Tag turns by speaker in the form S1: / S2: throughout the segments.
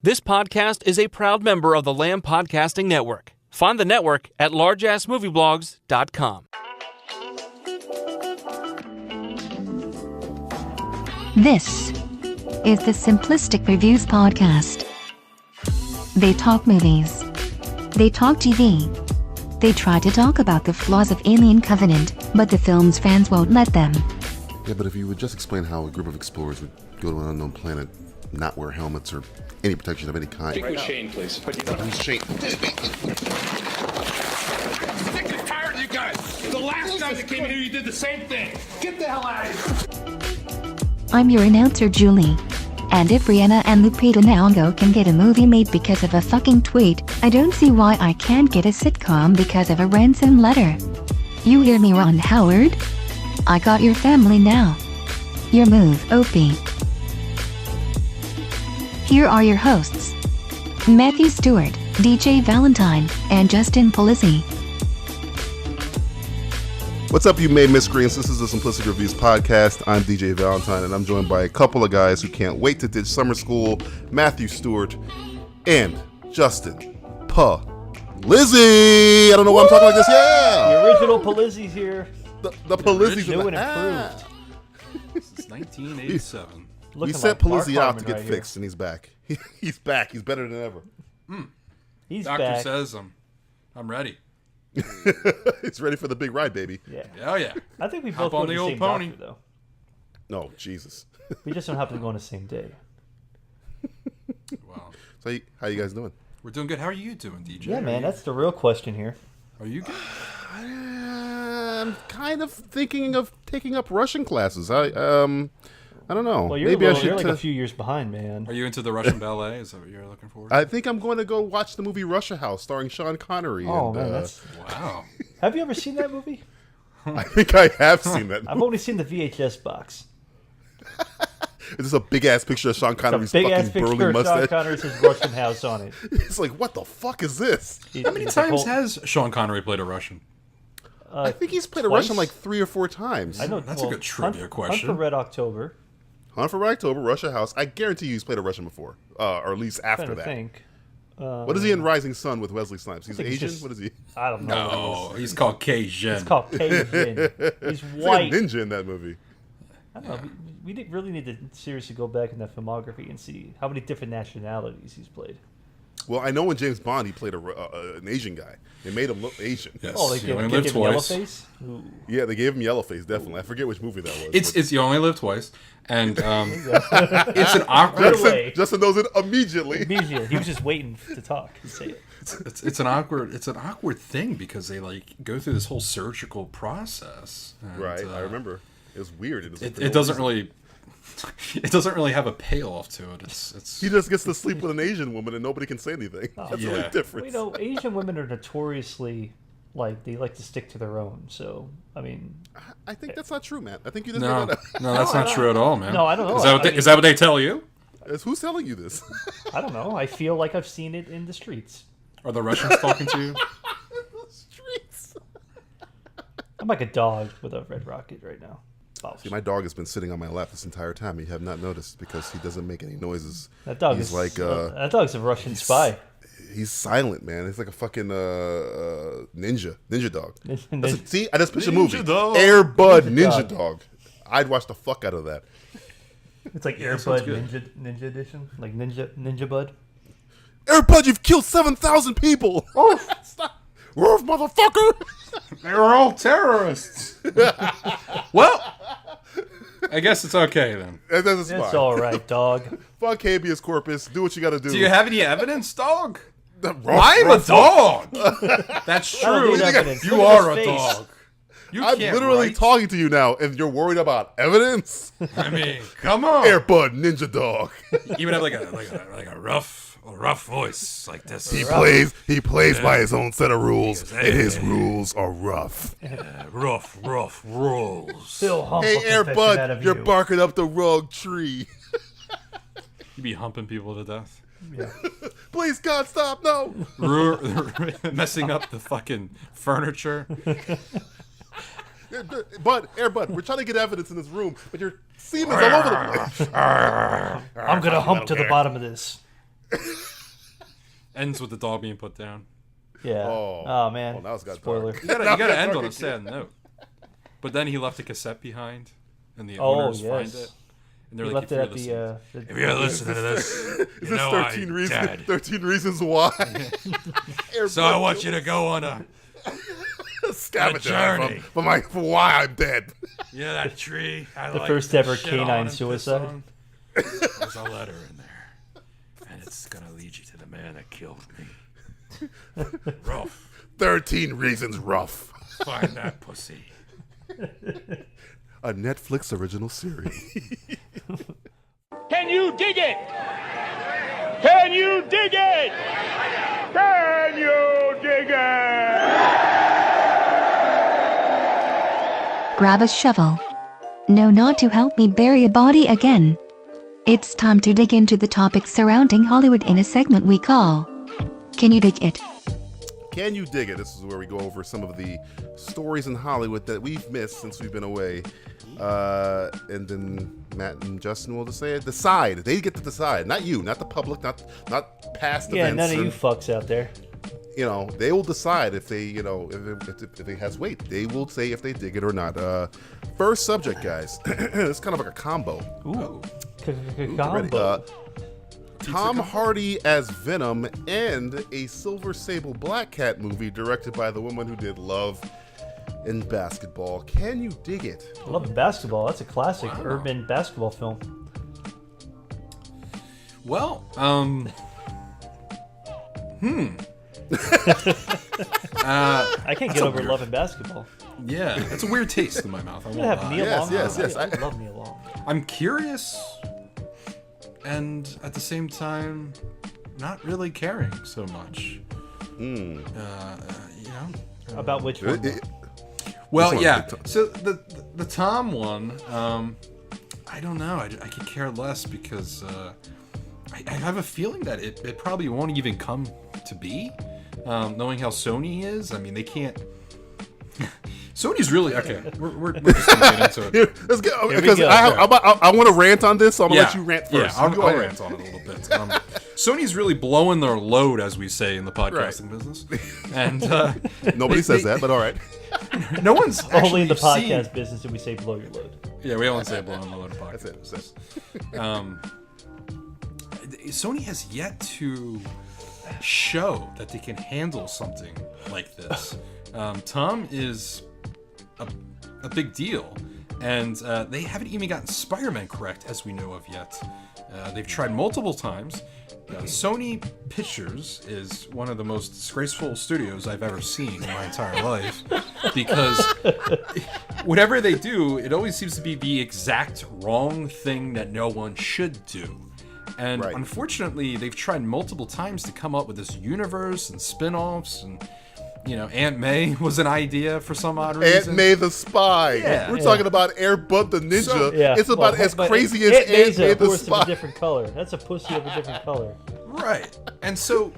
S1: This podcast is a proud member of the Lamb Podcasting Network. Find the network at largeassmovieblogs.com.
S2: This is the Simplistic Reviews Podcast. They talk movies. They talk TV. They try to talk about the flaws of Alien Covenant, but the film's fans won't let them.
S3: Yeah, but if you would just explain how a group of explorers would go to an unknown planet, not wear helmets or any protection of any kind.
S4: Speak with Shane, please.
S3: Who's Shane?
S4: Sick and tired of you guys. The last time that came here, you did the same thing. Get the hell out of here.
S2: I'm your announcer, Julie. And if Rihanna and Lupita Nyong'o can get a movie made because of a fucking tweet, I don't see why I can't get a sitcom because of a ransom letter. You hear me, Ron Howard? I got your family now. Your move, Opie. Here are your hosts, Matthew Stewart, DJ Valentine, and Justin Polizzi.
S3: What's up, you May Miscreants? This is the Simplistic Reviews Podcast. I'm DJ Valentine, and I'm joined by a couple of guys who can't wait to ditch summer school, Matthew Stewart and Justin Polizzi. I don't know why I'm talking like this. Yeah!
S5: The original Polizzi's here.
S3: The Polizzi's
S5: New and
S3: improved.
S6: Since 1987.
S3: We
S5: Looking
S3: sent
S5: like Mark
S3: Polizzi out
S5: Harmon
S3: to get
S5: right
S3: fixed, and he's back. He's back. He's better than ever.
S5: He's
S6: Doctor
S5: back.
S6: says I'm ready.
S3: It's ready for the big ride, baby.
S5: Yeah.
S6: Oh yeah.
S5: I think we
S6: Hop
S5: both go
S6: on
S5: to
S6: the
S5: the
S6: old
S5: same
S6: pony.
S5: doctor, though.
S3: No, Jesus.
S5: We just don't happen to go on the same day.
S6: Wow.
S3: So, how you guys doing?
S6: We're doing good. How are you doing, DJ?
S5: Yeah, man, that's the real question here.
S6: Are you good?
S3: I'm kind of thinking of taking up Russian classes. I don't know.
S5: Well, you're,
S3: Maybe I should.
S5: you're like a few years behind, man.
S6: Are you into the Russian ballet? Is that what you're looking for?
S3: I think I'm going to go watch the movie Russia House, starring Sean Connery.
S5: Oh,
S3: and,
S5: man, that's...
S6: Wow.
S5: Have you ever seen that movie?
S3: I think I have seen that.
S5: I've only seen the VHS box.
S3: Is this a big ass picture of Sean Connery's
S5: Big ass
S3: fucking
S5: picture
S3: burly
S5: of Sean
S3: mustache?
S5: Connery's Russian house on it.
S3: It's like, what the fuck is this?
S6: How many times has Sean Connery played a Russian?
S3: I think he's played a
S5: twice?
S3: Russian like 3 or 4 times.
S5: I know
S6: That's a good trivia question.
S5: Hunt for Red October.
S3: Hunt for Red October, Russia House. I guarantee you he's played a Russian before, or at least after
S5: Trying to
S3: that.
S5: think.
S3: What is he in Rising Sun with Wesley Snipes? He's
S5: think he's
S3: Asian?
S5: just-
S3: What is he?
S5: I don't know. what it
S6: No,
S5: is.
S6: he's Caucasian.
S5: It's Caucasian. He's
S3: He's like
S5: white.
S3: a ninja in that movie.
S5: I don't know. We really need to seriously go back in that filmography and see how many different nationalities he's played.
S3: Well, I know in James Bond he played an Asian guy. They made him look Asian.
S6: Yes.
S5: Oh, they
S6: You only live
S5: give him
S6: twice.
S5: Yellowface? Ooh.
S3: Yeah, they gave him Yellowface, definitely. I forget which movie that was.
S6: It's you only live twice, and it's an awkward.
S5: away.
S3: Justin knows it immediately.
S5: Immediately. He was just waiting to talk to say it.
S6: It's an awkward thing because they like go through this whole surgical process. And,
S3: Right, I remember. It was weird.
S6: It doesn't really. It doesn't really have a payoff to it. It's
S3: He just gets to sleep with an Asian woman and nobody can say anything. That's the only
S6: yeah.
S3: difference.
S5: Well, Asian women are notoriously, they like to stick to their own. So, I mean...
S3: I think that's not true, man. I think you just
S6: no,
S3: made that up.
S6: no, that's not true at all, man.
S5: No, I don't know.
S6: Is that what they tell you?
S3: Who's telling you this?
S5: I don't know. I feel like I've seen it in the streets.
S6: Are the Russians talking to you?
S3: Streets.
S5: I'm like a dog with a red rocket right now.
S3: See, my dog has been sitting on my lap this entire time. You have not noticed because he doesn't make any noises.
S5: That dog
S3: He's
S5: is
S3: like,
S5: that dog's a Russian spy.
S3: He's silent, man. He's like a fucking ninja dog.
S5: Ninja-
S3: See, I just pitched a
S6: Ninja
S3: movie.
S6: dog.
S3: Air Bud
S5: Ninja
S3: Ninja dog. I'd watch the fuck out of that.
S5: It's like
S6: sounds
S5: Airbud
S6: good.
S5: Ninja Edition, like Ninja Bud.
S3: Air Bud, you've killed 7,000 people.
S5: Oh,
S3: Stop. Roof, motherfucker.
S6: They're all terrorists. Well, I guess it's okay then.
S3: That's
S5: it's
S3: fine.
S5: all right, dog.
S3: Fuck habeas corpus. Do what you got to do.
S6: Do you have any evidence, dog?
S3: Ruff,
S6: I'm
S3: ruff,
S6: a dog. That's
S5: I don't
S6: true.
S5: need evidence.
S6: You
S5: Look at
S6: are a
S5: his face.
S6: dog. You
S3: I'm
S6: can't
S3: literally
S6: write.
S3: talking to you now, and you're worried about evidence.
S6: I mean, come on.
S3: Air Bud Ninja dog.
S6: Even have like a rough voice like this.
S3: He plays by his own set of rules, and his rules are rough.
S6: rough rules.
S5: Phil humble
S3: Hey, Air
S5: confession out
S3: Bud,
S5: of
S3: you're
S5: you.
S3: barking up the wrong tree.
S6: You be humping people to death.
S5: Yeah.
S3: Please, God, stop! No.
S6: Messing up the fucking furniture.
S3: Air Bud, we're trying to get evidence in this room, but your semen's all over the place.
S5: I'm gonna hump to the bottom of this.
S6: Ends with the dog being put down.
S5: Yeah. Oh man.
S3: Well, now it's got
S5: Spoiler.
S3: dark.
S6: You gotta end on a sad note. But then he left a cassette behind, and the owners find it. And they're
S5: he
S6: like,
S5: left it at the
S6: if you're listening to this,
S3: Is
S6: you
S3: this
S6: know
S3: 13 reasons why?
S6: So I want you to go on a
S3: scavenger
S6: journey.
S3: for why I'm dead.
S6: You know that tree?
S5: the first ever canine suicide.
S6: There's a letter in there, and it's gonna lead you to the man that killed me. Rough.
S3: 13 reasons rough.
S6: Find that pussy.
S3: A Netflix original series.
S4: Can you dig it? Can you dig it? Can you dig it?
S2: Grab a shovel. No, not to help me bury a body again. It's time to dig into the topics surrounding Hollywood in a segment we call Can You Dig It?
S3: Can You Dig It? This is where we go over some of the stories in Hollywood that we've missed since we've been away. And then Matt and Justin will decide. They get to decide. Not you, not the public, not past events.
S5: Yeah, none of you fucks out there.
S3: You know, they will decide if they, you know, if it has weight. They will say if they dig it or not. First subject, guys. It's kind of like a combo.
S5: Ooh.
S3: Ready? Tom Hardy as Venom and a Silver Sable Black Cat movie directed by the woman who did Love and Basketball. Can you dig it?
S5: Love and Basketball. That's a classic urban basketball film.
S6: Well,
S5: I can't get over Love and Basketball.
S6: yeah, that's a weird taste in my mouth. I
S5: You
S6: won't
S5: have
S6: lie.
S5: Neil
S3: Yes,
S5: Long.
S3: yes.
S5: I love Neil Long.
S6: I'm curious, and at the same time, not really caring so much. You know.
S5: About which one?
S6: Well,
S3: Which one?
S6: yeah. So the Tom one, I don't know. I could care less because I have a feeling that it probably won't even come to be. Knowing how Sony is, I mean, they can't. Sony's really okay. We're just gonna get into it.
S3: Here, let's go.
S5: we
S3: Because
S5: go.
S3: I want to rant on this, so I'm going to let you rant first.
S6: Yeah,
S3: You go
S6: I'll
S3: ahead.
S6: rant on it a little bit. Sony's really blowing their load, as we say in the podcasting business, and
S3: Nobody says that, but all right.
S6: no one's
S5: Only
S6: actually
S5: in the
S6: seen-
S5: podcast business do we say blow your load.
S6: Yeah, we only say blowing the load of podcast.
S3: That's it.
S6: Sony has yet to show that they can handle something like this. Tom is a big deal, and they haven't even gotten Spider-Man correct, as we know of yet. They've tried multiple times. Sony Pictures is one of the most disgraceful studios I've ever seen in my entire life, because whatever they do, it always seems to be the exact wrong thing that no one should do. And
S3: Right.
S6: unfortunately, they've tried multiple times to come up with this universe and spin-offs, and you know, Aunt May was an idea for some odd reason.
S3: Aunt May the Spy.
S6: Yeah.
S3: We're talking about Air Bud the Ninja.
S6: So-
S5: Yeah.
S3: It's about as
S5: but
S3: crazy as
S5: Aunt
S3: Aunt
S5: May's
S3: May
S5: a
S3: the
S5: horse of a
S3: Spy.
S5: different color. That's a pussy of a different color.
S6: Right. And so,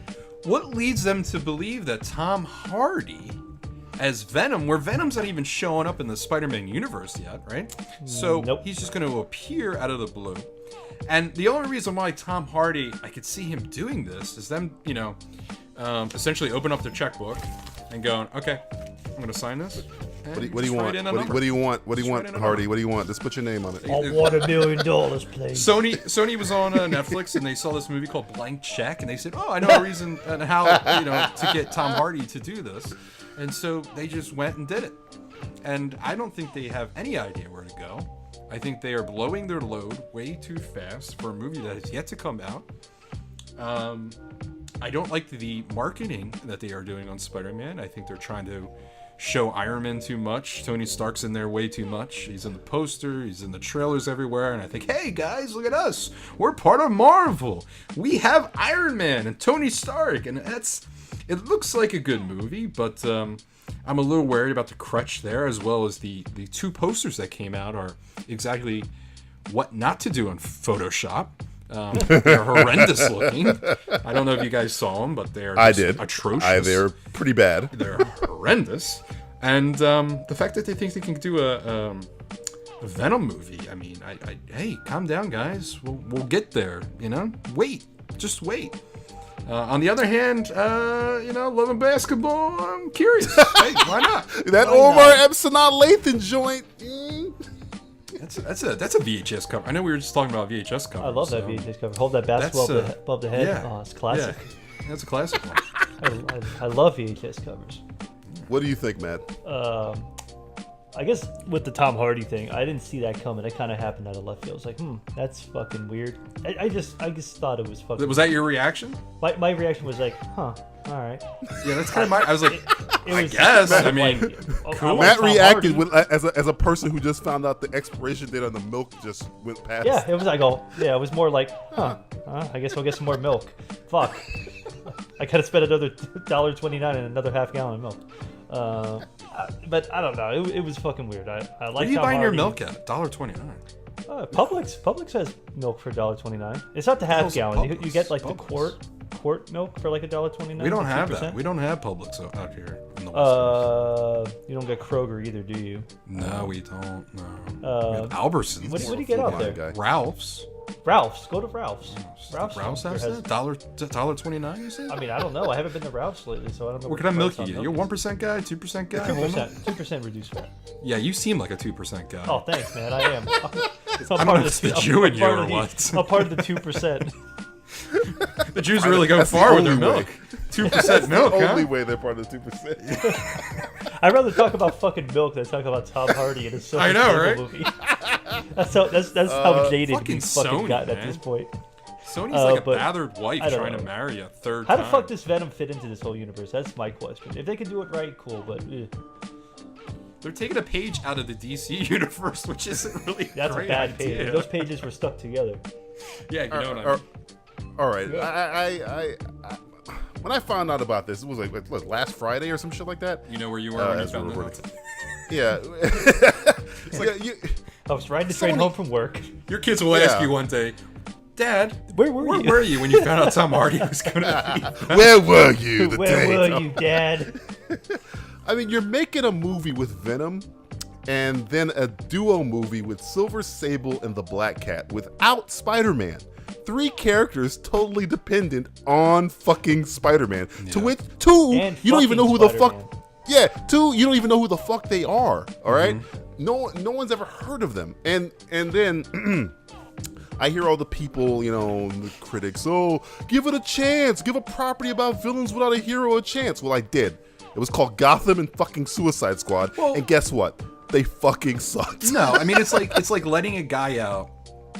S6: what leads them to believe that Tom Hardy as Venom, where Venom's not even showing up in the Spider-Man universe yet, right? So
S5: Nope.
S6: he's just going to appear out of the blue. And the only reason why Tom Hardy, I could see him doing this, is them, you know, essentially open up their checkbook and going, okay, I'm going to sign this.
S3: What do you want? What do you want? What do you want, Hardy? What do you want? Just put your name on it.
S5: I want $1 million, please.
S6: Sony was on Netflix, and they saw this movie called Blank Check, and they said, "Oh, I know a reason and how to get Tom Hardy to do this," and so they just went and did it. And I don't think they have any idea where to go. I think they are blowing their load way too fast for a movie that has yet to come out. I don't like the marketing that they are doing on Spider-Man. I think they're trying to show Iron Man too much. Tony Stark's in there way too much. He's in the poster, he's in the trailers everywhere, and I think, hey guys, look at us. We're part of Marvel. We have Iron Man and Tony Stark, and it looks like a good movie, but I'm a little worried about the crutch there, as well as the two posters that came out are exactly what not to do on Photoshop. They're horrendous looking. I don't know if you guys saw them, but they're atrocious.
S3: They're pretty bad.
S6: They're horrendous. And the fact that they think they can do a Venom movie, I mean, hey, calm down, guys. We'll get there, you know? Just wait. On the other hand, loving basketball, I'm curious. Hey, why not?
S3: That Omar Epsilon-Lathan joint.
S6: That's a VHS cover. I know we were just talking about VHS covers.
S5: I love that VHS cover. Hold that basketball above the head.
S6: Yeah,
S5: oh, it's classic.
S6: Yeah, that's a classic one.
S5: I love VHS covers.
S3: What do you think, Matt?
S5: I guess with the Tom Hardy thing, I didn't see that coming. It kind of happened out of left field. I was like, that's fucking weird. I just thought it was fucking.
S6: Was that your reaction?
S5: My reaction was like, all right.
S6: Yeah, that's kind of my. I was like,
S5: I
S6: guess. I mean,
S5: cool.
S3: Matt reacted as a person who just found out the expiration date on the milk just went past.
S5: Yeah, it was like, it was more like, I guess we'll get some more milk. Fuck. I gotta spend another $1.29 and another half gallon of milk. But I don't know. It was fucking weird. I like.
S6: Where are you buying your milk at? $1.29.
S5: Publix has milk for $1.29. It's not the half gallon. You get like the quart milk for like $1.29.
S6: We don't have
S5: 2%.
S6: that. We don't have Publix out here in the West Coast.
S5: You don't get Kroger either, do you?
S6: No, we don't. No. We have Albertsons.
S5: What do you get out there?
S6: Ralph's.
S5: Ralph's. Go to Ralph's.
S6: Ralph's has that? $1.29, you said?
S5: I mean, I don't know. I haven't been to Ralph's lately, so I don't know.
S6: What kind of milk you get? You're a 1% guy, 2% guy?
S5: 2% reduced fat.
S6: Yeah, you seem like a 2% guy.
S5: Oh, thanks, man. I am.
S6: I don't know if it's the Jew in you or what.
S5: I'm part of the 2%.
S6: The Jews really go far with their milk. 2% milk,
S3: the only way they're part of the
S5: 2%. I'd rather talk about fucking milk than talk about Tom Hardy in a Silver
S6: right?
S5: movie. That's how jaded
S6: fucking
S5: we've fucking
S6: Sony,
S5: gotten
S6: man.
S5: at this point.
S6: Sony's like a battered wife trying to marry a third
S5: How
S6: time.
S5: the fuck does Venom fit into this whole universe? That's my question. If they can do it right, cool, but...
S6: They're taking a page out of the DC universe, which isn't really
S5: That's a bad page. Those pages were stuck together.
S6: Yeah, you know what I mean.
S3: All right. I when I found out about this, it was like what, last Friday or some shit like that.
S6: You know where you were when you found out?
S3: Yeah.
S5: I was riding the train home from work.
S6: Your kids will ask you one day, Dad, where were you when you found out Tom Hardy was going to be?
S3: Where were you?
S5: Where were you, Dad?
S3: I mean, you're making a movie with Venom and then a duo movie with Silver Sable and the Black Cat without Spider-Man. 3 characters totally dependent on fucking Spider-Man. Yeah. To which 2, you don't even know who the fuck. Yeah, 2, you don't even know who the fuck they are. All right, no one's ever heard of them. And then I hear all the people, the critics. Oh, give it a chance. Give a property about villains without a hero a chance. Well, I did. It was called Gotham and fucking Suicide Squad. Well, and guess what? They fucking sucked.
S6: No, I mean it's like letting a guy out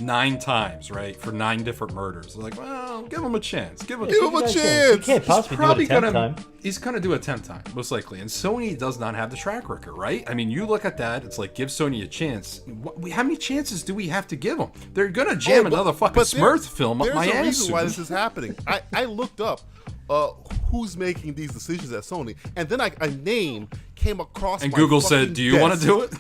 S6: 9 times, right, for 9 different murders. They're like, well, give him a chance. Give him a chance.
S5: He can't possibly do it a 10th time.
S6: He's gonna do a 10th time, most likely. And Sony does not have the track record, right? I mean, you look at that. It's like give Sony a chance. How many chances do we have to give them? They're gonna jam another fucking Smurf film up my ass.
S3: There's a reason why this is happening. I looked up who's making these decisions at Sony, and then a name came across.
S6: And
S3: my
S6: Google said, "Do you want to do it?"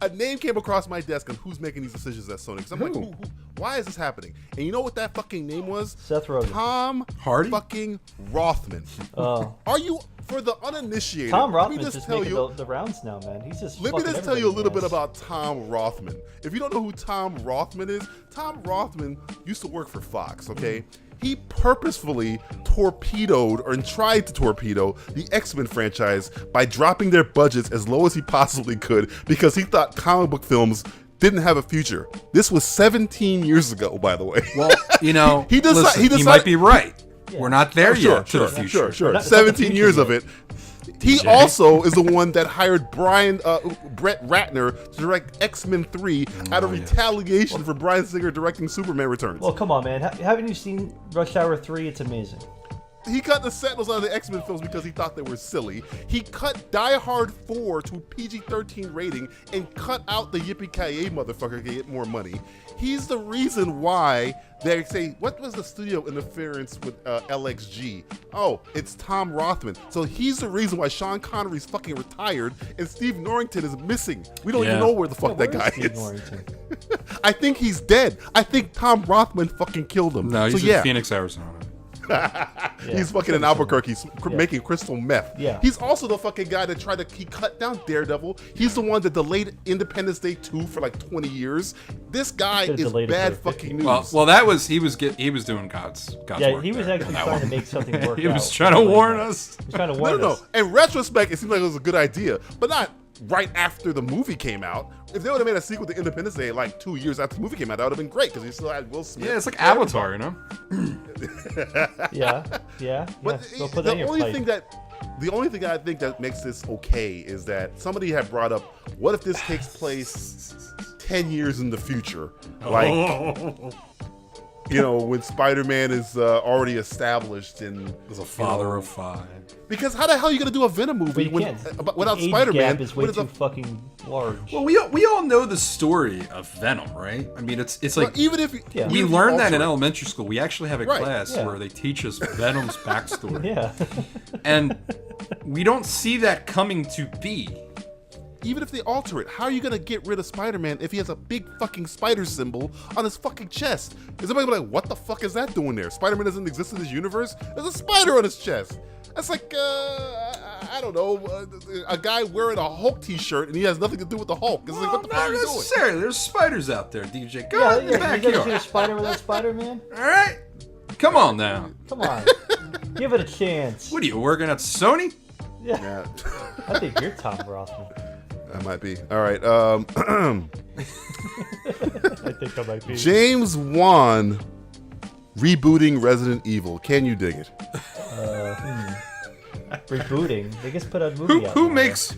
S3: A name came across my desk on who's making these decisions at Sony. Because I'm like, who, why is this happening? And you know what that fucking name was?
S5: Seth Rogen.
S3: Tom
S6: Hardy?
S3: fucking Rothman. Are you, for the uninitiated?
S5: Tom Rothman's just making the rounds now, man. He's just.
S3: Let me just tell you a little bit about Tom Rothman. If you don't know who Tom Rothman is, Tom Rothman used to work for Fox. Okay. He purposefully torpedoed or tried to torpedo the X-Men franchise by dropping their budgets as low as he possibly could because he thought comic book films didn't have a future. This was 17 years ago, by the way.
S6: Well, he
S3: decided,
S6: he might be right. Yeah. We're not there yet to the future.
S3: Sure. 17 years of it. He also is the one that hired Brett Ratner to direct X-Men 3 out of retaliation for Bryan Singer directing Superman Returns.
S5: Well, come on, man. Haven't you seen Rush Hour 3? It's amazing.
S3: He cut the Sentinels out of the X-Men films because he thought they were silly. He cut Die Hard 4 to a PG-13 rating and cut out the yippee-ki-yay motherfucker to get more money. He's the reason why they say, what was the studio interference with LXG? Oh, it's Tom Rothman. So he's the reason why Sean Connery's fucking retired and Steve Norrington is missing. We don't even know where the fuck that guy is. I think he's dead. I think Tom Rothman fucking killed him.
S6: No, he's in Phoenix, Arizona.
S3: He's fucking in Albuquerque making crystal meth.
S5: Yeah.
S3: He's also the fucking guy that he cut down Daredevil. He's the one that delayed Independence Day 2 for like 20 years. This guy is bad fucking news.
S6: Well, that was he was doing God's
S5: yeah,
S6: work.
S5: he was actually trying to make something work.
S6: He was trying to warn us.
S5: He was trying to warn us.
S3: No. In retrospect, it seems like it was a good idea, but not right after the movie came out. If they would have made a sequel to Independence Day like 2 years after the movie came out, that would have been great because he still had Will Smith.
S6: Yeah, it's like Avatar, you know.
S5: Yeah.
S3: But
S5: So put that in your pipe.
S3: the only thing I think that makes this okay is that somebody had brought up, what if this takes place 10 years in the future? Like, you know, when Spider-Man is already established and
S6: As a father of 5.
S3: Because how the hell are you going to do a Venom movie without Spider-Man?
S5: The age gap is way too fucking large.
S6: Well, we all know the story of Venom, right? I mean, it's like
S3: Well, even if
S6: we learned that in elementary school. We actually have a
S3: Right.
S6: class
S5: Yeah.
S6: where they teach us Venom's backstory.
S5: Yeah.
S6: And we don't see that coming to be.
S3: Even if they alter it, how are you gonna get rid of Spider-Man if he has a big fucking spider symbol on his fucking chest? Is everybody like, what the fuck is that doing there? Spider-Man doesn't exist in this universe? There's a spider on his chest. That's like, I don't know, a guy wearing a Hulk t-shirt and he has nothing to do with the Hulk. It's like, what the fuck are you doing?
S6: Necessarily. There's spiders out there, DJ. Go out in the
S5: You never seen a
S6: backyard.
S5: spider without Spider-Man?
S6: All right. Come on now.
S5: Come on. Give it a chance.
S6: What are you working at Sony?
S3: Yeah,
S5: I think you're Tom Rothman.
S3: that might be. All right.
S5: I think I might be.
S3: James Wan rebooting Resident Evil. Can you dig it?
S5: Rebooting. They just put a movie out.
S6: Who makes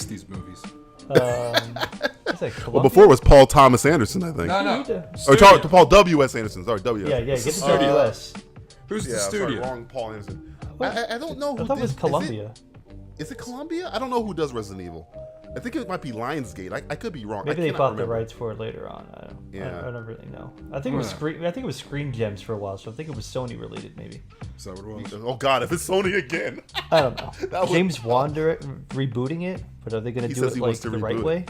S6: these movies?
S5: What's that,
S3: Well, before it was Paul Thomas Anderson, I think.
S6: No.
S3: Or Paul W.S. Anderson. Sorry, W.S.
S5: Yeah, get the WS.
S6: Who's the
S3: Yeah,
S6: studio?
S3: sorry, wrong Paul Anderson. I don't know
S5: I
S3: who
S5: thought it was
S3: did-
S5: Columbia.
S3: Is it Columbia? I don't know who does Resident Evil. I think it might be Lionsgate. I could be wrong.
S5: Maybe
S3: I
S5: they
S3: cannot
S5: bought
S3: remember.
S5: the rights for it later on. I don't really know. I think it was
S6: Yeah.
S5: Screen Gems for a while, so I think it was Sony related maybe.
S6: Is that what it was?
S3: Oh God, if it's Sony again.
S5: I don't know.
S3: That was-
S5: James Wan rebooting it, but are they going to
S3: He
S5: do
S3: says
S5: it
S3: he
S5: like
S3: wants to
S5: the right
S3: reboot
S5: way?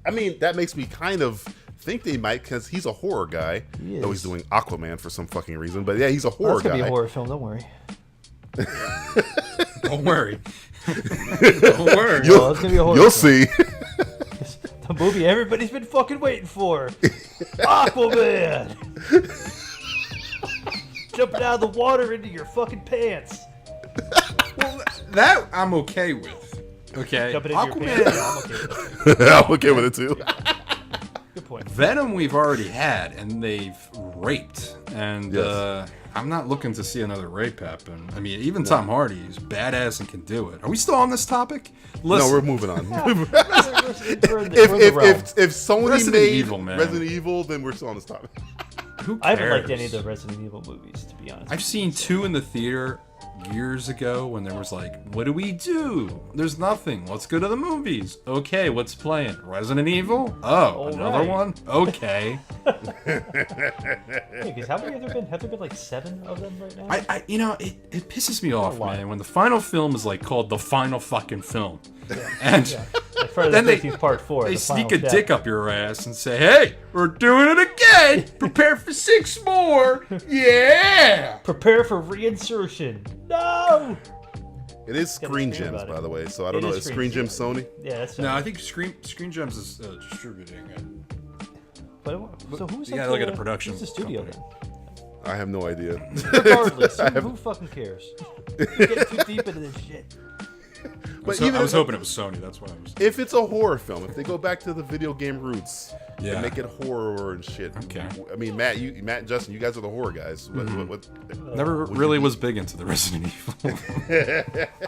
S3: I mean, that makes me kind of think they might, because he's a horror guy.
S5: He
S3: Though
S5: is.
S3: he's doing Aquaman for some fucking reason. But yeah, he's a horror
S5: That's gonna
S3: guy.
S5: be a horror film. Don't worry.
S6: Don't worry. Don't worry.
S5: Well, it's gonna be a horror
S3: You'll
S5: film.
S3: see.
S5: The movie everybody's been fucking waiting for. Aquaman. Jumping out of the water into your fucking pants.
S6: Well, that I'm okay with. Okay.
S5: Jumping into your
S6: Aquaman.
S5: pants. Yeah, I'm okay with that.
S3: I'm okay with it too.
S5: Good point.
S6: Venom we've already had, and they've raped. And
S3: Yes.
S6: I'm not looking to see another rape happen. I mean, even Tom Hardy is badass and can do it. Are we still on this topic? Listen,
S3: No, we're moving on.
S5: We're in the realm.
S3: if Sony
S6: Resident
S3: made
S6: Evil, man.
S3: Resident Evil, then we're still on this topic.
S6: who
S5: I
S6: cares?
S5: haven't liked any of the Resident Evil movies, to be honest.
S6: I've seen 2 in the theater years ago when there was like, what do we do? There's nothing. Let's go to the movies. Okay, what's playing? Resident Evil? Oh,
S5: All
S6: another
S5: right.
S6: one? Okay.
S5: Yeah, 'cause how many have there been? Have there been like 7 of them right now?
S6: I you know, it pisses me off,
S5: lot.
S6: man, when the final film is like called the final fucking film. And
S5: Like Friday
S6: then
S5: the
S6: they-
S5: 13th Part 4.
S6: they
S5: the
S6: sneak
S5: final
S6: a
S5: step.
S6: dick up your ass and say, hey, we're doing it again. Prepare for 6 more. Yeah.
S5: Prepare for reinsertion. No!
S3: It is Screen
S5: scream
S3: Gems,
S5: about it.
S3: by the way. So I don't
S5: It
S3: know.
S5: is
S3: Is
S5: Screen
S3: Screen Gems Sony?
S5: Yeah, that's
S6: No, I think Screen Gems is distributing it.
S5: So who's
S6: You
S5: like
S6: gotta look at the production
S5: Who's the studio
S6: company.
S3: I have no idea.
S5: then? Regardless, who fucking cares? You get too deep into this shit.
S3: But
S6: I was hoping it was Sony. That's why I was.
S3: If it's a horror film, if they go back to the video game roots
S6: Yeah.
S3: and make it horror and shit.
S6: Okay.
S3: I mean, Matt and Justin, you guys are the horror guys. What
S6: Never really was big into the Resident Evil.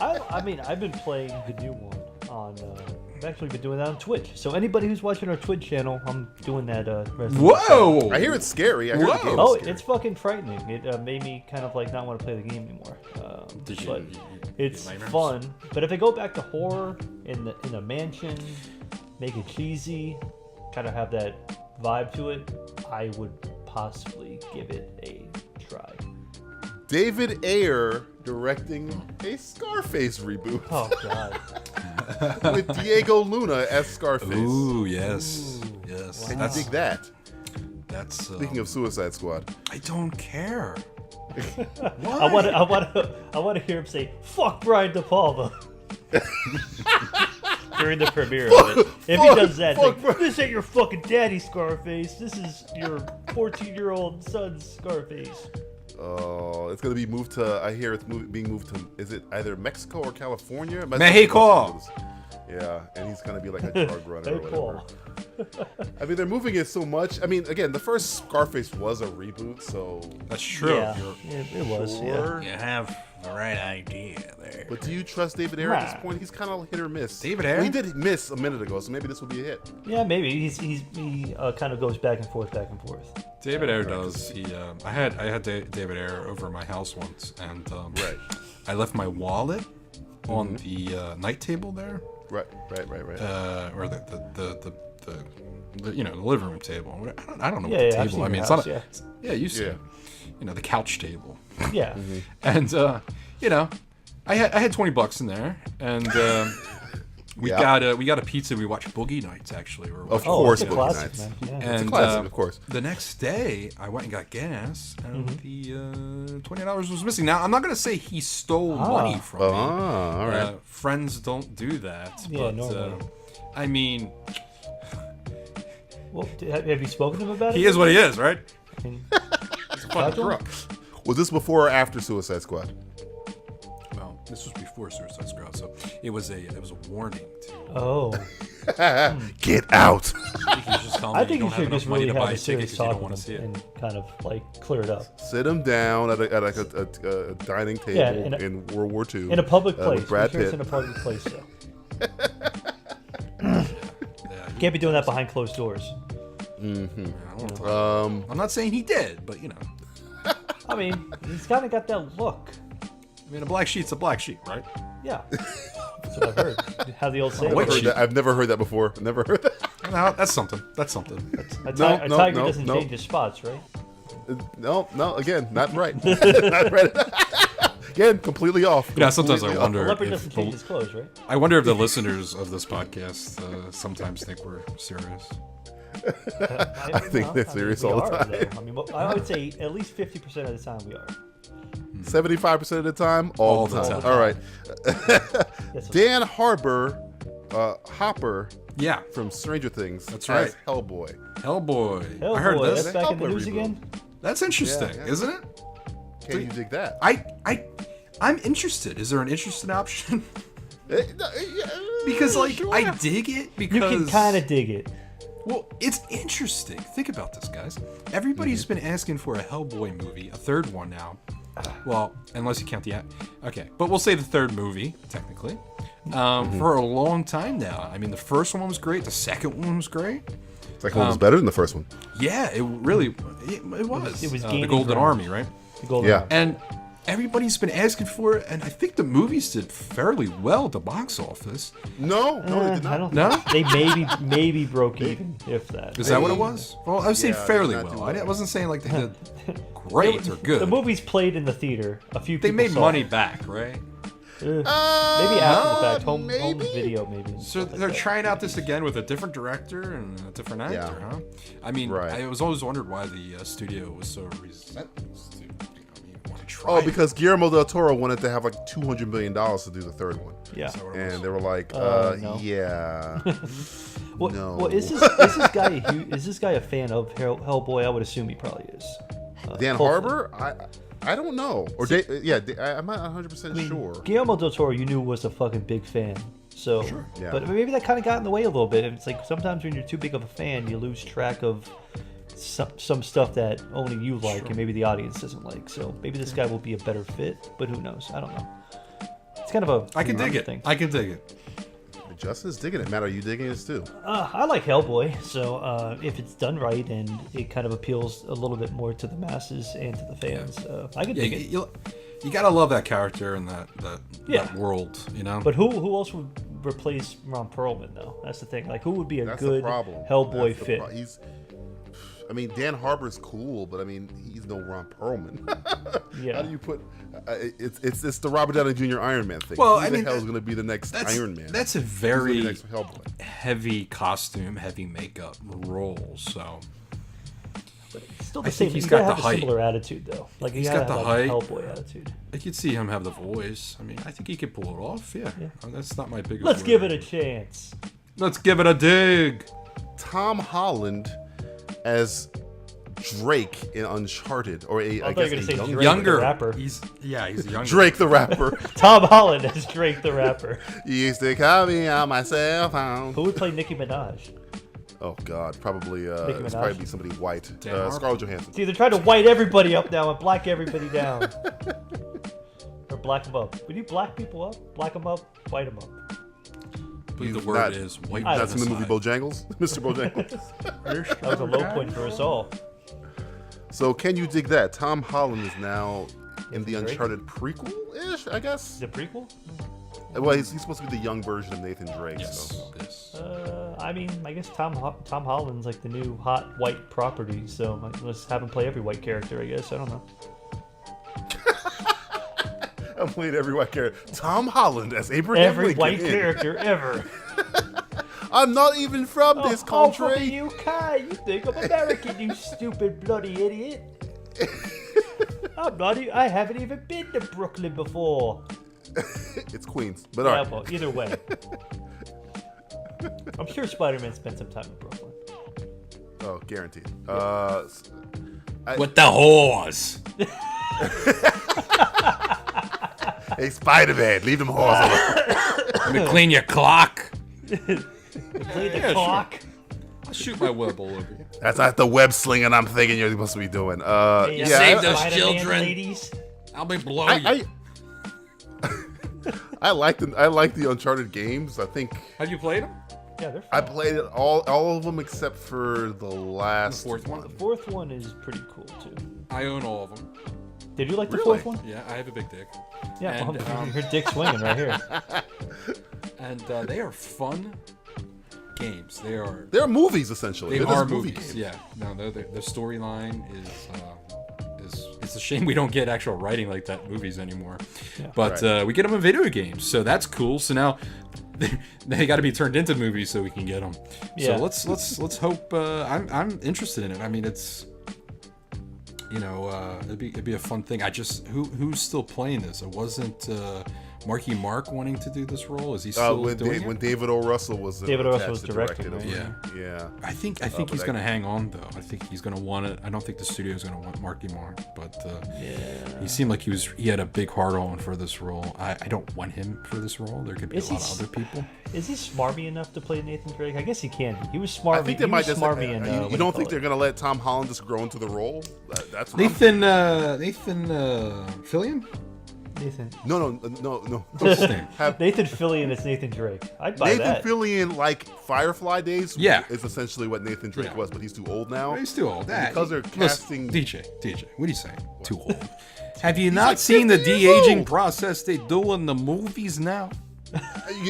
S5: I mean, I've been playing the new one on. I've actually been doing that on Twitch. So anybody who's watching our Twitch channel, I'm doing that. Resident Evil.
S6: Whoa!
S3: I hear it's scary. I hear the
S6: Whoa.
S3: game
S5: Oh,
S3: is scary.
S5: it's fucking frightening. It made me kind of like not want to play the game anymore.
S6: Did you-
S5: But
S6: you
S5: it's
S6: lamers?
S5: fun. But if they go back to horror in a mansion, make it cheesy, kind of have that vibe to it, I would possibly give it a try.
S3: David Ayer directing a Scarface reboot
S5: Oh god.
S3: with Diego Luna as Scarface.
S6: Ooh, yes. Yes.
S3: Can you dig that?
S6: That's.
S3: Speaking of Suicide Squad,
S6: I don't care.
S5: I want to hear him say "fuck Brian De Palma" during the premiere of it. If he does that, it's like, this ain't your fucking daddy, Scarface. This is your 14-year-old son's Scarface.
S3: Oh, it's gonna be moved to. I hear it's being moved to. Is it either Mexico or California?
S6: Mexico.
S3: Yeah, and he's gonna be like a drug runner
S5: Hey,
S3: or whatever.
S5: Paul.
S3: I mean, they're moving it so much. I mean, again, the first Scarface was a reboot, so.
S6: That's true.
S5: Yeah, it was. Yeah.
S6: You have the right idea there.
S3: But do you trust David Ayer at this point? He's kind of hit or miss.
S6: David Ayer?
S3: Well, he did miss a minute ago, so maybe this will be a hit.
S5: Yeah, maybe he kind of goes back and forth.
S6: David Ayer does. He I had David Ayer over at my house once, and I left my wallet on the night table there.
S3: Right.
S6: Or the the living room table. I don't know
S5: Yeah,
S6: what the
S5: I've
S6: table.
S5: seen
S6: I mean,
S5: your
S6: it's
S5: house,
S6: not. You see, the couch table.
S5: Yeah.
S6: And I had $20 in there, and we got a pizza. We watched Boogie Nights actually.
S3: Of course,
S5: it's a
S3: Boogie
S5: classic,
S3: Nights.
S5: man. Yeah.
S6: And
S3: It's a classic, of course.
S6: the next day, I went and got gas, and the $20 was missing. Now, I'm not going to say he stole money from me.
S3: All right.
S6: Friends don't do that.
S5: Yeah,
S6: but,
S5: normally.
S6: I mean,
S5: Well, have you spoken to him about it?
S6: he is what he is, right?
S5: I mean,
S6: He's a fucking crook.
S3: Was this before or after Suicide Squad?
S6: Well, this was before Suicide Squad, so it was a warning to.
S5: oh,
S3: Get out!
S6: I think he's just telling me
S5: I think
S6: you
S5: you
S6: don't have
S5: should
S6: enough
S5: just
S6: money
S5: really
S6: to buy
S5: have
S6: a
S5: a
S6: ticket
S5: serious
S6: because you
S5: talk
S6: don't want
S5: with
S6: to see
S5: him
S6: it.
S5: and kind of like clear it up.
S3: Sit him down at a dining table
S5: Yeah,
S3: in World War II.
S5: In a public place.
S3: With Brad
S5: Make sure it's
S3: Pitt.
S5: in a public place, though. Can't be doing that behind closed doors.
S6: I'm not saying he did, but
S5: I mean, he's kind of got that look.
S6: I mean, a black sheet's a black sheet, right?
S5: Yeah. That's what I've heard. How the old saying
S6: wait,
S5: goes.
S3: I've never heard that before. Never heard that.
S6: No, that's something. That's something.
S5: A
S3: No,
S5: tiger
S3: no,
S5: doesn't
S3: no.
S5: change his spots, right?
S3: No, again, not right. Not right. Again, completely off.
S6: Sometimes I
S3: Completely
S5: A
S6: wonder
S5: leopard
S6: if
S5: doesn't change his clothes, right?
S6: I wonder if the listeners of this podcast sometimes think we're serious.
S3: I think they're serious all the time.
S5: Though. I mean, I would say at least 50% of the time we are.
S3: 75% of the time, all the time. All right. Dan Hopper
S6: Yeah,
S3: from Stranger Things.
S6: That's
S3: as
S6: right.
S3: Hellboy.
S6: Hellboy.
S5: Hell
S6: I heard
S5: boy,
S6: this.
S5: that's back in the
S3: Hellboy
S5: news
S3: reboot.
S5: again?
S6: That's interesting,
S3: Yeah.
S6: isn't it?
S3: Can you dig that?
S6: I'm interested. Is there an interested option? Because
S3: Sure.
S6: I dig it because
S5: You can kind of dig it.
S6: Well, it's interesting. Think about this, guys. Everybody's been asking for a Hellboy movie, a third one now. Well, unless you count the okay, but we'll say the third movie technically for a long time now. I mean, the first one was great. The second one was great.
S3: Second one was better than the first one.
S6: Yeah, it really it was.
S5: It was
S6: the
S5: gaining
S6: Golden
S5: ground.
S6: Army, right?
S5: The golden
S3: Yeah.
S5: arm.
S6: And everybody's been asking for it, and I think the movies did fairly well at the box office.
S3: No, they did
S5: I
S3: not.
S5: don't
S6: No?
S5: They maybe broke even, if that.
S6: Is that what it was? Well, I would say
S3: Yeah,
S6: fairly
S3: they did not do
S6: well. I
S3: well.
S6: wasn't saying like they did great or good.
S5: The movies played in the theater. A few
S6: They
S5: people
S6: made
S5: saw
S6: money
S5: it.
S6: back, right?
S5: Maybe after the fact, home
S3: maybe?
S5: video, maybe.
S6: So
S5: stuff like
S6: they're
S5: that.
S6: trying out this again with a different director and a different actor,
S3: Yeah.
S6: huh? I mean,
S3: Right.
S6: I was always wondered why the studio was so resentless to want to try.
S3: Oh, because Guillermo del Toro wanted to have like $200 million to do the third one.
S5: Yeah.
S3: And they were like,
S5: no.
S3: yeah.
S5: Well,
S3: No.
S5: well, is this guy a fan of Hellboy? I would assume he probably is.
S3: Dan
S5: hopefully.
S3: Harbor? I don't know. Or I'm not 100% sure.
S5: Guillermo del Toro, you knew, was a fucking big fan. So,
S3: Yeah.
S5: But maybe that kind of got in the way a little bit. It's like sometimes when you're too big of a fan, you lose track of some stuff that only you like and maybe the audience doesn't like. So maybe this guy will be a better fit, but who knows? I don't know. It's kind of a
S6: I can dig it.
S5: thing.
S6: I can dig it.
S3: Justin's digging it. Matt, are you digging this too?
S5: I like Hellboy, so if it's done right and it kind of appeals a little bit more to the masses and to the fans, I can
S6: Yeah,
S5: dig it.
S6: you gotta love that character and that
S5: Yeah.
S6: world, you know.
S5: But who else would replace Ron Perlman though? That's the thing. Like, who would be a
S3: That's
S5: good
S3: the problem.
S5: Hellboy
S3: That's the
S5: fit?
S3: Dan Harbor's cool, but I mean, he's no Ron Perlman.
S5: Yeah.
S3: How do you put? It's the Robert Downey Jr. Iron Man thing.
S6: Well,
S3: Who
S6: I
S3: the
S6: mean,
S3: hell is going to be the next Iron Man?
S6: That's a
S3: Who's gonna
S6: very
S3: be next Hellboy.
S6: heavy costume, heavy makeup role. So
S5: still
S6: I
S5: the same.
S6: think he's
S5: You
S6: got
S5: gotta
S6: the
S5: have a
S6: height.
S5: similar attitude though. Like
S6: He's
S5: you gotta
S6: got
S5: have
S6: the
S5: like
S6: height.
S5: Hellboy attitude.
S6: I could see him have the voice. I mean, I think he could pull it off. Yeah. That's not my biggest.
S5: Let's
S6: worry.
S5: give it a chance.
S6: Let's give it a dig.
S3: Tom Holland as Drake in Uncharted, or
S5: I thought you were gonna say Drake,
S6: Younger
S5: the rapper.
S6: He's younger.
S3: Drake the rapper.
S5: Tom Holland as Drake the rapper.
S3: You used to call me on my cell phone.
S5: Who would play Nicki Minaj?
S3: Oh God, probably
S5: Nicki
S3: it's
S5: Minaj?
S3: probably be somebody white.
S6: Dan Harmon.
S3: Scarlett Johansson.
S5: See, they're trying to white everybody up now and black everybody down. Or black them up. Would you black people up? Black them up, white them up.
S6: I believe the
S3: He's
S6: word
S3: not-
S6: is white.
S3: That's in the movie
S6: genocide.
S3: Bojangles, Mr. Bojangles.
S5: That was a low point for us all.
S3: So can you dig that? Tom Holland is now in the
S5: Drake?
S3: Uncharted prequel-ish, I guess.
S5: The prequel?
S3: Well, he's supposed to be the young version of Nathan Drake.
S6: Yes.
S3: So.
S6: Yes.
S5: I mean, I guess Tom Holland's like the new hot white property, so let's have him play every white character, I guess. I don't know.
S3: I'm playing every white character. Tom Holland as Abraham
S5: Every
S3: Lincoln
S5: white
S3: in.
S5: character ever.
S3: I'm not even from this
S5: Oh, from
S3: country.
S5: the UK. You think I'm American, you stupid bloody idiot. I haven't even been to Brooklyn before.
S3: It's Queens, but all
S5: Yeah,
S3: right.
S5: well, either way. I'm sure Spider-Man spent some time in Brooklyn.
S3: Oh, guaranteed.
S6: With the whores.
S3: Hey, Spider-Man, leave them horse alone.
S6: Let me clean your clock.
S5: Play the clock.
S6: I'll shoot my web all over you.
S3: That's not the web slinging I'm thinking you're supposed to be doing.
S5: Hey,
S3: Yeah,
S6: saved those
S5: Spider-Man
S6: children.
S5: ladies.
S6: I'll be blowing you.
S3: I like the Uncharted games. I think
S6: Have you played them?
S5: Yeah, they're fun.
S3: I played it all of them except for the last
S6: The fourth one?
S5: The fourth one is pretty cool too.
S6: I own all of them.
S5: Did you like the
S3: Really?
S5: fourth one?
S6: Yeah, I have a big dick.
S5: Yeah,
S6: And,
S5: well, your dick swinging right here.
S6: And they are fun games.
S3: They're movies essentially.
S6: They
S3: They're
S6: are
S3: just movie
S6: movies.
S3: games.
S6: Yeah. No, the storyline is it's a shame we don't get actual writing like that in movies anymore.
S5: Yeah.
S6: But
S3: Right.
S6: we get them in video games, so that's cool. So now they got to be turned into movies so we can get them.
S5: Yeah.
S6: So let's hope. I'm interested in it. I mean, it's it'd be a fun thing. I just who's still playing this? It wasn't Marky Mark wanting to do this role. Is he still doing it?
S3: When David O. Russell was
S5: David O. Russell
S3: attached
S5: was
S3: to
S5: directing,
S3: direct it.
S6: right?
S3: Yeah.
S6: I think
S3: but
S6: he's
S3: I-
S6: going to hang on though. I think he's going to want it. I don't think the studio's going to want Marky Mark, but he seemed like he had a big heart on for this role. I don't want him for this role. There could be a lot of other people.
S5: Is he smarmy enough to play Nathan Drake? I guess he can be. He was smarmy.
S3: I think they might just.
S5: smarmy in,
S3: you don't think they're gonna let Tom Holland just grow into the role? That's what
S6: Nathan Fillion?
S5: Nathan.
S3: No.
S6: What's his name?
S5: Nathan Fillion is Nathan Drake. I'd buy
S3: Nathan
S5: that.
S3: Fillion, like Firefly days,
S6: Yeah.
S3: is essentially what Nathan Drake
S6: Yeah.
S3: was, but he's too old now.
S6: He's too old.
S3: And because they're casting.
S6: DJ, what are you saying? Too old. Have you not
S3: like
S6: seen the
S3: 50 years
S6: de-aging
S3: old.
S6: process they do in the movies now?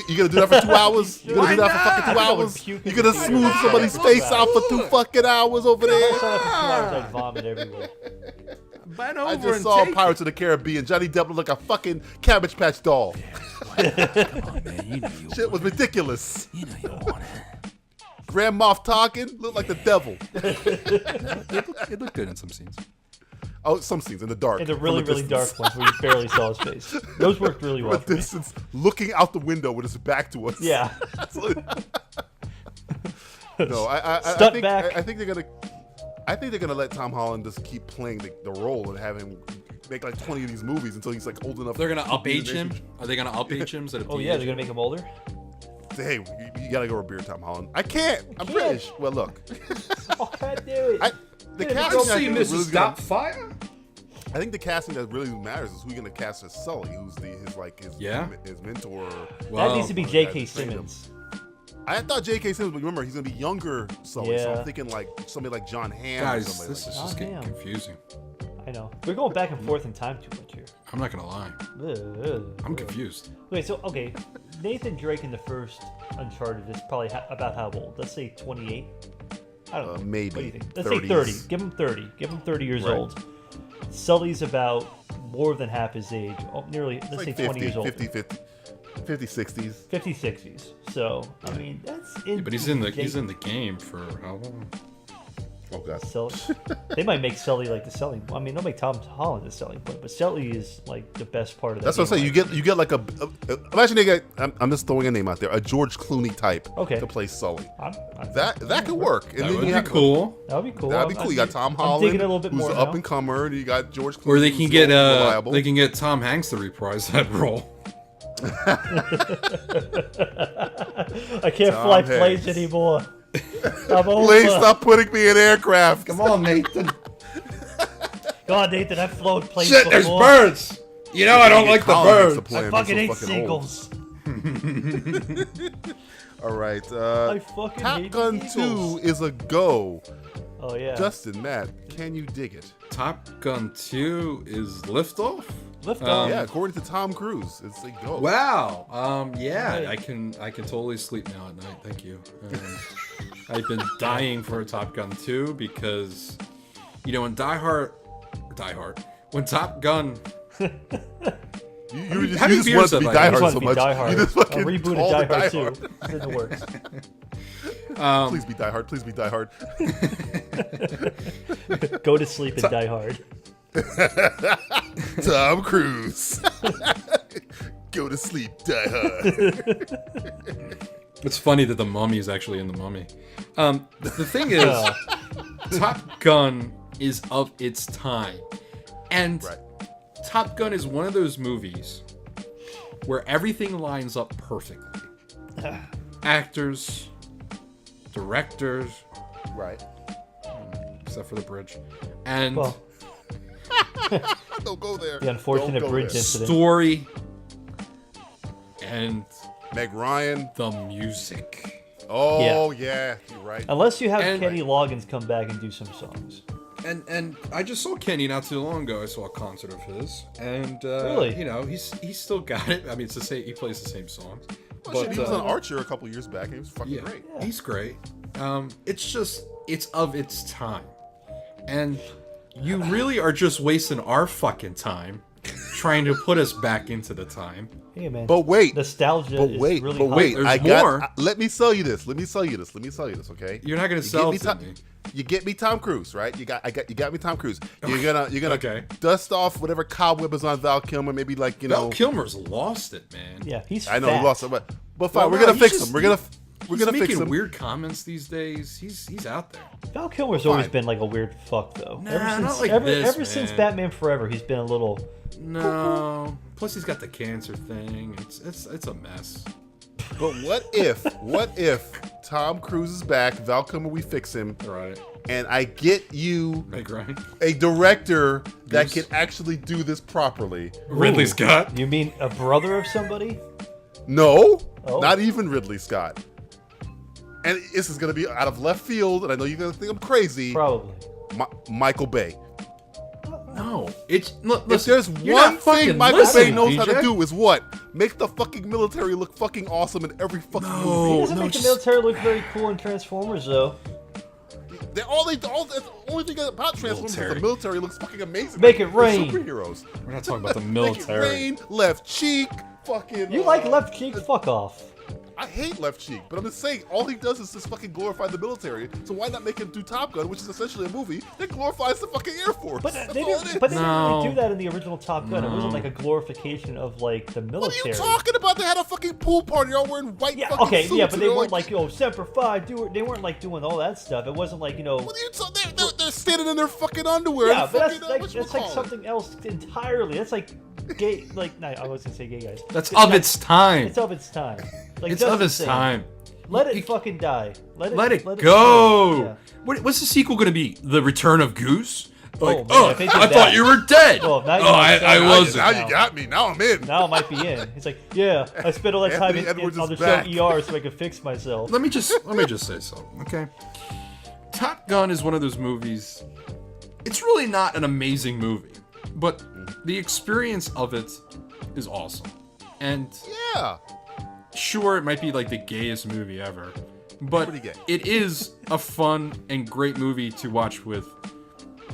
S3: You gonna do that for 2 hours? You gonna do that for fucking 2
S5: I would
S3: hours?
S5: puke
S3: You
S5: in
S3: gonna
S5: the
S3: smooth
S5: theater.
S3: somebody's face out for 2 fucking hours over
S5: I
S3: there?
S5: saw that for 2 hours. I'd vomit everywhere.
S6: Bend
S3: I
S6: over
S3: just
S6: and
S3: saw
S6: take
S3: Pirates of the Caribbean. Johnny Depp looked like a fucking Cabbage Patch doll.
S6: it. Man, you know you
S3: Shit was ridiculous.
S6: You know you want it.
S3: Grand Moff Tarkin looked like the devil.
S6: It looked good in some scenes.
S3: Oh, some scenes in the dark.
S5: And the
S3: from
S5: really,
S3: a
S5: really
S3: distance.
S5: dark ones where you barely saw his face. Those worked really well
S3: From a
S5: for me.
S3: distance, looking out the window with his back to us.
S5: Yeah.
S3: No, I
S5: Stuck
S3: think
S5: back.
S3: I think they're gonna let Tom Holland just keep playing the role and have him make like 20 of these movies until he's like old enough.
S6: They're gonna
S3: to
S6: up
S3: be
S6: age
S3: the
S6: him.
S3: Nathan-
S6: Are they gonna up age him?
S5: Oh, yeah, they're going to make him older?
S3: Say, hey, you gotta go with beard, Tom Holland. I can't. I'm
S5: can't.
S3: British. Well, look,
S5: I can't do it.
S3: the
S5: Yeah,
S3: casting.
S5: let's
S3: I
S5: see
S3: think,
S6: Mrs.
S3: really gonna,
S6: Doubtfire?
S3: I think the casting that really matters is who you're gonna cast as Sully, who's his mentor.
S5: That needs to be
S3: Well,
S5: J.K.
S3: guys, trained him.
S5: Simmons.
S3: I thought J.K. Simmons, but remember he's gonna be younger Sully, so
S5: Yeah.
S3: I'm thinking like somebody like John Hamm or
S6: Guys,
S3: somebody
S6: this
S3: like
S6: is
S3: that.
S6: just getting
S5: damn.
S6: confusing.
S5: I know. We're going back and forth in time too much here.
S6: I'm not gonna lie. I'm confused.
S5: Okay, so, Nathan Drake in the first Uncharted is probably about how old? Let's say 28? I don't know.
S3: Maybe
S5: What do you think? Let's
S3: 30s.
S5: say 30. Give him 30. Give him 30 years
S3: Right.
S5: old. Sully's about more than half his age. Oh, nearly, let's say
S3: Like
S5: 20 years old.
S3: 50, 60s.
S5: 50, 60s. So, I mean, that's in.
S6: But he's in the game for how long?
S3: Oh god.
S5: Sully. They might make Sully like the selling. I mean, they'll make Tom Holland the selling point, but Sully is like the best part of that.
S3: That's what I'm saying. You get like a imagine they get. I'm just throwing a name out there. A George Clooney type to play Sully. That could work. And
S6: That
S3: then
S6: would
S3: you
S6: be
S3: have,
S6: cool.
S5: That'd be cool.
S3: That'd be cool. You got Tom Holland,
S5: digging a little bit
S3: who's
S5: more
S3: an
S5: now.
S3: up and comer, and you got George Clooney.
S6: Or they can
S3: who's
S6: get
S3: reliable.
S6: they can get Tom Hanks to reprise that role.
S5: I can't
S3: Tom
S5: fly
S3: Hanks.
S5: planes anymore. I'm over.
S3: Please stop putting me in aircraft.
S6: Come on, Nathan.
S5: God, Nathan, I've flown planes
S6: Shit,
S5: before.
S6: there's birds. You know I don't like the
S3: Colin makes a
S6: birds.
S3: plan.
S5: I
S3: He's
S5: fucking
S3: so
S5: hate
S3: fucking old.
S5: seagulls.
S3: All right.
S5: I fucking
S3: Top
S5: hate
S3: Gun
S5: seagulls.
S3: 2 is a go.
S5: Oh yeah.
S3: Justin, Matt, can you dig it?
S6: Top Gun 2 is Liftoff.
S5: Lift off.
S3: Yeah, according to Tom Cruise, it's a go.
S6: Wow. Yeah,
S5: Right.
S6: I can totally sleep now at night. Thank you. I've been dying for a Top Gun 2 because, you know, when when Top Gun.
S3: You
S6: How many
S3: just
S6: beers
S3: want to be
S6: have I
S3: Die
S6: had?
S3: Hard
S5: want
S3: so
S5: to be
S3: much.
S5: Die Hard.
S3: You just
S5: A
S3: fucking
S5: reboot
S3: call
S5: of
S3: it
S5: Die Hard
S3: Hard.
S5: 2. It's in the works.
S3: Please be Die Hard. Please be Die Hard.
S5: Go to sleep and Die Hard.
S3: Tom Cruise. Go to sleep, Die Hard.
S6: It's funny that the Mummy is actually in the Mummy. The thing is, Top Gun is of its time, and
S3: Right.
S6: Top Gun is one of those movies where everything lines up perfectly. Actors, directors,
S3: Right.
S6: except for the bridge, and
S5: Well,
S3: Don't go there.
S5: the unfortunate
S3: Don't go
S5: bridge
S3: there.
S5: incident.
S6: story, and
S3: Meg Ryan.
S6: the music.
S3: Oh, yeah. You're right.
S5: Unless you have
S6: And-
S5: Kenny Loggins come back and do some songs.
S6: And I just saw Kenny not too long ago. I saw a concert of his, and
S5: Really?
S6: you know, he's still got it. I mean, it's the same. He plays the same songs.
S3: Oh, shit, he was on Archer a couple years back. And he was fucking
S6: Yeah,
S3: great.
S6: he's great. It's of its time, and you really are just wasting our fucking time trying to put us back into the time.
S5: Hey man.
S3: But wait.
S5: Nostalgia
S3: But
S5: is
S3: wait.
S5: really
S3: But
S5: hot.
S3: wait.
S6: There's
S3: I
S6: more.
S3: got. Let me sell you this. Okay.
S6: You're not gonna
S3: You
S6: sell
S3: get
S6: it to
S3: me
S6: me.
S3: You get me Tom Cruise, right? You got me Tom Cruise. You're gonna
S6: Okay.
S3: dust off whatever cobweb is on Val Kilmer. Maybe like
S6: Val Kilmer's lost it, man.
S5: Yeah, he's
S3: I know
S5: fat.
S3: he lost it, but fine.
S6: Well,
S3: we're
S6: no,
S3: gonna
S6: he's
S3: fix
S6: just-
S3: him. We're gonna
S6: He's
S3: fix
S6: making
S3: him.
S6: weird comments these days. He's out there.
S5: Val Kilmer's always
S3: Fine.
S5: been like a weird fuck though.
S6: Nah, not like this,
S5: ever since
S6: man.
S5: Batman Forever, he's been a little.
S6: No. Plus, he's got the cancer thing. It's a mess.
S3: But what if Tom Cruise is back? Val Kilmer, we fix him,
S6: Right.
S3: and I get you
S6: Meg Ryan.
S3: a director that
S6: Yes.
S3: can actually do this properly.
S6: Ridley
S5: Ooh.
S6: Scott.
S5: You mean a brother of somebody?
S3: No,
S5: Oh.
S3: not even Ridley Scott. And this is gonna be out of left field, and I know you're gonna think I'm crazy.
S5: Probably.
S3: Michael Bay.
S6: No, it's look.
S3: If
S6: Listen,
S3: there's
S6: you're
S3: one
S6: not
S3: thing
S6: fucking
S3: Michael Bay
S6: listening,
S3: knows how to
S6: PJ.
S3: do is what? Make the fucking military look fucking awesome in every fucking
S5: He
S3: movie.
S5: doesn't make the military look very cool in Transformers though.
S3: The only thing about Transformers is
S6: Military.
S3: the military looks fucking amazing.
S5: Make it
S3: They're
S5: rain.
S3: Superheroes.
S6: We're not talking about the
S3: Make it
S6: military.
S3: rain. Left cheek. Fucking.
S5: You like left cheek? Fuck off.
S3: I hate left cheek, but I'm just saying, all he does is just fucking glorify the military. So why not make him do Top Gun, which is essentially a movie that glorifies the fucking Air Force?
S5: But
S3: That's
S5: they
S3: all it
S5: didn't.
S3: is.
S5: But they didn't
S6: No.
S5: really do that in the original Top Gun. It wasn't like a glorification of like the
S3: What
S5: military.
S3: are you talking about? They had a fucking pool party. All wearing white
S5: Yeah,
S3: fucking
S5: okay,
S3: suits.
S5: yeah, but
S3: and
S5: they
S3: they're
S5: weren't like, Semper Fi, they weren't like doing all that stuff. It wasn't like,
S3: What are you talking? They're standing in their fucking underwear.
S5: yeah,
S3: and
S5: but
S3: fucking,
S5: that's like something else entirely. That's like gay, like, no, I was gonna say gay guys.
S6: That's
S5: It's
S6: of
S5: not-
S6: its time.
S5: It's of its time. Like
S6: It's of
S5: Justin
S6: its
S5: said,
S6: time.
S5: Let it fucking die. Let it
S6: go.
S5: Yeah.
S6: What's the sequel going to be? The Return of Goose? Like,
S5: man,
S6: oh,
S5: if they did
S6: I
S5: that-
S6: thought you were dead.
S5: Well, now you
S6: I
S5: understand.
S6: wasn't.
S3: Now you got me. Now I'm in.
S5: Now it might be in. It's like, yeah, I spent all that time
S3: Anthony Edwards
S5: on the
S3: is back.
S5: show ER so I could fix myself.
S6: Let me just say something, okay? Top Gun is one of those movies. It's really not an amazing movie, but the experience of it is awesome. And
S3: Yeah.
S6: sure, it might be like the gayest movie ever, but
S3: Pretty gay.
S6: it is a fun and great movie to watch with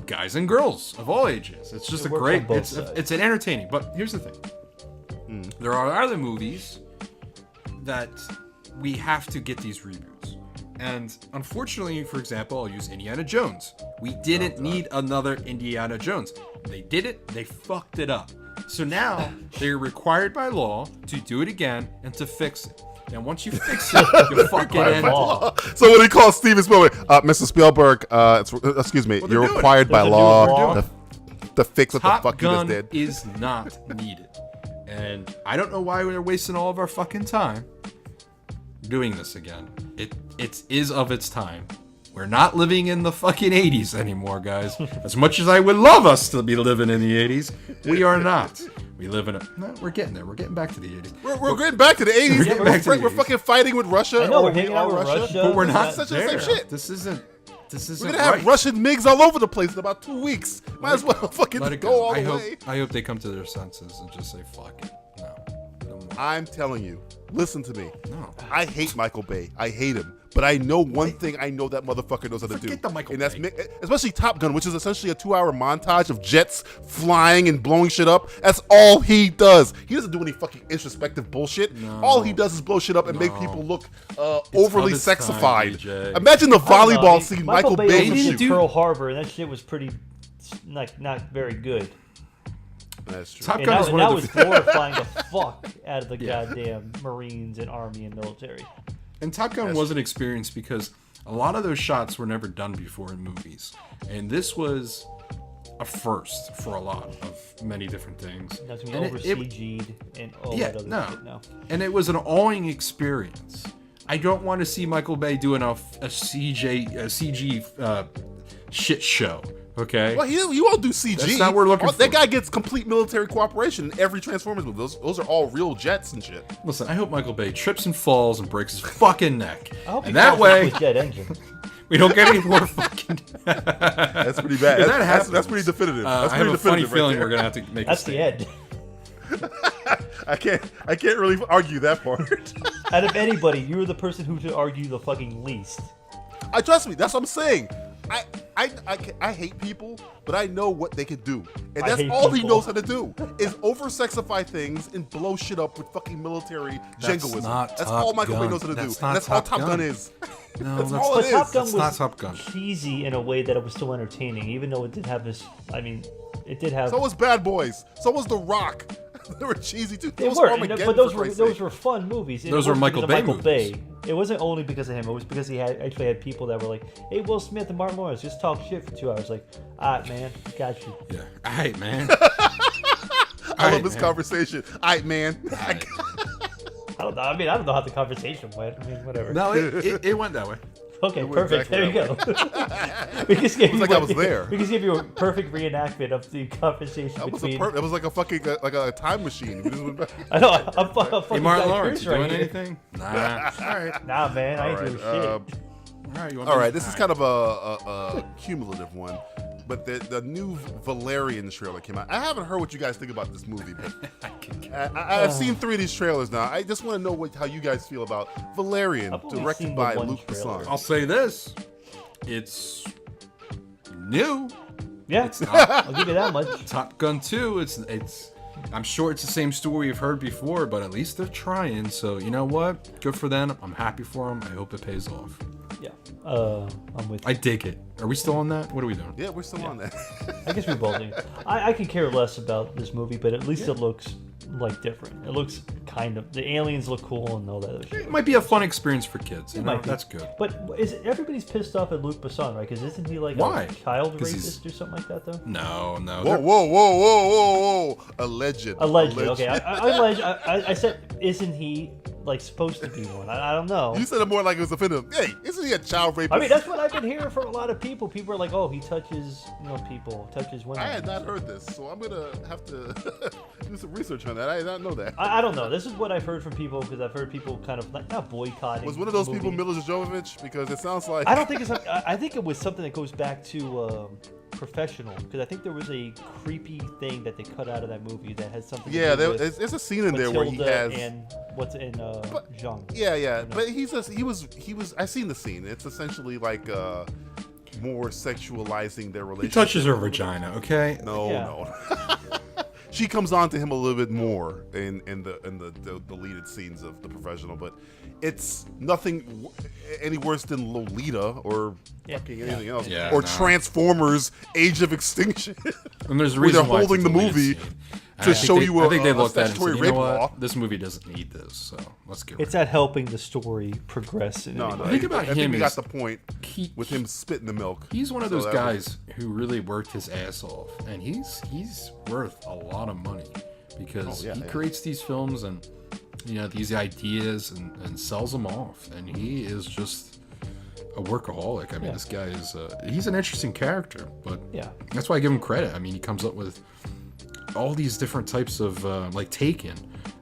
S6: guys and girls of all ages. It's just
S5: It
S6: a
S5: works
S6: great.
S5: on both sides.
S6: It's an entertaining. But here's the thing: there are other movies that we have to get these reboots. And unfortunately, for example, I'll use Indiana Jones. We didn't need another Indiana Jones. They did it, they fucked it up. So now they're required by law to do it again and to fix it. Now, once you fix it, you fucking end it.
S3: So what do you call Steven Spielberg? Mr. Spielberg, excuse me, you're required by law to fix what the fuck you just did.
S6: Top Gun is not needed. And I don't know why we're wasting all of our fucking time doing this again. It is of its time. We're not living in the fucking 80s anymore, guys. As much as I would love us to be living in the 80s, we are not. We live in no, we're getting there. We're getting back to the 80s.
S3: We're getting back to the 80s. We're fucking fighting with Russia.
S5: I know, we're hanging out with Russia.
S6: But we're not
S3: such
S6: there.
S3: the same shit.
S6: This isn't
S3: We're gonna have Russian MiGs all over the place in about 2 weeks. Might as well fucking go all the way.
S6: I hope they come to their senses and just say, fuck it. No more.
S3: I'm telling you, listen to me.
S6: No.
S3: I hate Michael Bay. I hate him. But I know one thing I know that motherfucker knows how to do.
S6: Forget the Michael
S3: and that's
S6: Bay.
S3: especially Top Gun, which is essentially a 2-hour montage of jets flying and blowing shit up. That's all he does. He doesn't do any fucking introspective bullshit.
S6: No.
S3: All he does is blow shit up and make people look overly
S6: of its time,
S3: sexified.
S6: DJ.
S3: Imagine the volleyball scene Michael Bay
S5: did
S3: shoot.
S5: Pearl Harbor, and that shit was pretty, not very good.
S3: That's true.
S6: Top
S5: And
S6: Gun is one
S5: that
S6: of
S5: was
S6: the
S5: glorifying the fuck out of the goddamn Marines and Army and military.
S6: And Top Gun was an experience because a lot of those shots were never done before in movies. And this was a first for a lot of many different things.
S5: That's going to be over CG'd and all that other shit now.
S6: And it was an awing experience. I don't want to see Michael Bay doing a CG shit show. Okay.
S3: Well, you won't do CG.
S6: That's not what we're looking for.
S3: That guy gets complete military cooperation in every Transformers movie. Those are all real jets and shit.
S6: Listen, I hope Michael Bay trips and falls and breaks his fucking neck.
S5: I hope
S6: and that way,
S5: jet engine.
S6: we don't get any more fucking.
S3: That's pretty bad. That's pretty definitive. That's
S6: I
S3: pretty
S6: have a funny
S3: definitive
S6: feeling
S3: right
S6: we're gonna have to make.
S5: That's the end.
S3: I can't really argue that part.
S5: Out of anybody, you're the person who should argue the fucking least.
S3: Trust me. That's what I'm saying. I hate people, but I know what they can do, and that's all he knows how to do is over-sexify things and blow shit up with fucking military jingoism. That's all Michael Bay knows how to do. That's all Top Gun is.
S6: No,
S3: that's all it is.
S5: Top Gun
S6: was
S5: not
S6: Top Gun.
S5: Cheesy in a way that it was still entertaining, even though it did have this. I mean, it did have.
S3: So was Bad Boys. So was The Rock. They were cheesy too.
S5: They were, but those were fun movies.
S6: Those were Michael Bay.
S5: It wasn't only because of him. It was because he actually had people that were like, "Hey, Will Smith and Martin Lawrence, just talk shit for 2 hours." Like, all right, man, got you.
S6: Yeah, all right, man.
S3: I love this conversation. All right, man.
S5: I don't know. I mean, I don't know how the conversation went. I mean, whatever.
S6: No, it went that way.
S5: Okay, perfect.
S3: Exactly
S5: there you go. We just gave you
S3: I was there.
S5: We just gave you a perfect reenactment of the conversation between.
S3: It was like a fucking like a time machine. We just went back.
S5: I know. I'm fucking.
S6: Hey, Martin Lawrence, you doing
S5: here.
S6: anything? Nah. All right.
S5: Nah, man, I ain't doing shit.
S3: All right, this is kind of a cumulative one, but the new Valerian trailer came out. I haven't heard what you guys think about this movie, but I've seen 3 of these trailers now. I just want to know how you guys feel about Valerian, directed by Luc Besson.
S6: I'll say this: it's new.
S5: Yeah, I'll give you that much.
S6: Top Gun 2. It's. I'm sure it's the same story you've heard before, but at least they're trying. So you know what? Good for them. I'm happy for them. I hope it pays off.
S5: Yeah, I'm with you.
S6: I dig it. Are we still on that? What are we doing?
S3: Yeah, we're still on that.
S5: I guess we both do. I could care less about this movie, but at least it looks like different. It looks kind of, the aliens look cool and all that other shit.
S6: It might be a fun experience for kids. You know, that's good.
S5: But everybody's pissed off at Luc Besson, right? Because isn't he like
S6: Why?
S5: a child rapist or something like that, though?
S6: No.
S3: Whoa. Alleged.
S5: Okay, I said, isn't he like supposed to be one? I don't know.
S3: You said it more like it was offensive. Hey, isn't he a child rapist?
S5: I mean, that's what I've been hearing from a lot of people. People are like, oh, he touches, people, touches women.
S3: I had not heard this, so I'm gonna have to do some research on that. I did not know that.
S5: I don't know. This is what I've heard from people, because I've heard people kind of like not boycotting.
S3: Was one of those people Mila Jovovich? Because it sounds like
S5: I don't think it's. I think it was something that goes back to Professional, because I think there was a creepy thing that they cut out of that movie that has something.
S3: Yeah,
S5: to do with
S3: there's a scene in there where he has
S5: and what's in Zhang.
S3: Yeah, but he was. I seen the scene. It's essentially like more sexualizing their relationship.
S6: He touches her vagina, okay?
S3: No. She comes on to him a little bit more in the deleted scenes of The Professional, but it's nothing any worse than Lolita or fucking anything else, or Transformers: Age of Extinction.
S6: And there's a
S3: where they're
S6: reason why
S3: holding the movie to show you
S6: I think they
S3: a
S6: looked at it and
S3: statutory
S6: said,
S3: rape
S6: you know what?
S3: law.
S6: This movie doesn't need this, so let's get rid
S5: It's
S6: of it.
S5: not helping the story progress. In any way.
S6: Think about
S3: I think
S6: him
S3: we
S6: is
S3: got the point with him spitting the milk.
S6: He's one of
S3: So
S6: those
S3: that
S6: guys who really worked his ass off, and he's worth a lot of money because he creates these films and these ideas and sells them off, and he is just a workaholic. I mean, this guy is he's an interesting character, but that's why I give him credit. I mean, he comes up with all these different types of like Taken,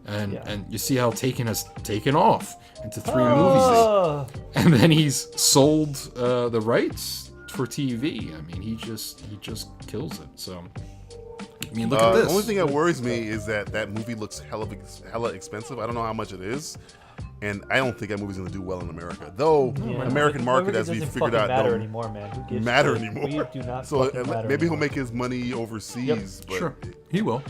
S6: and you see how Taken has taken off into 3 movies, and then he's sold the rights for TV. I mean, he just kills it. So I mean, look at this.
S3: The only thing that worries me is that movie looks hella expensive. I don't know how much it is, and I don't think that movie's gonna do well in America. Though American market, as we figured out,
S5: matter
S3: don't
S5: anymore, man. Who gives
S3: matter
S5: shit?
S3: anymore.
S5: We do not
S3: So
S5: fucking matter
S3: maybe he'll
S5: anymore.
S3: make his money overseas. But
S6: Sure, he will.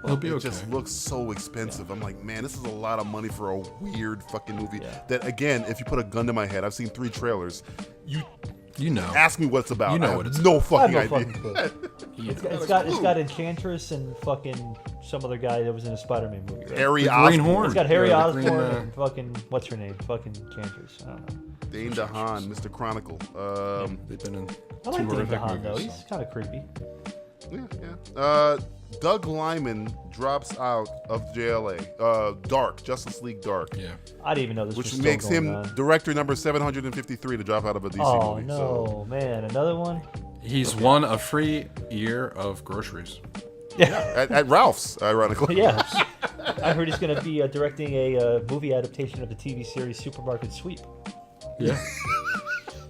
S6: He'll be
S3: it
S6: okay.
S3: just looks so expensive. I'm like, man, this is a lot of money for a weird fucking movie. That again, if you put a gun to my head, I've seen 3 trailers.
S6: You know.
S3: Ask me what it's about.
S6: You know
S3: I
S6: what
S3: have
S6: it's
S3: no
S6: about.
S3: fucking
S5: I have no
S3: idea.
S5: fucking clue. It's got Enchantress and fucking some other guy that was in a Spider-Man movie. Right?
S3: Harry
S6: The Green
S3: Osborn.
S6: Horn.
S5: It's got Harry
S6: Yeah, the
S5: Osborn
S6: Green,
S5: and fucking what's her name? Fucking Enchantress. I don't know.
S3: Dane DeHaan, Mr. Chronicle.
S6: They've been in
S5: I like
S6: 2
S5: Dane
S6: horrific
S5: DeHaan though.
S6: movies.
S5: He's kind of creepy.
S3: Yeah. Doug Liman drops out of JLA. Dark, Justice League Dark.
S6: Yeah.
S5: I didn't even know this was
S3: Which
S5: still
S3: makes
S5: going
S3: him
S5: on.
S3: director number 753 to drop out of a DC
S5: Oh
S3: movie.
S5: no,
S3: So,
S5: man! Another one.
S6: He's won a free year of groceries.
S3: at Ralph's, ironically.
S5: Yeah, I heard he's going to be directing a movie adaptation of the TV series Supermarket Sweep.
S6: Yeah.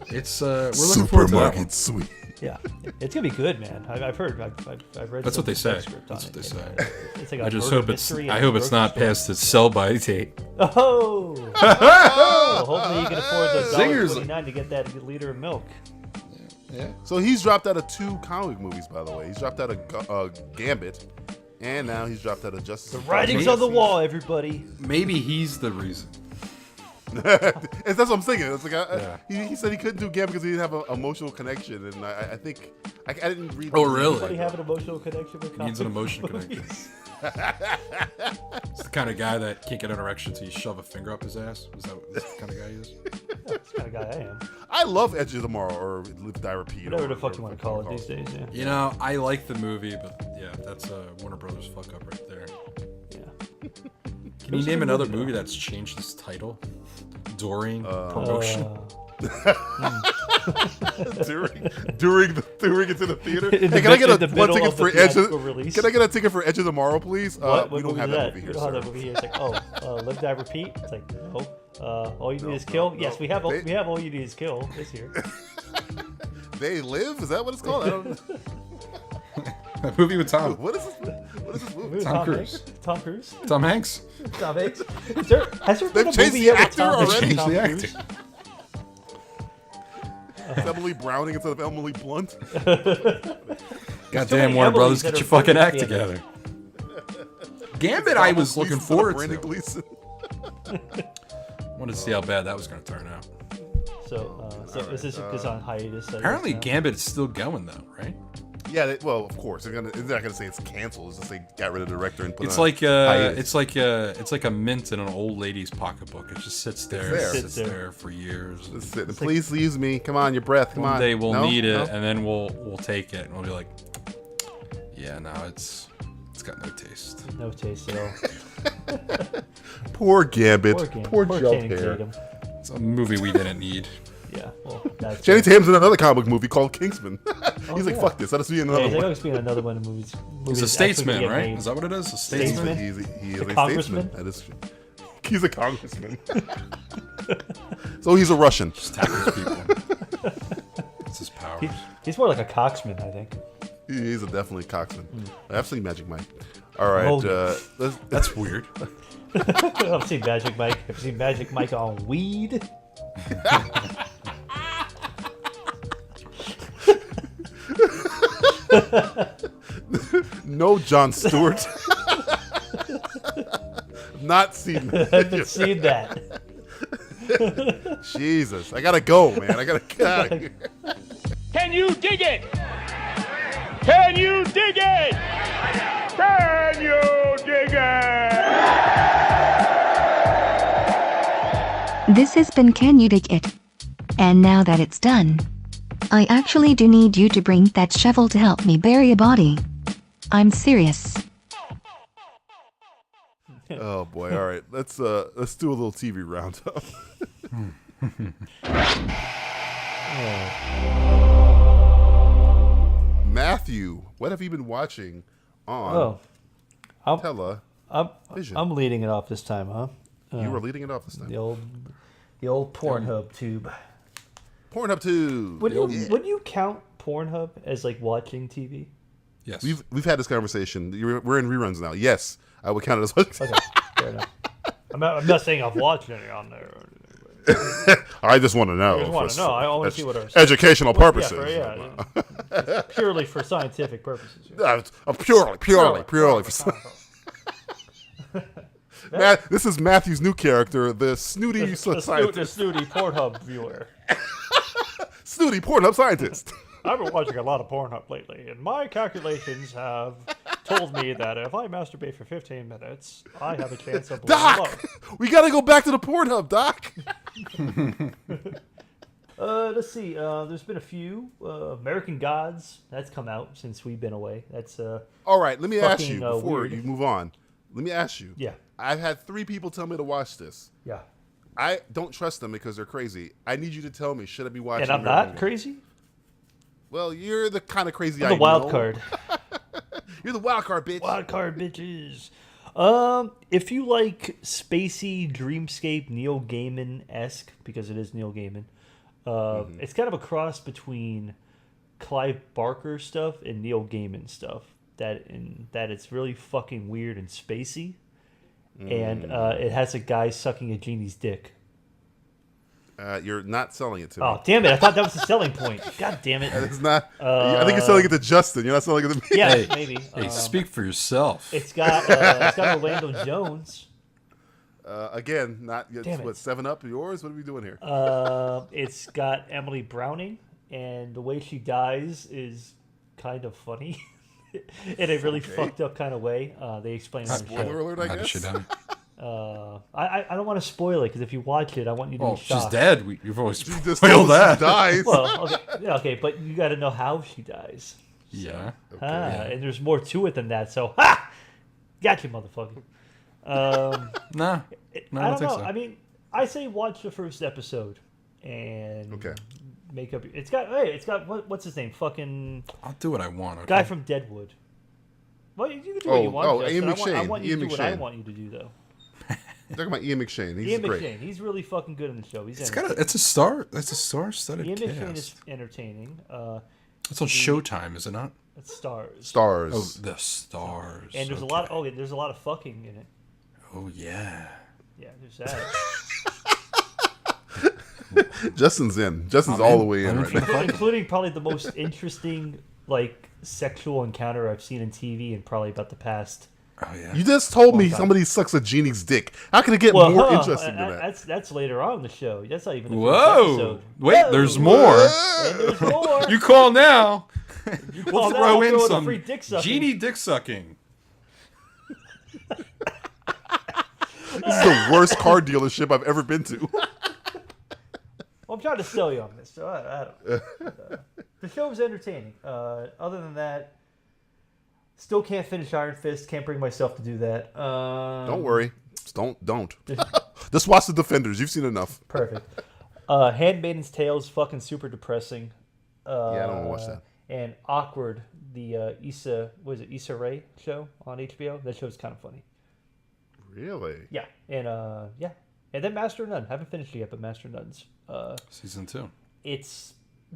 S6: It's we're looking forward to that one.
S3: Supermarket Sweep.
S5: Yeah, it's gonna be good, man. I've heard. I've read.
S6: That's what they say.
S5: Script
S6: That's
S5: on
S6: what they
S5: it,
S6: say.
S5: and, it's like a
S6: I just
S5: murder
S6: hope it's.
S5: mystery
S6: I
S5: and
S6: hope it's
S5: grocery
S6: not
S5: store.
S6: past its sell-by date.
S5: Oh, oh! Hopefully you can afford the
S6: Zingers.
S5: $1.29 to get that liter of milk.
S3: So he's dropped out of 2 comic movies, by the way. He's dropped out of Gambit, and now he's dropped out of Justice League.
S5: Writings on the wall, everybody.
S6: Maybe he's the reason.
S3: That's what I'm thinking. It's like he said he couldn't do Gambit because he didn't have an emotional connection, and I think I didn't read.
S6: Oh,
S3: the-
S6: really?
S5: Anybody have an emotional connection with
S6: He needs an
S5: comic
S6: emotion
S5: movies?
S6: connection. It's the kind of guy that can't get an erection until you shove a finger up his ass. Is that the kind of guy he is?
S5: That's the kind of guy I am.
S3: I love Edge of Tomorrow or Live Die Repeat.
S5: Whatever
S3: or
S5: the fuck you want to call it
S3: whatever
S5: these days. Yeah.
S6: You know, I like the movie, but yeah, that's a Warner Brothers fuck up right there.
S5: Yeah.
S6: Can you name another movie that's changed its title during promotion?
S3: during into the theater.
S5: In
S3: Hey,
S5: the
S3: can I get
S5: mid-
S3: a
S5: in the
S3: one
S5: middle
S3: ticket
S5: of the
S3: for Edge?
S5: theatrical release?
S3: Can I get a ticket for Edge of Tomorrow, please?
S5: What
S3: We don't have that movie
S5: We
S3: here,
S5: don't have that
S3: sir.
S5: movie here. It's like, Live, Die, Repeat. It's like, no. All you need is kill. Yes, we have. We have All You Need Is Kill this year.
S3: They Live? Is that what it's called? I don't know.
S6: That movie with Tom.
S3: What is this? What is this movie?
S6: Tom Cruise.
S5: Hanks? Tom Cruise.
S6: Tom Hanks.
S5: Tom Hanks. Has there been a
S3: They've changed
S5: movie
S3: the
S5: yet with
S3: actor
S5: Tom Hanks
S3: already?
S5: and Tom
S6: Changed the
S5: Cruise?
S3: It's Emily Browning instead of Emily Blunt.
S6: Goddamn
S5: many
S6: Warner
S5: Emilys
S6: Brothers,
S5: that
S6: get
S5: are
S6: your fucking act
S5: Gambit.
S6: together. Gambit, I was looking forward
S3: Brandon
S6: to.
S3: Gleeson.
S6: Wanted to see how bad that was going to turn out.
S5: So is this is on hiatus?
S6: Apparently, Gambit is still going though, right?
S3: Yeah, well, of course. They're not gonna say it's canceled. It's just they got rid of the director and put
S6: It's
S3: on
S6: like
S3: hiatus.
S6: it's like a mint in an old lady's pocketbook. It just sits there,
S3: there.
S6: sits
S5: Sits there.
S6: there for years.
S3: Just sitting, please use me. Come on, your breath. Come
S6: One
S3: on.
S6: day we'll
S3: No?
S6: need it,
S3: No?
S6: and then we'll take it, and we'll be like, yeah, no, it's got no taste.
S5: No taste at all.
S3: Poor Gambit.
S5: Poor
S3: Poor
S5: Channing
S3: Joe Hair.
S5: Tatum.
S6: It's a movie we didn't need.
S5: Yeah. Well, that's
S3: Channing Tatum's in another comic movie called Kingsman. He's like,
S5: yeah.
S3: fuck this. Let us be in
S5: Yeah,
S3: another
S5: he's
S3: one.
S5: always being another one of the movies.
S6: He's a statesman, right? Is that what it is? A statesman?
S5: Statesman?
S3: He is
S5: A
S3: a
S5: congressman?
S3: statesman. That is true. He's a congressman. So he's a Russian.
S6: Just tackles people. It's his powers.
S5: He's more like a coxman, I think.
S3: He's a definitely coxman. I've seen Magic Mike. All right.
S5: Oh,
S3: Let's,
S6: That's weird.
S5: I've seen Magic Mike. I've seen Magic Mike on weed.
S3: No, Jon Stewart. Not seen
S5: I haven't seen that.
S3: Jesus, I gotta go, man. I gotta get out of here.
S4: Can you dig it? Can you dig it? Can you dig it?
S2: This has been Can You Dig It? And now that it's done, I actually do need you to bring that shovel to help me bury a body. I'm serious.
S3: Oh boy! All right, let's do a little TV roundup. Matthew, what have you been watching on television?
S5: I'm leading it off this time, huh?
S3: You were leading it off this time.
S5: The old Pornhub tube.
S3: Pornhub tube.
S5: Would you count Pornhub as like watching TV?
S6: Yes.
S3: We've had this conversation. We're in reruns now. Yes, I would count it as watching.
S5: Okay, fair enough. I'm not saying I've watched any on there.
S3: I just want to know.
S5: I just want to know. I want to see what our
S3: educational purposes.
S5: Yeah, purely for scientific purposes.
S3: Purely for. This is Matthew's new character, the snooty scientist.
S5: The snooty Pornhub viewer.
S3: Snooty Pornhub scientist.
S5: I've been watching a lot of Pornhub lately, and my calculations have told me that if I masturbate for 15 minutes, I have a chance of blowing
S3: Doc!
S5: up.
S3: We gotta go back to the Pornhub, Doc!
S5: Let's see. There's been a few. American Gods, that's come out since we've been away. That's
S3: All right, let me ask you, before
S5: weird.
S3: you move on, let me ask you.
S5: Yeah.
S3: I've had 3 people tell me to watch this.
S5: Yeah.
S3: I don't trust them because they're crazy. I need you to tell me, should I be watching
S5: And I'm not crazy?
S3: Well, you're the kind of crazy
S5: I'm the wild card.
S3: You're the wild card, bitch.
S5: Wild card, bitches. If you like spacey, dreamscape, Neil Gaiman-esque, because it is Neil Gaiman, it's kind of a cross between Clive Barker stuff and Neil Gaiman stuff. That it's really fucking weird and spacey, and it has a guy sucking a genie's dick.
S3: You're not selling it to me.
S5: Oh, damn it. I thought that was the selling point. God damn it.
S3: It's not. I think you're selling it to Justin. You're not selling it to me.
S5: Yeah, maybe.
S6: Hey, speak for yourself.
S5: It's got Orlando Jones.
S3: Again, not
S5: Damn it.
S3: what 7 Up yours? What are we doing here?
S5: It's got Emily Browning, and the way she dies is kind of funny in a really fucked up kind of way. They explain it on the show.
S3: Spoiler alert, I
S6: How did
S3: guess.
S6: she die?
S5: I don't want to spoil it because if you watch it, I want you to be
S6: She's
S5: shocked.
S6: dead. You've always
S3: She just
S6: spoiled
S3: told us
S6: that.
S3: she dies.
S5: Well, okay, but you got to know how she dies.
S6: Yeah.
S5: And there's more to it than that. So, got you, motherfucker.
S6: Nah. No,
S5: I don't
S6: think
S5: know.
S6: so.
S5: I mean, I say watch the first episode and
S3: Okay.
S5: make up. It's got what's his name? Fucking
S6: I'll do what I want. Okay?
S5: guy from Deadwood. Well, you can do what you want.
S3: Ian
S5: Justin. I
S3: McShane.
S5: want you to
S3: Ian
S5: do what I
S3: McShane.
S5: want you to do, though.
S3: You're talking about Ian McShane. He's
S5: Ian
S3: great.
S5: McShane. He's really fucking good in the show.
S6: It's a star-studded
S5: Ian
S6: cast.
S5: McShane is entertaining.
S6: It's on Showtime, is it not?
S5: It's stars.
S3: Stars.
S6: Oh, the stars.
S5: And there's a lot. There's a lot of fucking in it.
S6: Oh yeah.
S5: Yeah, there's that.
S3: Justin's in. Justin's all the way in
S6: I'm
S3: right
S6: in
S3: now.
S6: for the
S5: Including probably the most interesting sexual encounter I've seen in TV in probably about the past.
S6: Oh yeah.
S3: You just told me
S5: time.
S3: somebody sucks a genie's dick. How can it get more interesting than that?
S5: That's later on in the show. That's not even the first
S6: Whoa.
S5: episode.
S6: Wait, there's more.
S5: And there's more.
S6: You call now.
S5: You
S6: We'll
S5: call that,
S6: throw
S5: I'll
S6: in
S5: throw the
S6: some
S5: free dick sucking.
S6: genie dick sucking.
S3: This is the worst car dealership I've ever been to.
S5: Well, I'm trying to sell you on this, so I don't. The show was entertaining. Other than that, still can't finish Iron Fist. Can't bring myself to do that.
S3: Don't worry. Just don't. Just watch The Defenders. You've seen enough.
S5: Perfect. Handmaiden's Tale is fucking super depressing.
S3: Yeah, I don't want to watch that.
S5: And Awkward, the Issa Rae show on HBO. That show's kind of funny.
S3: Really?
S5: Yeah, and and then Master of None. Haven't finished it yet, but Master of None's
S6: Season 2.
S5: it's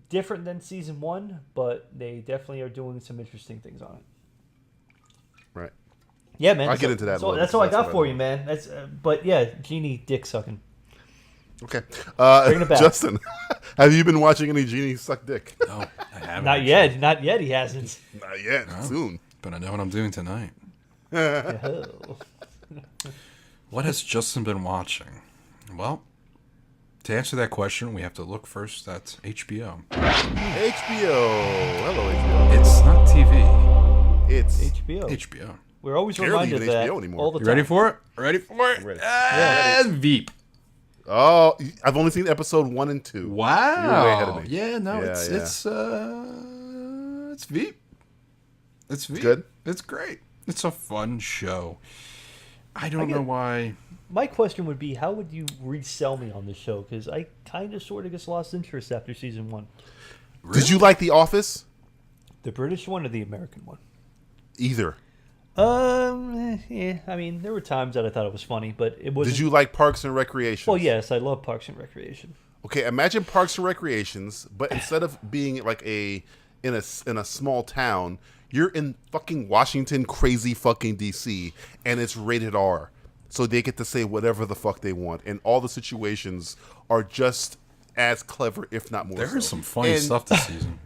S5: different than season 1, but they definitely are doing some interesting things on it.
S3: Right.
S5: Yeah, man.
S3: I'll get into that later,
S5: That's all I
S3: that's
S5: got
S3: what
S5: for
S3: I
S5: you, man. That's but yeah, genie dick sucking.
S3: Okay.
S5: Bring it back.
S3: Justin, have you been watching any genie suck dick?
S6: No, I haven't.
S5: Not yet. Not yet. He hasn't.
S3: Not yet. Soon.
S6: But I know what I'm doing tonight.
S5: Oh.
S6: What has Justin been watching? Well, to answer that question, we have to look first at HBO.
S3: HBO. Hello, HBO.
S6: It's not TV.
S3: It's
S5: HBO.
S6: HBO.
S5: We're always
S3: Barely
S5: reminded
S3: even
S5: of that
S3: HBO anymore.
S5: all the
S6: You
S5: time.
S6: ready for it? Ready for it?
S3: Ready.
S6: And Veep.
S3: Oh, I've only seen episode 1 and 2.
S6: Wow.
S3: You're way ahead of me.
S6: Yeah, no,
S3: Yeah,
S6: it's
S3: yeah.
S6: it's Veep. It's Veep.
S3: good?
S6: It's great. It's a fun show. I don't know why.
S5: My question would be, how would you resell me on this show? Because I kind of sort of just lost interest after season 1.
S3: Did you like The Office?
S5: The British one or the American one?
S3: Either.
S5: Yeah. I mean, there were times that I thought it was funny, but it wasn't.
S3: Did you like Parks and Recreation?
S5: Well, yes, I love Parks and Recreation.
S3: Okay, imagine Parks and Recreations, but instead of being like in a small town, you're in fucking Washington, crazy fucking DC, and it's rated R. So they get to say whatever the fuck they want, and all the situations are just as clever, if not more.
S6: There is
S3: so.
S6: some funny stuff this season.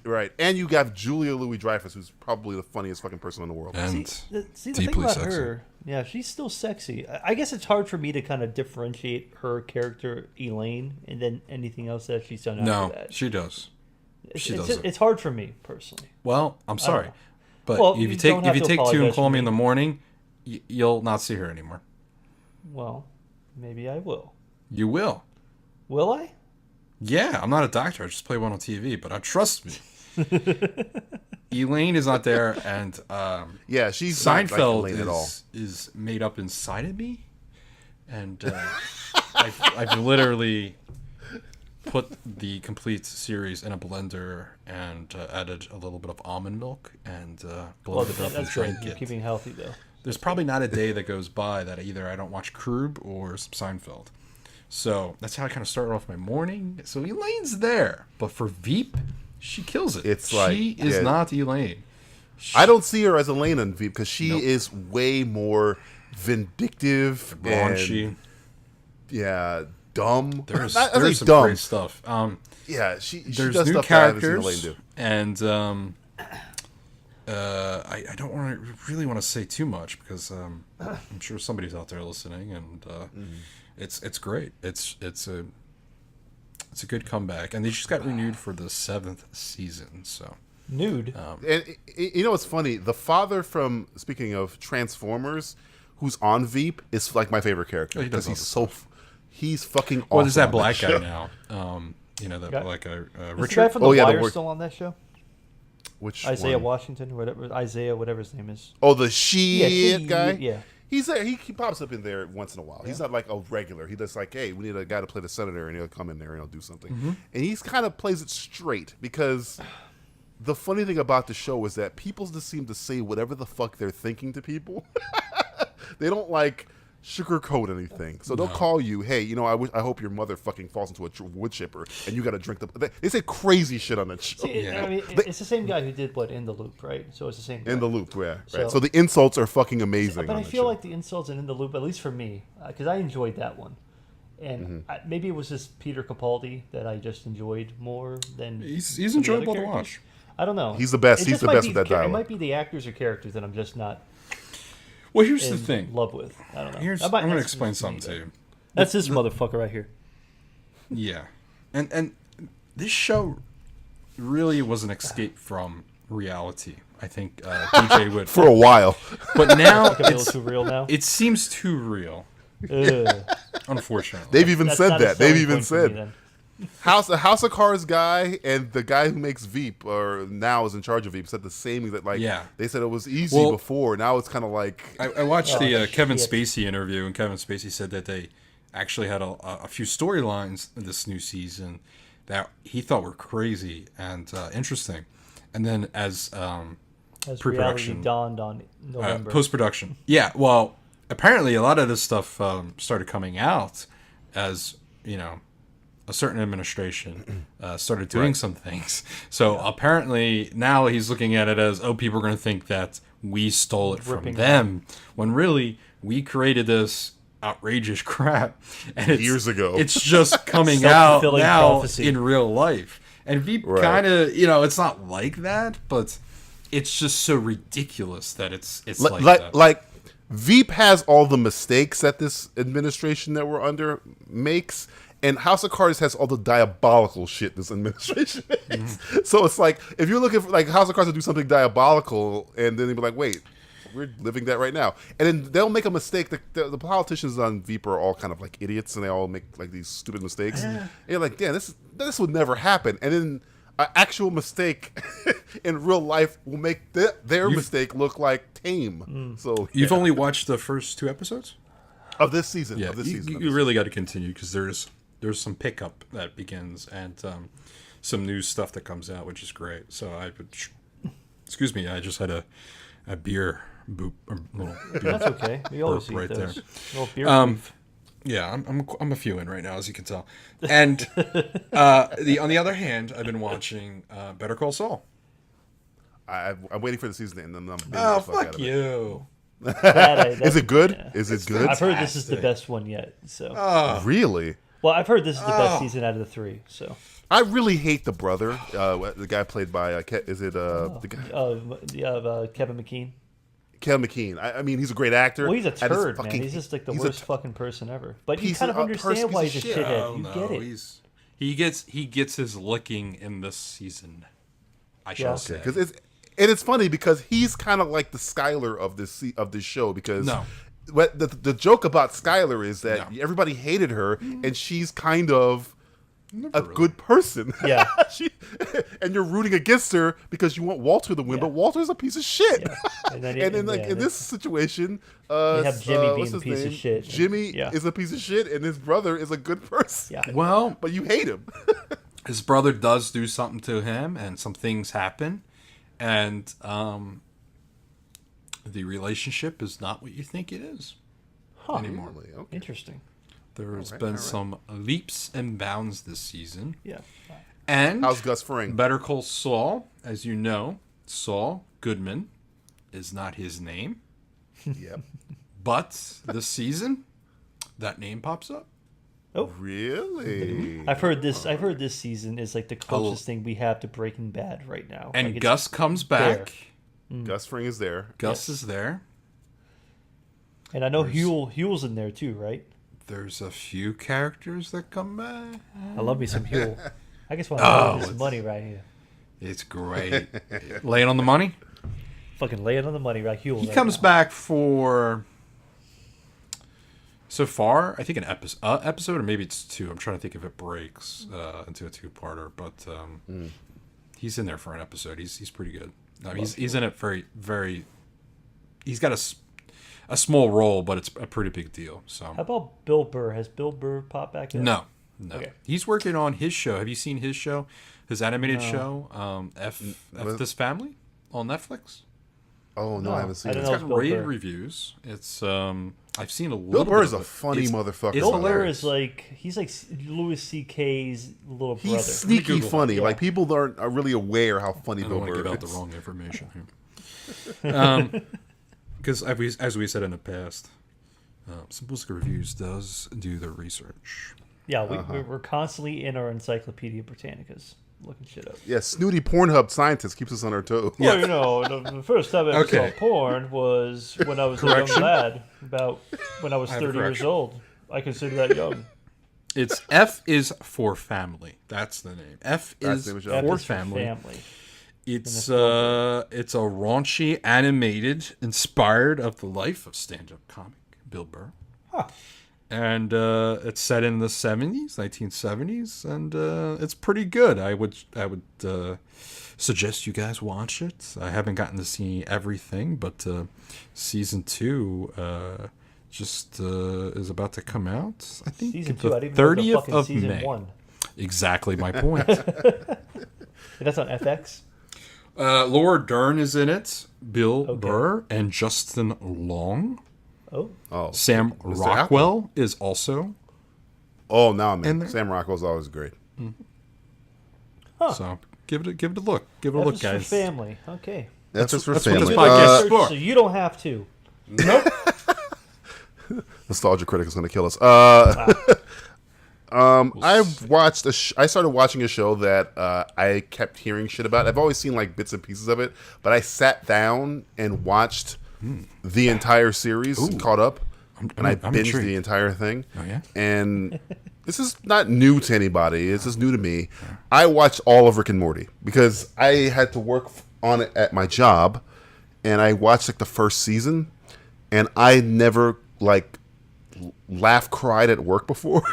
S3: Right, and you got Julia Louis-Dreyfus, who's probably the funniest fucking person in the world.
S6: And
S5: The thing
S6: deeply
S5: about
S6: sexy.
S5: her, yeah, she's still sexy. I guess it's hard for me to kind of differentiate her character, Elaine, and then anything else that she's done
S6: No,
S5: after that.
S6: she does. She does.
S5: It's hard for me, personally.
S6: Well, I'm sorry, but
S5: Well,
S6: if
S5: you
S6: you
S5: don't have to
S6: take 2 and
S5: apologize
S6: call
S5: for
S6: me in
S5: me.
S6: the morning, you'll not see her anymore.
S5: Well, maybe I will.
S6: You will.
S5: Will I?
S6: Yeah, I'm not a doctor. I just play one on TV, but trust me. Elaine is not there, and
S3: Yeah, she's not like
S6: Seinfeld
S3: Elaine at all.
S6: is made up inside of me, and I've literally put the complete series in a blender and added a little bit of almond milk and blended it up and
S5: That's good.
S6: drank
S5: You're
S6: it.
S5: keeping healthy, though.
S6: There's probably not a day that goes by that either I don't watch Krug or Seinfeld. So that's how I kind of started off my morning. So Elaine's there, but for Veep, she kills it.
S3: It's like-
S6: she is
S3: yeah.
S6: not Elaine.
S3: I don't see her as Elaine on Veep because she
S6: Nope.
S3: is way more vindictive
S6: Raunchy.
S3: and dumb.
S6: There's
S3: Not- I
S6: there's
S3: say
S6: some
S3: dumb.
S6: great stuff.
S3: Yeah, she
S6: There's
S3: does
S6: new
S3: stuff that I haven't seen Elaine
S6: characters,
S3: do.
S6: and I don't really want to say too much because I'm sure somebody's out there listening, and it's great. It's a good comeback, and they just got renewed for the 7th season. So
S5: Nude.
S3: And you know what's funny? The father from, speaking of Transformers, who's on Veep, is like my favorite character
S6: he does
S3: because
S6: all
S3: he's fucking awesome.
S6: well, there's that
S3: on
S6: black
S3: show.
S6: guy now. That
S5: Guy-
S6: black guy,
S5: Is the guy
S6: Richard.
S5: from The
S3: Oh, yeah, the
S5: Wire
S3: work-
S5: still on that show?
S3: Which
S5: Isaiah
S3: one?
S5: Washington, whatever. Isaiah, whatever his name is.
S3: Oh, the shit guy.
S5: Yeah.
S3: He's there. He pops up in there once in a while. He's not like a regular. He does like, hey, we need a guy to play the senator, and he'll come in there and he'll do something. And he's kind of plays it straight because the funny thing about the show is that people just seem to say whatever the fuck they're thinking to people. They don't like sugarcoat anything. So they'll call you, hey, I hope your mother fucking falls into a wood chipper and you got to drink the. They say crazy shit on that show.
S5: I mean, it's the same guy who did In the Loop, right? So it's the same guy.
S3: In the loop, yeah.
S5: So-
S3: Right. So the insults are fucking amazing.
S5: But
S3: on
S5: I
S3: that
S5: feel
S3: show.
S5: like the insults in the Loop, at least for me, because I enjoyed that one. And
S3: Mm-hmm.
S5: maybe it was just Peter Capaldi that I just enjoyed more than
S6: He's
S5: some of the
S6: enjoyable
S5: other
S6: to
S5: characters.
S6: watch.
S5: I don't know.
S3: He's the best.
S5: It
S3: He's
S5: just
S3: the
S5: might
S3: best
S5: be
S3: with that
S5: It
S3: dialogue.
S5: might be the actors or characters that I'm just not
S6: Well, here's the
S5: in
S6: thing.
S5: love with. I don't know.
S6: I'm going to
S5: that's
S6: explain
S5: just me,
S6: something to
S5: though.
S6: you.
S5: That's this motherfucker right here.
S6: Yeah, and this show really was an escape from reality. I think DJ would
S3: For a while.
S6: but now
S5: Like a little too real now.
S6: it seems too real.
S5: Ugh.
S6: Unfortunately,
S3: They've even
S5: That's
S3: said
S5: not a
S3: that. They've
S5: selling
S3: even
S5: point for me,
S3: said
S5: then.
S3: House of Cards guy and the guy who makes Veep or now is in charge of Veep said the same exact
S6: Yeah.
S3: they said it was easy
S6: Well-
S3: before. Now it's kind of like
S6: I watched the
S5: Oh,
S6: Kevin
S5: shit.
S6: Spacey interview, and Kevin Spacey said that they actually had a few storylines in this new season that he thought were crazy and interesting. And then as
S5: As reality
S6: pre-production,
S5: dawned on November.
S6: post-production. Yeah, well, apparently a lot of this stuff started coming out as, a certain administration started doing some things. So apparently now he's looking at it as, people are going to think that we stole it from
S5: Ripping
S6: them, when really we created this outrageous crap. And it's,
S3: Years ago.
S6: It's just coming out
S5: Self-fulfilling
S6: now
S5: prophecy.
S6: in real life. And Veep
S3: Right.
S6: kind of, it's not like that, but it's just so ridiculous that it's like that.
S3: Like Veep has all the mistakes that this administration that we're under makes, and House of Cards has all the diabolical shit this administration makes. So it's like, if you're looking for like House of Cards to do something diabolical, and then they'd be like, wait, we're living that right now. And then they'll make a mistake. The politicians on Veep are all kind of like idiots, and they all make like these stupid mistakes. And you're like, damn, this would never happen. And then an actual mistake in real life will make their mistake look like tame. So
S6: You've only watched the first 2 episodes?
S3: of this season.
S6: Yeah,
S3: of this season.
S6: you really got to continue, because there's some pickup that begins, and some new stuff that comes out, which is great. So excuse me, I just had a beer boop. Little beer
S5: That's okay. We always eat
S6: right
S5: those.
S6: there.
S5: Little beer beef.
S6: Yeah, I'm a few in right now, as you can tell. And on the other hand, I've been watching Better Call Saul.
S3: I'm waiting for the season to end, and I'm binging
S6: Oh,
S3: the fuck out
S6: fuck
S3: of it.
S6: you.
S3: Is it good?
S5: Yeah.
S3: Is it good?
S5: I've heard this is the best one yet. So,
S3: Really?
S5: well, I've heard this is the best season out of the 3. So,
S3: I really hate the brother, the guy played by the guy
S5: Kevin McKean.
S3: Kevin McKean. I mean, he's a great actor.
S5: Well, he's a
S3: I just
S5: turd, man.
S3: fucking-
S5: He's just like the
S3: he's
S5: worst
S3: a
S5: fucking person ever. But you
S3: piece
S5: kind of
S3: of-
S5: understand
S3: piece
S5: why
S3: of
S5: he's a
S3: shit.
S5: shithead. You get it.
S6: He gets his licking in this season, I shall say.
S3: because it's funny because he's kind of like the Skylar of this show, because what the joke about Skylar is that everybody hated her, and she's kind of good person.
S5: Yeah.
S3: And you're rooting against her because you want Walter to win, but Walter's a piece of shit.
S5: Yeah. And then,
S3: in this situation,
S5: you have Jimmy being a piece of shit.
S3: Jimmy is a piece of shit, and his brother is a good person.
S5: Yeah.
S6: Well,
S3: But you hate him.
S6: his brother does do something to him, and some things happen, and the relationship is not what you think it is anymore.
S3: Really? Okay.
S5: Interesting.
S6: There's been some leaps and bounds this season.
S5: Yeah.
S6: And
S3: How's Gus Fring?
S6: Better Call Saul, as you know, Saul Goodman is not his name.
S3: Yep.
S6: But this season, that name pops up.
S5: Oh,
S3: Really?
S5: I've heard this. I've heard this season is like the closest thing we have to Breaking Bad right now.
S6: And
S5: like, it's
S6: Gus comes back.
S3: Gus Fring is there.
S6: Gus is there.
S5: And I know Huel's in there too, right?
S6: There's a few characters that come back.
S5: I love me some Huel. I just want to make this money right here.
S6: It's great. Laying on the money.
S5: Fucking lay it on the money right Huel.
S6: He
S5: right
S6: comes
S5: now.
S6: back for, so far, I think an episode, or maybe it's 2. I'm trying to think if it breaks into a 2-parter, but he's in there for an episode. He's pretty good. He's in it very, very. He's got a small role, but it's a pretty big deal. So
S5: How about Bill Burr? Has Bill Burr popped back in?
S6: no.
S5: Okay.
S6: He's working on his show. Have you seen his show? His animated show, F This Family on Netflix.
S3: Oh no, I haven't seen
S5: I
S3: it.
S5: don't
S6: It's
S5: know.
S6: got
S5: Bill
S6: rave
S5: Burr.
S6: reviews. It's I've seen a
S3: Bill
S6: little.
S3: Burr
S6: bit
S3: is
S6: of
S3: a
S6: it.
S3: funny motherfucker.
S6: It's
S5: Bill Burr
S6: hilarious.
S5: is like he's like Louis C.K.'s little brother.
S3: He's sneaky
S6: Google
S3: funny.
S5: that.
S3: Like people aren't are really aware how funny
S6: I
S3: Bill
S6: don't want to
S3: Burr
S6: give out
S3: is.
S6: the wrong information here. Because as we said in the past, Simplistic Reviews does do the research.
S5: Yeah, we're constantly in our Encyclopedia Britannicas looking shit up.
S3: Yeah, snooty Pornhub scientist keeps us on our toes.
S5: Well, you know, the first time I ever
S6: Okay.
S5: saw porn was when I was a young lad, about when I was
S6: I have a
S5: 30 years
S6: correction.
S5: old. I consider that young.
S6: It's F is for family. That's the name. F is
S3: the name of the
S6: for
S3: show.
S5: F is for
S6: family.
S5: family.
S6: It's a raunchy, animated, inspired of the life of stand-up comic Bill Burr.
S5: Huh.
S6: And it's set in the 1970s, and it's pretty good. I would suggest you guys watch it. I haven't gotten to see everything, but season 2 just is about to come out. I think
S5: Season
S6: the
S5: 2, I didn't even know the
S6: 30th
S5: fucking
S6: of
S5: season
S6: May.
S5: 1.
S6: Exactly my point.
S5: That's on FX?
S6: Laura Dern is in it, Bill Burr, and Justin Long.
S3: Oh,
S6: Sam
S3: Mr.
S6: Rockwell is also.
S3: Oh, now man,
S6: there-
S3: Sam Rockwell's always great.
S6: So give it a look. Give it a
S5: F
S6: look,
S5: is
S6: guys.
S5: for family. Okay.
S3: That's just for
S6: that's what this
S3: family.
S6: podcast is for.
S5: So you don't have to.
S6: Nope.
S3: Nostalgia Critic is going to kill us. I've watched I started watching a show that I kept hearing shit about. I've always seen like bits and pieces of it, but I sat down and watched the entire series, caught up, and I binged
S6: intrigued.
S3: the entire thing.
S6: Oh yeah.
S3: And this is not new to anybody. This is new to me. I watched all of Rick and Morty because I had to work on it at my job, and I watched like the first season, and I never like laugh cried at work before.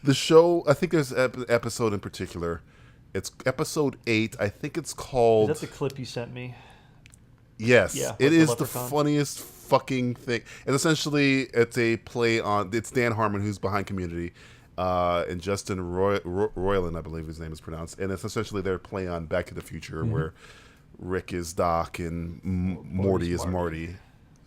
S3: The show, I think there's an episode in particular. It's episode 8. I think it's called...
S5: Is that the clip you sent me?
S3: Yes.
S5: Yeah,
S3: it is the
S5: leprechaun?
S3: funniest fucking thing. And essentially, it's a play on... It's Dan Harmon who's behind Community. And Justin Roiland, I believe his name is pronounced. And it's essentially their play on Back to the Future, where Rick is Doc and Morty is Marty.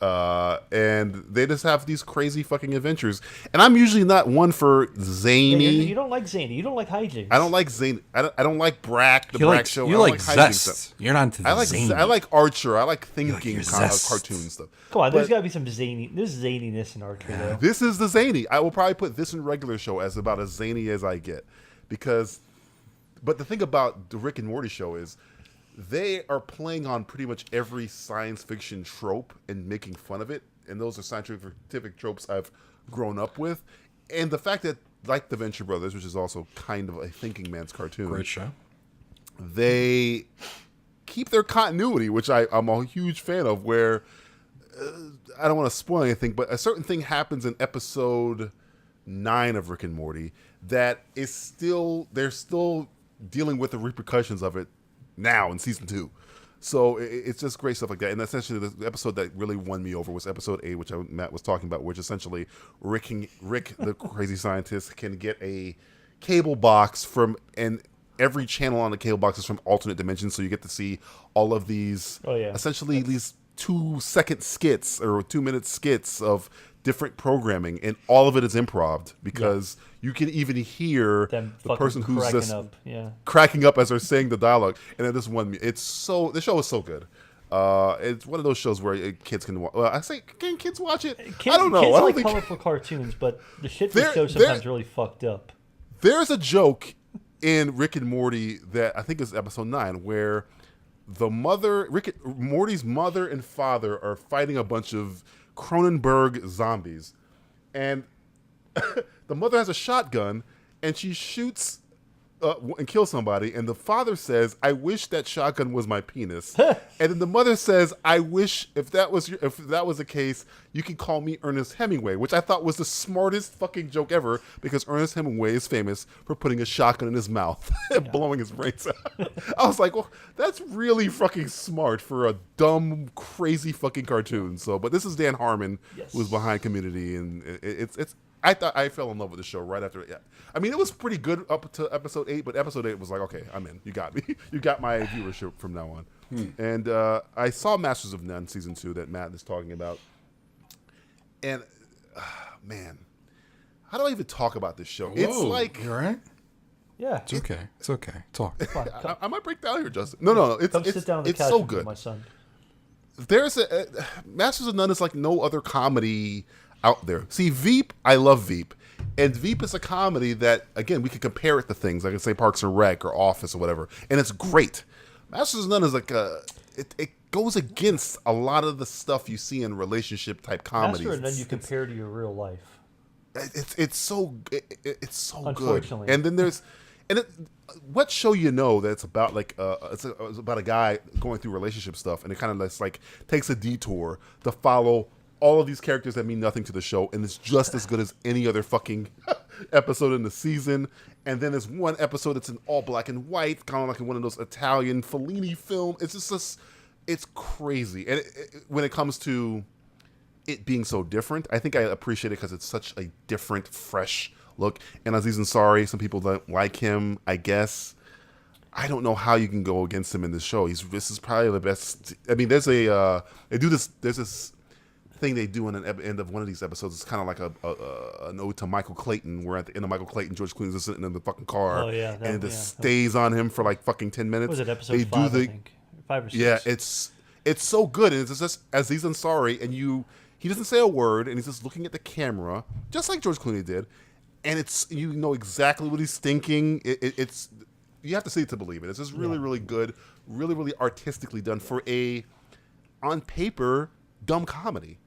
S3: And they just have these crazy fucking adventures. And I'm usually not one for zany.
S5: Yeah, you don't like zany. You don't like hijinks.
S3: I don't like zany. I don't like Brack, the
S6: You
S3: Brack
S6: like,
S3: show.
S6: you
S3: I don't
S6: like
S3: hijinks
S6: zest.
S3: stuff.
S6: You're not into the zany.
S3: I like Archer. I like thinking
S6: your zest.
S3: cartoon stuff.
S5: Come on, there's
S3: But
S5: got to be some zany. There's zaniness in Archer, though.
S3: this is the zany. I will probably put this in regular show as about as zany as I get, because. But the thing about the Rick and Morty show is, they are playing on pretty much every science fiction trope and making fun of it. And those are scientific tropes I've grown up with. And the fact that, like the Venture Brothers, which is also kind of a thinking man's cartoon.
S6: Great show.
S3: They keep their continuity, which I'm a huge fan of, where I don't want to spoil anything, but a certain thing happens in episode 9 of Rick and Morty that is they're still dealing with the repercussions of it now in season 2. So it's just great stuff like that. And essentially, the episode that really won me over was episode 8, which Matt was talking about, which essentially Rick, the crazy scientist, can get a cable box and every channel on the cable box is from alternate dimensions. So you get to see all of these, essentially these 2-second skits or 2-minute skits of different programming, and all of it is improv because you can even hear the person who's just cracking up as they're saying the dialogue. And then this one, the show is so good. It's one of those shows where kids can watch. Well, I say, can kids watch it? I don't know.
S5: Kids
S3: I don't
S5: like
S3: think
S5: colorful cartoons, but the shit they show sometimes really fucked up.
S3: There's a joke in Rick and Morty that I think is episode 9 where Morty's mother and father are fighting a bunch of Cronenberg zombies, and the mother has a shotgun and she shoots and kills somebody, and the father says, "I wish that shotgun was my penis." And then the mother says, "I wish if that was the case, you could call me Ernest Hemingway," which I thought was the smartest fucking joke ever, because Ernest Hemingway is famous for putting a shotgun in his mouth and blowing his brains out. I was like, well, that's really fucking smart for a dumb, crazy fucking cartoon. So, but this is Dan Harmon, who's behind Community, and it's. I thought I fell in love with the show right after. Yeah, I mean, it was pretty good up to episode 8, but episode 8 was like, okay, I'm in. You got me. You got my viewership from now on. And I saw Masters of None season 2 that Matt is talking about, and man, how do I even talk about this show? It's like,
S6: you all right?
S5: Yeah,
S6: it's okay. It's okay. Talk.
S3: I might break down here, Justin. No. It's
S5: sit down on the
S3: it's
S5: couch
S3: so
S5: with
S3: good.
S5: my son.
S3: There's Masters of None is like no other comedy out there. See, Veep, I love Veep. And Veep is a comedy that, again, we could compare it to things. I could say Parks and Rec or Office or whatever. And it's great. Masters of None is like it goes against a lot of the stuff you see in relationship type comedies.
S5: Master of None you compare to your real life.
S3: It's so good.
S5: Unfortunately.
S3: And then there's what show that it's about like it's about a guy going through relationship stuff, and it kind of just like takes a detour to follow all of these characters that mean nothing to the show, and it's just as good as any other fucking episode in the season. And then there's one episode that's in all black and white, kind of like in one of those Italian Fellini film. It's just it's crazy. And when it comes to it being so different, I think I appreciate it because it's such a different, fresh look. And Aziz Ansari, some people don't like him, I guess. I don't know how you can go against him in this show. This is probably the best. I mean, there's this thing they do in an end of one of these episodes. It's kind of like an ode to Michael Clayton, where at the end of Michael Clayton, George Clooney's just sitting in the fucking car, and it just stays on him for like fucking 10 minutes.
S5: Was it episode 5, I think? 5 or 6.
S3: Yeah, it's so good, and it's just Aziz Ansari, and he doesn't say a word, and he's just looking at the camera, just like George Clooney did, and it's you know exactly what he's thinking. It's you have to see it to believe it. It's just really really good, really artistically done for a on paper dumb comedy,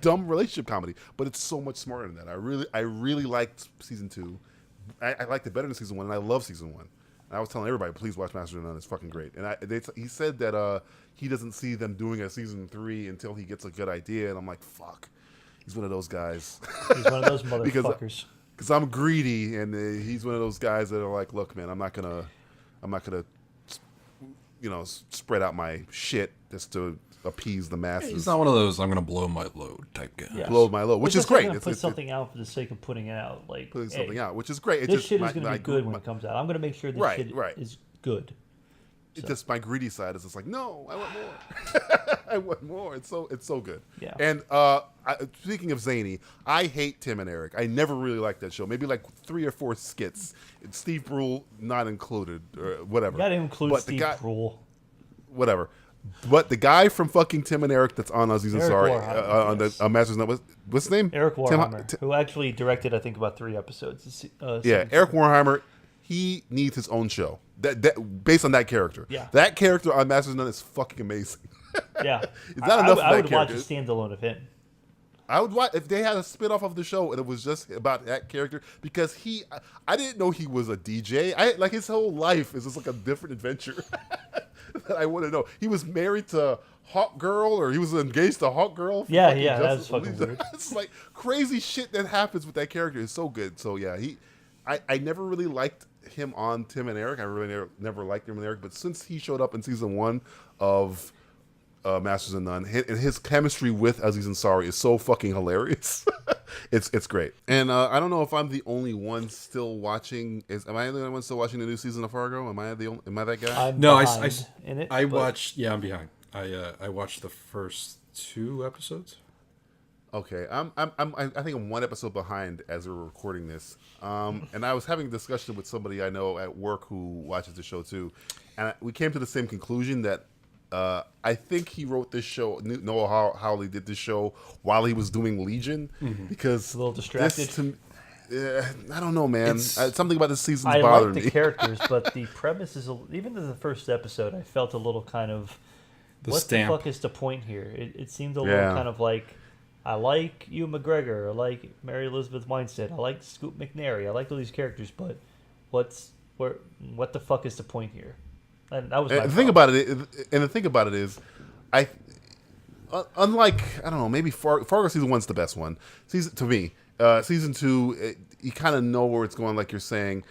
S3: dumb relationship comedy, but it's so much smarter than that. I really liked season 2. I liked it better than season 1, and I love season 1. And I was telling everybody, please watch Masters of None. It's fucking great. And he said that he doesn't see them doing a season 3 until he gets a good idea. And I'm like, fuck. He's one of those guys.
S5: He's one of those motherfuckers.
S3: Because I'm greedy, and he's one of those guys that are like, look, man, I'm not gonna, you know, spread out my shit just to appease the masses.
S6: He's not one of those I'm gonna blow my load type guy.
S5: Yeah.
S3: Blow my load, which is great.
S5: Put something out for the sake of putting it out, like
S3: putting something out, which is great.
S5: This shit is going to be good when it comes out. I'm going to make sure this shit is good.
S3: It's just my greedy side is just like, no, I want more. I want more. It's so good.
S5: Yeah.
S3: And speaking of zany, I hate Tim and Eric. I never really liked that show. Maybe like 3 or 4 skits. Steve Brule not included, or whatever.
S5: You got to include
S3: but
S5: Steve Brule.
S3: Whatever. But the guy from fucking Tim and Eric that's on Aziz Ansari on the Masters of None, what's his name?
S5: Eric Warhammer, who actually directed, I think, about 3 episodes.
S3: Eric Warhammer. He needs his own show. That based on that character.
S5: Yeah.
S3: That character on Masters of None is fucking amazing.
S5: Yeah.
S3: It's not enough of that
S5: I would
S3: character.
S5: watch a standalone of him.
S3: I would watch if they had a spin-off of the show and it was just about that character, because I didn't know he was a DJ. Like his whole life is just like a different adventure that I want to know. He was married to Hawk Girl, or he was engaged to Hawk Girl.
S5: Yeah, that's fucking weird.
S3: It's like crazy shit that happens with that character. It's so good. So yeah, I never really liked him on Tim and Eric. I really never liked him and Eric, but since he showed up in season 1 of Masters of None, and his chemistry with Aziz Ansari is so fucking hilarious. It's great. And I don't know if I'm the only one still watching. Am I the only one still watching the new season of Fargo? Am I that guy?
S5: I
S6: watched. Yeah, I'm behind. I watched the first 2 episodes.
S3: Okay, I think I'm 1 episode behind as we're recording this. And I was having a discussion with somebody I know at work who watches the show too, and we came to the same conclusion that I think he wrote this show. Noah Hawley did this show while he was doing Legion, because
S5: a little distracted.
S3: I don't know, man. Something about this season's
S5: bothering
S3: me.
S5: I like the characters, but the premise is even in the first episode, I felt a little kind of the fuck is the point here? It seemed a little kind of like, I like Ewan McGregor, I like Mary Elizabeth Winstead, I like Scoot McNairy, I like all these characters, but what the fuck is the point here? And that was my
S3: the thing about it is, unlike, I don't know, maybe Fargo season 1's the best one. To me, season 2, you kind of know where it's going, like you're saying.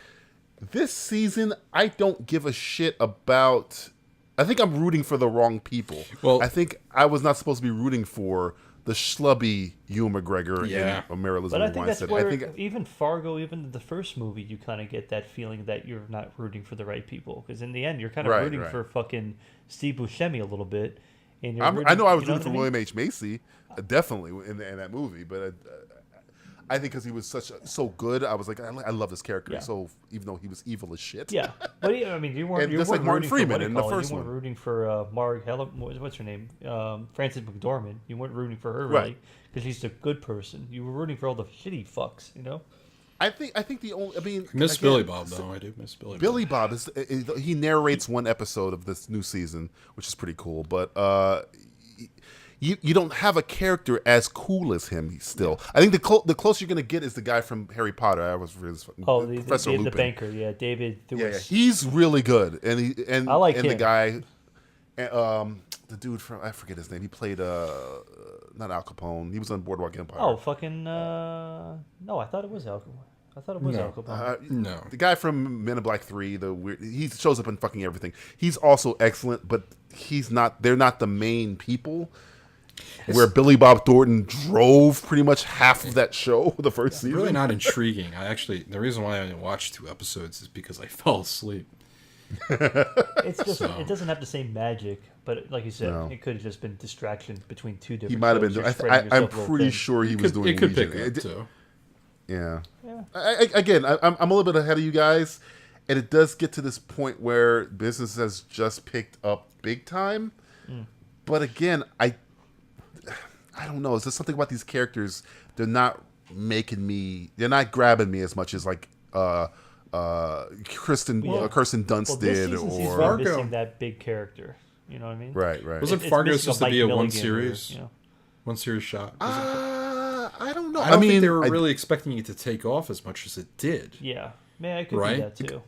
S3: This season, I don't give a shit about. I think I'm rooting for the wrong people. Well, I think I was not supposed to be rooting for the schlubby Ewan McGregor and Mary Elizabeth Winstead.
S5: But I think that's where even Fargo, even the first movie, you kind of get that feeling that you're not rooting for the right people. Because in the end, you're kind of rooting for fucking Steve Buscemi a little bit. And
S3: I know I was rooting for William H. Macy, definitely, in that movie. But I think because he was so good, I was like, I love this character. Yeah. So even though he was evil as shit.
S5: Yeah, but I mean, you weren't.
S3: Just like Martin Freeman in the first one.
S5: You weren't rooting for what's her name? Frances McDormand. You weren't rooting for her really, because she's a good person. You were rooting for all the shitty fucks, you know.
S3: I think the only. I mean,
S6: miss Billy Bob though. I do miss Billy.
S3: Billy Bob is he narrates 1 episode of this new season, which is pretty cool, but. You don't have a character as cool as him still. I think the closest you're going to get is the guy from Harry Potter. I was really Professor Lupin.
S5: The banker, David.
S3: Yeah, he's really good, and
S5: I like him.
S3: The guy, the dude from, I forget his name. He played not Al Capone. He was on Boardwalk Empire.
S5: Oh fucking no! I thought it was Al Capone. I thought it was Al Capone.
S3: No, the guy from Men in Black 3. He shows up in fucking everything. He's also excellent, but he's not. They're not the main people. Where Billy Bob Thornton drove pretty much half of that show the first season.
S6: Really not intriguing. The reason why I didn't watch 2 episodes is because I fell asleep.
S5: It's just it doesn't have the same magic, but like you said, it could have just been distraction between 2 different.
S3: He might have been. I'm pretty sure he was doing.
S6: It could pick up too.
S3: Yeah. Again, I'm a little bit ahead of you guys, and it does get to this point where business has just picked up big time. But again, I don't know. Is there something about these characters? They're not making me. They're not grabbing me as much as like Kirsten Dunst
S5: Well, this
S3: did,
S5: season seems
S3: or
S5: to be missing that big character. You know what I mean?
S3: right.
S6: Wasn't
S5: It's
S6: Fargo
S5: missing
S6: supposed to
S5: Mike
S6: be a
S5: Milligan
S6: one series?
S5: or,
S6: One series shot.
S3: I don't know.
S6: I don't
S3: mean,
S6: think they were really expecting it to take off as much as it did.
S5: Yeah, man, I could
S6: Right?
S5: do that too.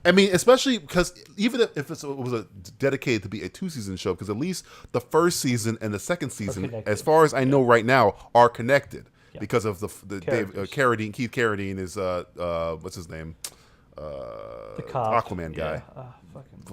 S3: I mean, especially because even if it was dedicated to be a 2-season show, because at least the first season and the second season,
S5: connected.
S3: as far as I know right now, are connected
S5: Yeah.
S3: because of the
S5: Characters.
S3: Keith Carradine is what's his name,
S5: The cop.
S3: Aquaman guy.
S5: Yeah.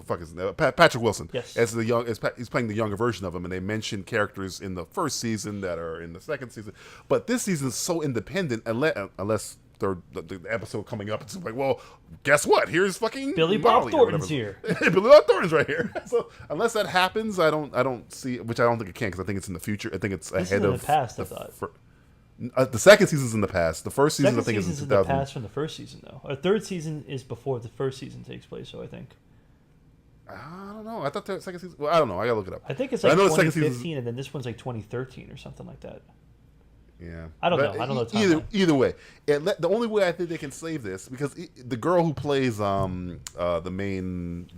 S3: Fuck his name. Patrick Wilson.
S5: Yes.
S3: As he's playing the younger version of him, and they mentioned characters in the first season that are in the second season. But this season is so independent, unless the episode coming up, it's like, well, guess what? Here's fucking
S5: Billy Bob
S3: Molly or
S5: Thornton's
S3: whatever.
S5: here.
S3: Billy Bob Thornton's right here. So unless that happens, I don't see, which I don't think it can, because I think it's in the future. I think it's
S5: This is
S3: ahead
S5: in
S3: of
S5: the past. I thought.
S3: The second season's in the past. The first season,
S5: Second
S3: I think,
S5: season's
S3: is in
S5: in the
S3: 2000.
S5: past from the first season, though. Our third season is before the first season takes place. So I think.
S3: I don't know. I thought the second season. Well, I don't know. I gotta look it up.
S5: I think it's
S3: But
S5: like
S3: I know the second
S5: 2015,
S3: season's-
S5: and then this one's like 2013 or something like that.
S3: Yeah,
S5: I don't
S3: But
S5: know. I don't know the
S3: Either
S5: timeline.
S3: either way, the only way I think they can save this, because the girl who plays the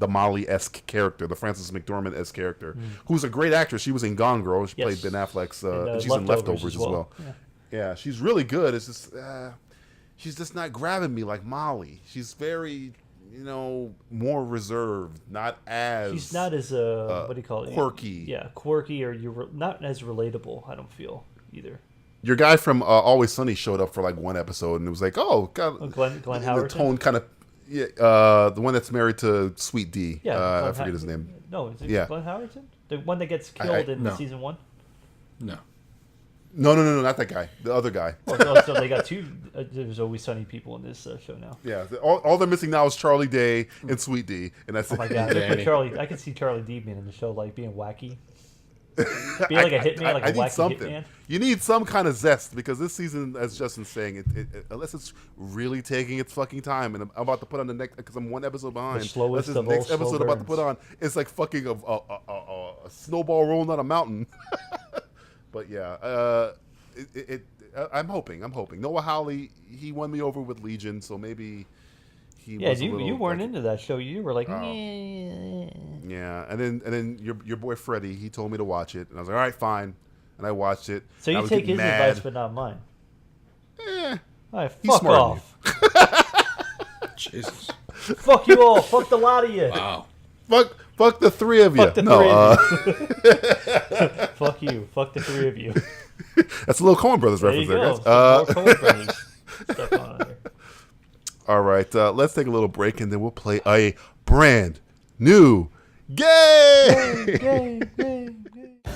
S3: Molly-esque character, the Frances McDormand-esque character, who's a great actress. She was in Gone Girl. She
S5: Yes.
S3: played Ben Affleck's.
S5: And,
S3: She's in Leftovers as well.
S5: Yeah.
S3: She's really good. It's just she's just not grabbing me like Molly. She's very, more reserved, not as.
S5: She's not as what do you call it?
S3: quirky.
S5: Yeah, quirky, or you're not as relatable. I don't feel either.
S3: Your guy from Always Sunny showed up for like one episode, and it was like, oh, God,
S5: Glenn
S3: the
S5: Howerton?
S3: tone kind of, the one that's married to Sweet D.
S5: Yeah,
S3: I forget his name.
S5: No, is it
S3: Yeah.
S5: Glenn Howerton? The one that gets killed in
S6: no.
S5: season 1?
S6: No.
S3: No, not that guy. The other guy.
S5: So they got two. There's Always Sunny people in this show now.
S3: Yeah, all they're missing now is Charlie Day and Sweet D, and that's
S5: Oh my god, they put Charlie. I could see Charlie D being in the show, like being wacky, being like a hitman, like a
S3: I need
S5: wacky
S3: something.
S5: hitman.
S3: You need some kind of zest, because this season, as Justin's saying, it unless it's really taking its fucking time, and I'm about to put on the next, because I'm one episode behind.
S5: The slowest
S3: unless
S5: of
S3: this next
S5: all slow
S3: episode I'm about to
S5: burns.
S3: put on, it's like fucking a snowball rolling down a mountain. But yeah, I'm hoping. Noah Hawley, he won me over with Legion, so maybe he.
S5: Yeah,
S3: was a little,
S5: you weren't
S3: like,
S5: into that show. You were like,
S3: Yeah, and then your boy Freddie, he told me to watch it, and I was like, all right, fine, and I watched it.
S5: so
S3: and I
S5: you
S3: was
S5: take
S3: getting
S5: his
S3: mad.
S5: advice, but not mine.
S3: Eh,
S5: All right,
S3: he's
S5: fuck
S3: smarter than
S5: off.
S6: Jesus.
S5: Fuck you all. Fuck the lot of you.
S6: Wow.
S3: Fuck the three of you.
S5: Fuck the three of you. Fuck you. Fuck the three of you.
S3: That's a little Coen Brothers
S5: There
S3: reference
S5: you
S3: there,
S5: go.
S3: guys.
S5: Some more Coen Brothers stuff going on here.
S3: All right, let's take a little break, and then we'll play a brand new game.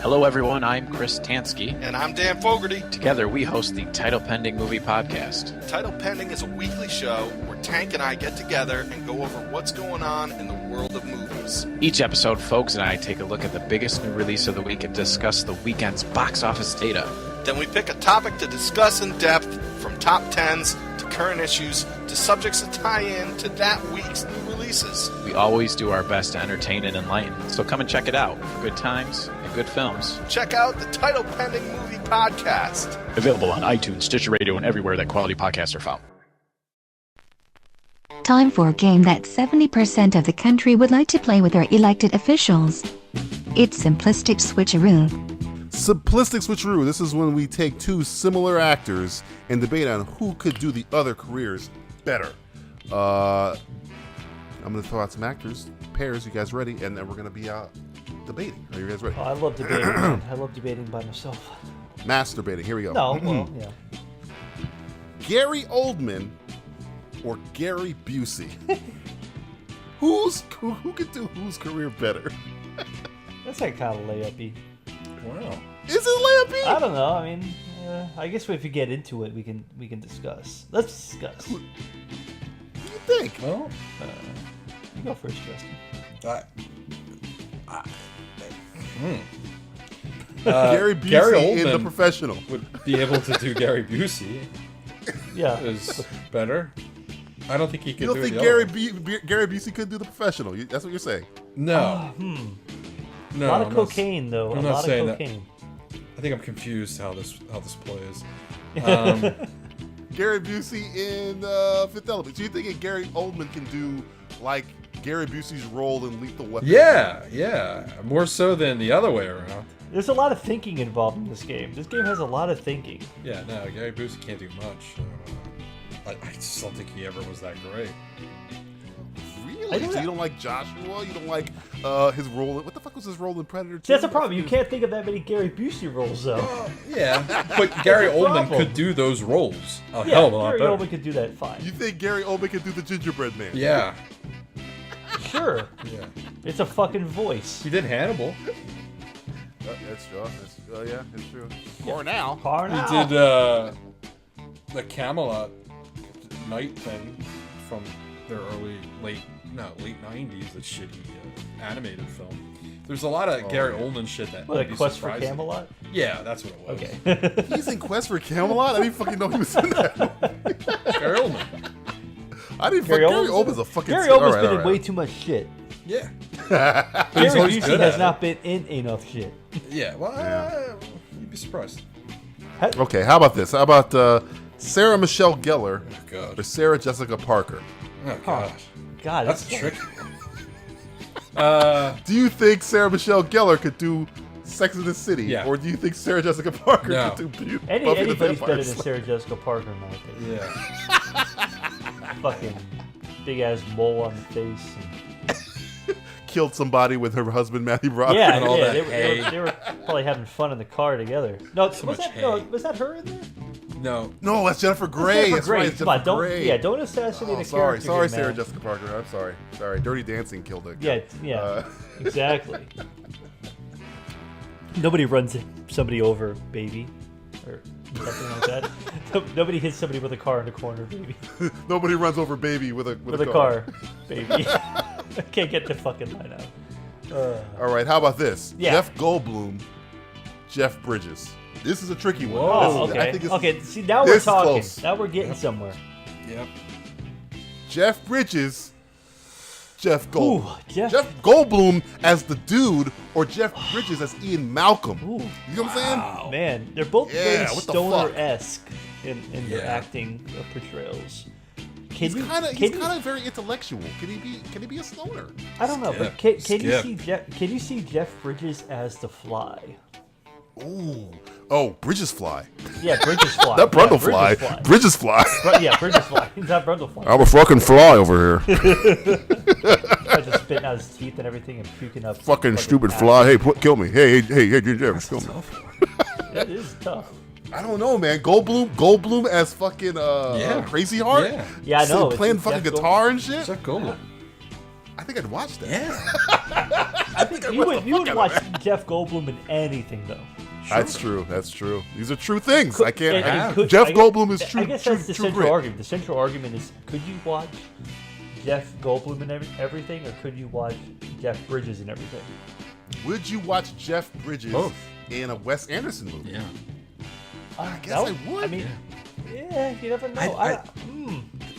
S7: Hello, everyone. I'm Chris Tansky.
S8: And I'm Dan Fogarty.
S7: Together, we host the Title Pending Movie Podcast.
S8: Title Pending is a weekly show where Tank and I get together and go over what's going on in the world of movies.
S7: Each episode, folks and I take a look at the biggest new release of the week and discuss the weekend's box office data.
S8: Then we pick a topic to discuss in depth, from top 10s to current issues to subjects that tie in to that week's new releases.
S7: We always do our best to entertain and enlighten, so come and check it out for good times and good films.
S8: Check out the Title Pending Movie Podcast.
S7: Available on iTunes, Stitcher Radio, and everywhere that quality podcasts are found.
S2: Time for a game that 70% of the country would like to play with their elected officials. It's Simplistic Switcharoo.
S3: Simplistic Switcharoo. This is when we take two similar actors and debate on who could do the other careers better. I'm going to throw out some actors, pairs. You guys ready? And then we're going to be debating. Are you guys ready?
S5: Oh, I love debating. Man. I love debating by myself.
S3: Masturbating. Here we go.
S5: No, well, yeah.
S3: Gary Oldman or Gary Busey? who could do whose career better?
S5: That's like kind of layup-y.
S6: Wow.
S3: Is it layup?
S5: I don't know. I mean, I guess if you get into it, we can discuss. Let's discuss.
S3: What do you think?
S6: Well,
S5: You go first, Justin.
S3: Gary Busey
S6: Gary
S3: in The
S6: Oldman
S3: Professional.
S6: would be able to do Gary Busey
S5: Yeah.
S6: is better. I don't think he could
S3: You don't
S6: do
S3: think
S6: the
S3: Gary
S6: other one.
S3: Gary Busey could do The Professional? That's what you're saying?
S6: No.
S5: A
S6: No.
S5: lot of
S6: I'm not-
S5: cocaine, though.
S6: I'm
S5: A
S6: not
S5: lot
S6: saying
S5: of
S6: that.
S5: cocaine.
S6: I think I'm confused how this plays.
S3: Gary Busey in Fifth Element. Do you think Gary Oldman can do like Gary Busey's role in Lethal Weapon?
S6: Yeah. More so than the other way around.
S5: There's a lot of thinking involved in this game. This game has a lot of thinking.
S6: Yeah, no, Gary Busey can't do much. I just don't think he ever was that great.
S3: Really? So you don't like Joshua? You don't like his role? What the fuck was his role in Predator 2?
S5: That's a problem. You can't think of that many Gary Busey roles, though.
S6: Yeah, but Gary Oldman could do those roles a hell of a lot better.
S5: Gary Oldman could do that fine.
S3: You think Gary Oldman could do the Gingerbread Man?
S6: Yeah.
S5: Sure.
S6: Yeah.
S5: It's a fucking voice.
S6: He did Hannibal.
S3: That's true. Yeah, it's true. Cornell.
S6: He did the Camelot night thing from their late 90s, a shitty animated film. There's a lot of Gary Oldman shit that
S5: What,
S6: would be
S5: Quest for
S6: surprising.
S5: Camelot?
S6: Yeah, that's what it was.
S5: Okay.
S3: He's in Quest for Camelot? I didn't fucking know he was in that movie.
S6: Gary Oldman.
S3: I didn't fucking... Gary Oldman's a fucking...
S5: Gary Oldman's been in way too much shit.
S6: Yeah.
S5: Gary Busey has not been in enough shit.
S6: Yeah, well, you'd be surprised.
S3: Okay, how about this? How about Sarah Michelle Gellar
S6: God.
S3: or Sarah Jessica Parker?
S6: Oh, gosh.
S5: God,
S6: That's tricky.
S3: Do you think Sarah Michelle Gellar could do Sex in the City?
S6: Yeah.
S3: Or do you think Sarah Jessica Parker could do Buffy the
S5: Anybody's
S3: Vampire
S5: better than
S3: Slayer?
S5: Sarah Jessica Parker, in my opinion.
S6: Yeah.
S5: Fucking big-ass mole on the face. And...
S3: Killed somebody with her husband, Matthew Broderick.
S5: Yeah,
S6: and all that
S5: they were probably having fun in the car together. No, was that her in there?
S6: No,
S3: that's Jennifer Grey.
S5: Jennifer
S3: That's
S5: Grey.
S3: right,
S5: Come on,
S3: Jennifer Grey.
S5: don't assassinate a
S3: Sorry,
S5: character.
S3: sorry,
S5: here,
S3: Sarah
S5: man.
S3: Jessica Parker. I'm sorry. Dirty Dancing killed her.
S5: Yeah, exactly. Nobody runs somebody over, baby, or something like that. Nobody hits somebody with a car in the corner, baby.
S3: Nobody runs over baby with a
S5: car, baby. I can't get the fucking line out.
S3: All right, how about this?
S5: Yeah.
S3: Jeff Goldblum, Jeff Bridges. This is a tricky one.
S5: Oh,
S3: I think
S5: okay. See, now we're talking.
S3: Close.
S5: Now we're getting somewhere.
S6: Yep.
S3: Jeff Bridges, Jeff Goldblum.
S5: Ooh, Jeff
S3: Goldblum as the dude, or Jeff Bridges as Ian Malcolm.
S5: Ooh.
S3: You know what I'm saying?
S5: Man, they're both very
S3: what the fuck?
S5: stoner-esque in their acting portrayals.
S3: He's kind of very intellectual. Can he be a stoner?
S5: I don't know, but can you see Jeff Bridges as the Fly?
S3: Ooh. Oh, Bridges Fly.
S5: Yeah, Bridges Fly.
S3: Not Brundle Fly. Bridges Fly.
S5: Yeah, Bridges Fly. He's not Brundle Fly.
S3: I'm a fucking fly over here.
S5: Just spitting out his teeth and everything and puking up.
S3: Fucking stupid fly. Hey, kill me. Hey, Jeff, kill me.
S5: That is tough.
S3: I don't know, man. Goldblum as fucking Crazy Heart.
S5: Yeah, I know.
S3: Playing fucking guitar and shit.
S6: Jeff Goldblum.
S3: I think I'd watch that.
S6: Yeah.
S5: I think you would watch Jeff Goldblum in anything, though.
S3: Sure. That's true. These are true things. I can't.
S5: Jeff
S3: Goldblum is true.
S5: I guess that's the central argument. The central argument is: could you watch Jeff Goldblum in everything, or could you watch Jeff Bridges in everything?
S3: Would you watch Jeff Bridges in a Wes Anderson movie?
S6: Yeah.
S3: I guess I would.
S5: I mean, yeah, you never know.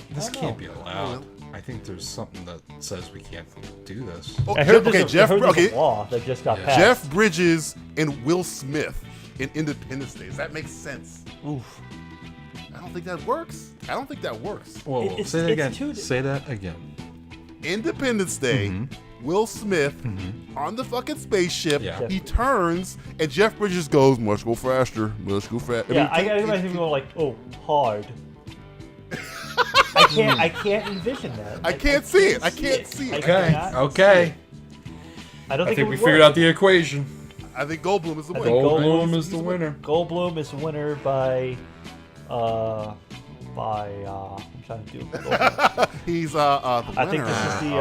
S6: This can't be allowed. I think there's something that says we can't do this.
S5: I heard there's a law that just got passed.
S3: Jeff Bridges and Will Smith in Independence Day. Does that make sense?
S5: Oof.
S3: I don't think that works.
S6: Whoa, say that again. Say that again.
S3: Independence Day, Will Smith on the fucking spaceship.
S6: Yeah.
S3: He turns and Jeff Bridges goes, "Must go faster. Must go faster."
S5: Yeah, I imagine people like, "Oh, hard." I can't envision that.
S3: I can't see it.
S6: Okay.
S5: I don't
S6: think we
S5: would
S6: figured
S5: work.
S6: out the equation.
S3: I think Goldblum is the winner.
S6: Goldblum is the winner.
S5: Goldblum is the winner by I'm trying to do it.
S3: He's the winner.
S5: I think this is the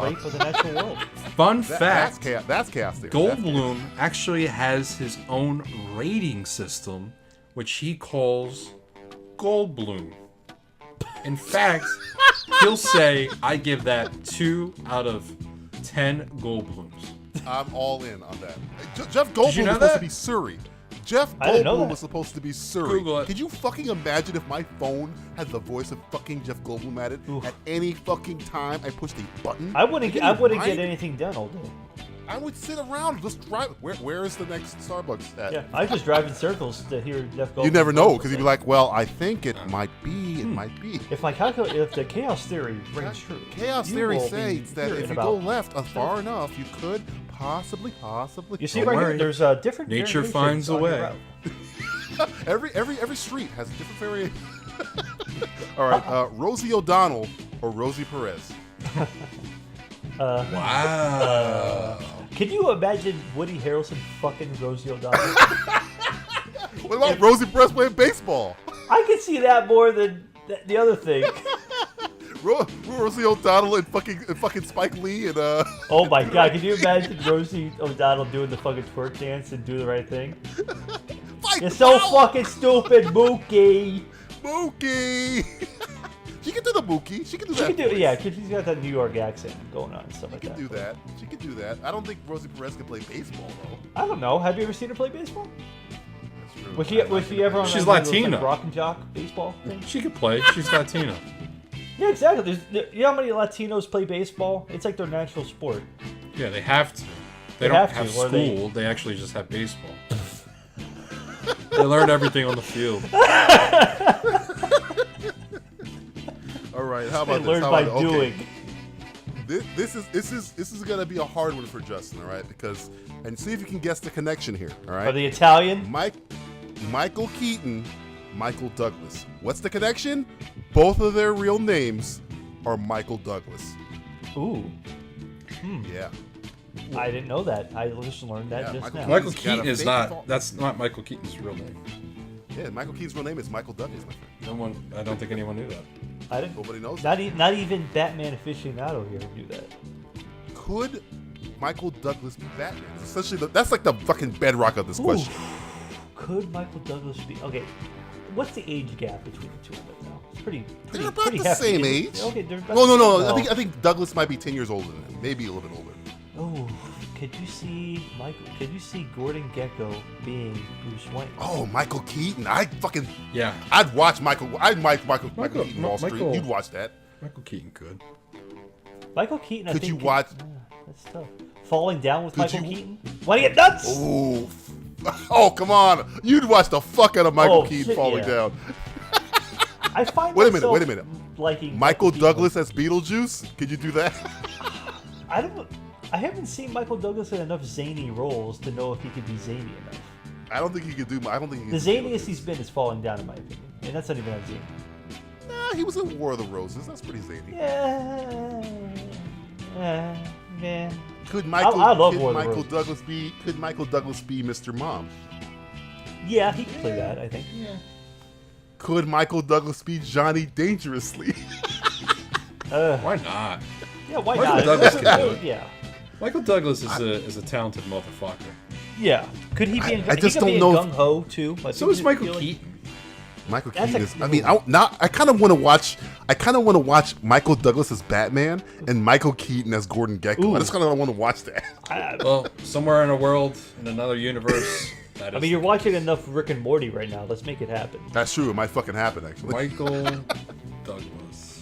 S5: rape of the natural world.
S6: Fun fact.
S3: That's chaos theory.
S6: Goldblum actually has his own rating system, which he calls Goldblum. In fact, he'll say, "I give that 2 out of 10 Goldblums."
S3: I'm all in on that. Jeff Goldblum was supposed to be Suri. Jeff Goldblum was supposed to be Suri.
S6: Google it.
S3: Could you fucking imagine if my phone had the voice of fucking Jeff Goldblum at it? At any fucking time I pushed a button?
S5: I wouldn't get anything done all day.
S3: I would sit around, just drive. Where is the next Starbucks at?
S5: Yeah, I just drive in circles to hear Jeff Goldblum.
S3: You never know, because you'd be like, well, I think it might be. It might be.
S5: If the chaos theory rings true,
S3: Chaos
S5: you
S3: theory
S5: will
S3: says
S5: be
S3: that
S5: hearing
S3: if you
S5: about-
S3: go left far enough, you could possibly.
S5: You see
S6: Don't
S5: right
S6: worry.
S5: here, there's different.
S6: Nature
S5: variations
S6: finds a
S5: on your
S6: way.
S3: Oh,
S5: route.
S3: every street has a different variation. All right, Rosie O'Donnell or Rosie Perez.
S6: Wow.
S5: Can you imagine Woody Harrelson fucking Rosie O'Donnell?
S3: What about Rosie Perez playing baseball?
S5: I can see that more than the other thing.
S3: Rosie O'Donnell and fucking Spike Lee and
S5: Oh my god, can you imagine Rosie O'Donnell doing the fucking twerk dance and do the right thing? You're so fucking stupid, Mookie.
S3: She can do the Mookie. She can do
S5: She
S3: that.
S5: can do, yeah, because she's got that New York accent going on and stuff like
S3: She
S5: that.
S3: can do that. She can do that. I don't think Rosie Perez can play baseball though.
S5: I don't know. Have you ever seen her play baseball?
S3: That's true.
S5: Was she ever on
S6: She's
S5: one of those,
S6: Latina.
S5: like, rock and jock baseball thing?
S6: She could play. She's Latino.
S5: Yeah, exactly. You know how many Latinos play baseball? It's like their natural sport.
S6: Yeah, they have to. They
S5: They
S6: don't
S5: have
S6: have
S5: to, or
S6: school. They actually just have baseball. They learn everything on the field.
S3: All right, how about
S5: They learn
S3: this? How
S5: by
S3: about,
S5: doing.
S3: This is gonna be a hard one for Justin, all right? Because and see if you can guess the connection here, all right?
S5: Are the Italian?
S3: Michael Keaton, Michael Douglas. What's the connection? Both of their real names are Michael Douglas.
S5: Ooh,
S3: Yeah.
S5: I didn't know that. I just learned that
S3: Yeah,
S5: just
S3: Michael
S5: now.
S6: Michael
S3: He's got a
S6: Keaton is
S3: fake
S6: not.
S3: fault.
S6: That's not Michael Keaton's real name.
S3: Yeah, Michael Keaton's real name is Michael Douglas, my friend.
S6: No one. I don't think anyone knew that.
S5: I didn't.
S3: Nobody knows.
S5: Not even Batman aficionado here knew that.
S3: Could Michael Douglas be Batman? Essentially, that's like the fucking bedrock of this question.
S5: Could Michael Douglas be? Okay, what's the age gap between the two of them now? It's pretty
S3: They're about
S5: pretty
S3: the
S5: hefty,
S3: same
S5: isn't it?
S3: age.
S5: Okay, they're about
S3: No.
S5: the same.
S3: I think Douglas might be 10 years older than him. Maybe a little bit older.
S5: Oh, could you see Gordon Gekko being Bruce Wayne?
S3: Oh, Michael Keaton.
S6: Yeah.
S3: I'd watch Michael Keaton Wall Street.
S6: Michael-
S3: You'd watch that.
S6: Michael Keaton could.
S5: Michael Keaton. I
S3: Could
S5: think
S3: you watch?
S5: That's tough. Falling Down with
S3: Could
S5: Michael
S3: you-
S5: Keaton. Why do you get nuts?
S3: Ooh. Oh, come on. You'd watch the fuck out of Michael
S5: Oh,
S3: Keaton
S5: shit,
S3: falling
S5: yeah.
S3: down.
S5: I find
S3: Wait a
S5: myself
S3: minute.
S5: Liking
S3: Michael
S5: Keaton.
S3: Douglas as Beetlejuice? Could you do that?
S5: I haven't seen Michael Douglas in enough zany roles to know if he could be zany enough.
S3: I don't think he could do. I don't think he
S5: The
S3: could do
S5: zaniest
S3: Beetlejuice.
S5: he's been is Falling Down, in my opinion, and that's not even that zany.
S3: Nah, he was in War of the Roses. That's pretty zany.
S5: Yeah.
S3: Could Michael?
S5: I love
S3: could
S5: War of the
S3: Michael
S5: Roses.
S3: Douglas be? Could Michael Douglas be Mr. Mom?
S5: Yeah, he could play that, I think.
S3: Could Michael Douglas be Johnny Dangerously?
S6: Why not?
S5: Yeah, why
S6: Michael
S5: not?
S6: Douglas can do it.
S5: Yeah.
S6: Michael Douglas is a talented motherfucker.
S5: Yeah. Could he be in
S3: I just
S5: he could be
S3: don't know
S5: in
S3: if-
S5: Gung Ho too? I
S6: So
S5: think
S6: is
S5: he'd
S6: Michael
S5: feel like-
S6: Keaton.
S3: Michael
S5: That's
S3: Keaton
S5: a
S3: is. I mean, I kind of want to watch. I kind of want to watch Michael Douglas as Batman and Michael Keaton as Gordon Gekko.
S5: Ooh.
S3: I just kind of want to watch that.
S6: Well, somewhere in a world, in another universe. That is
S5: I mean, you're watching enough Rick and Morty right now. Let's make it happen.
S3: That's true. It might fucking happen actually.
S6: Michael Douglas.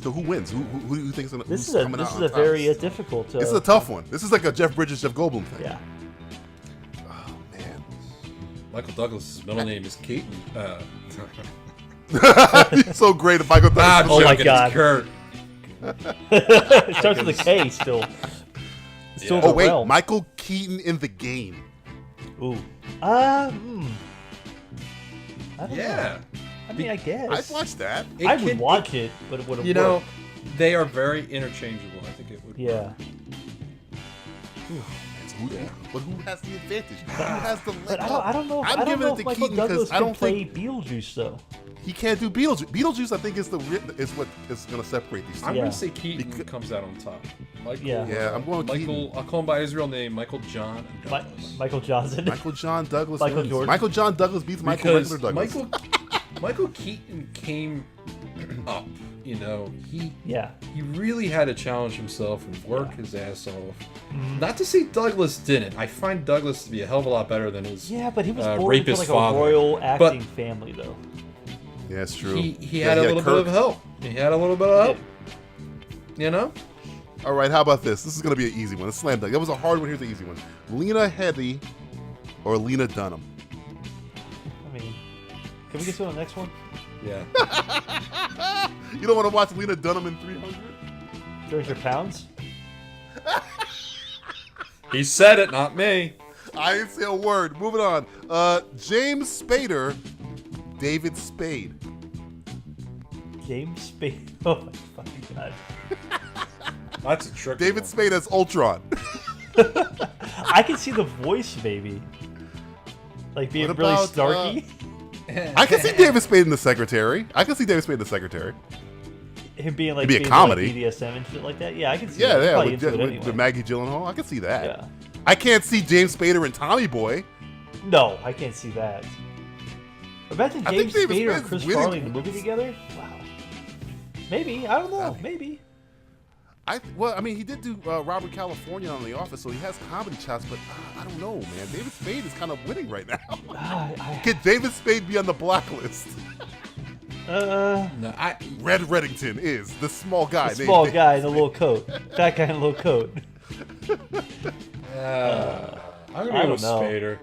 S3: So who wins? Who do you think is
S5: This
S3: who's
S5: is
S3: coming
S5: this
S3: out
S5: is
S3: on
S5: a
S3: top?
S5: very difficult.
S3: This is a tough one. This is like a Jeff Bridges, Jeff Goldblum thing.
S5: Yeah.
S3: Oh man.
S6: Michael Douglas' middle name is Keaton.
S3: He's so great at Michael Douglas.
S5: Oh my
S6: joking,
S5: God.
S6: it's Kurt.
S5: It starts with a K still. Still
S6: Yeah.
S5: the
S3: Oh wait,
S5: realm.
S3: Michael Keaton in the game.
S5: Ooh. I don't know.
S6: Yeah.
S5: I mean, I guess.
S3: I'd watch that.
S5: I would watch it, but it wouldn't
S6: You know,
S5: work.
S6: they are very interchangeable. I think it would.
S5: Yeah.
S3: But who has the advantage? Who has the leg
S5: But
S3: up?
S5: I don't know.
S3: I'm
S5: I don't
S3: giving
S5: know
S3: it
S5: if
S3: to
S5: Michael
S3: Keaton
S5: Douglas
S3: because I
S5: can
S3: don't
S5: play
S3: think
S5: Beetlejuice though.
S3: he can't do Beetlejuice. Beetlejuice, I think, is what is going to separate these two.
S6: I'm
S5: Yeah.
S6: gonna say Keaton comes out on top. Michael,
S5: Yeah.
S3: I'm going
S6: Michael.
S3: Keaton.
S6: I'll call him by his real name, Michael John Douglas.
S5: Michael Johnson.
S3: Michael John Douglas
S5: Michael
S3: wins.
S5: Jordan.
S3: Michael John Douglas beats Michael
S6: Because
S3: regular Douglas.
S6: Michael Keaton came up. You know, he
S5: Yeah.
S6: really had to challenge himself and work his ass off.
S5: Mm-hmm.
S6: Not to say Douglas didn't. I find Douglas to be a hell of a lot better than his
S5: Yeah, but he was born into
S6: rapist
S5: like
S6: father.
S5: a royal acting
S6: But
S5: family though.
S3: Yeah, it's true.
S6: he
S3: Yeah,
S6: had a
S3: yeah,
S6: little
S3: Kirk.
S6: bit of help. He had a little bit of help. You know?
S3: All right, how about this? This is going to be an easy one. A slam dunk. That was a hard one. Here's the easy one. Lena Headey or Lena Dunham?
S5: I mean, can we get to the next one?
S6: Yeah.
S3: You don't want to watch Lena Dunham in 300?
S5: 300 pounds?
S6: He said it, not me.
S3: I didn't say a word. Moving on. James Spader, David Spade.
S5: James Spade. Oh my fucking god.
S6: That's a trick.
S3: David Spade as Ultron.
S5: I can see the voice maybe. Like being
S3: What
S5: really
S3: about,
S5: snarky.
S3: I can see David Spade in The Secretary.
S5: Him being like
S3: It'd be a
S5: being
S3: comedy.
S5: Like BDSM and shit like that. Yeah, I can see
S3: Yeah,
S5: that.
S3: yeah,
S5: Probably
S3: with,
S5: into it
S3: with,
S5: anyway.
S3: with Maggie Gyllenhaal. I can see that.
S5: Yeah.
S3: I can't see James Spader and Tommy Boy.
S5: No, I can't see that. Imagine
S3: I think
S5: James
S3: David
S5: Spader and
S3: Spade's
S5: Chris
S3: winning.
S5: Farley in the movie together. Wow. Maybe. I don't know. Maybe.
S3: I mean, he did do Robert California on The Office, so he has comedy chops, but I don't know, man. David Spade is kind of winning right now. Could David Spade be on the blacklist?
S6: No,
S3: Red Reddington is the small guy.
S5: The small guy in a little coat. Fat guy in a little coat.
S6: I'm going to go with Spader.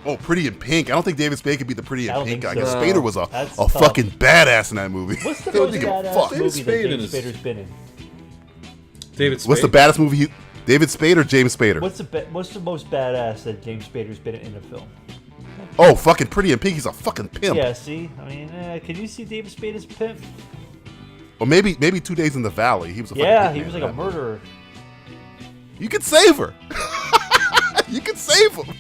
S3: Oh, Pretty in Pink. I don't think David Spade could be the Pretty in Pink guy.
S5: so.
S3: Because Spader was a
S5: Tough.
S3: fucking badass in that movie.
S5: What's the
S3: He
S5: most
S3: didn't give a
S5: badass
S3: fuck.
S5: movie that
S6: Spade
S5: James
S6: is-
S5: Spader's been in?
S6: David Spade.
S3: What's the baddest movie? David Spade or James Spader?
S5: What's the most badass that James Spader's been in a film?
S3: Oh, fucking Pretty in Pink. He's a fucking pimp.
S5: Yeah, see? I mean, can you see David Spade as a pimp?
S3: Or maybe 2 Days in the Valley. He was a
S5: Yeah,
S3: fucking
S5: he
S3: hitman
S5: was
S3: in
S5: like a
S3: that movie.
S5: murderer.
S3: You could save her. You could save him.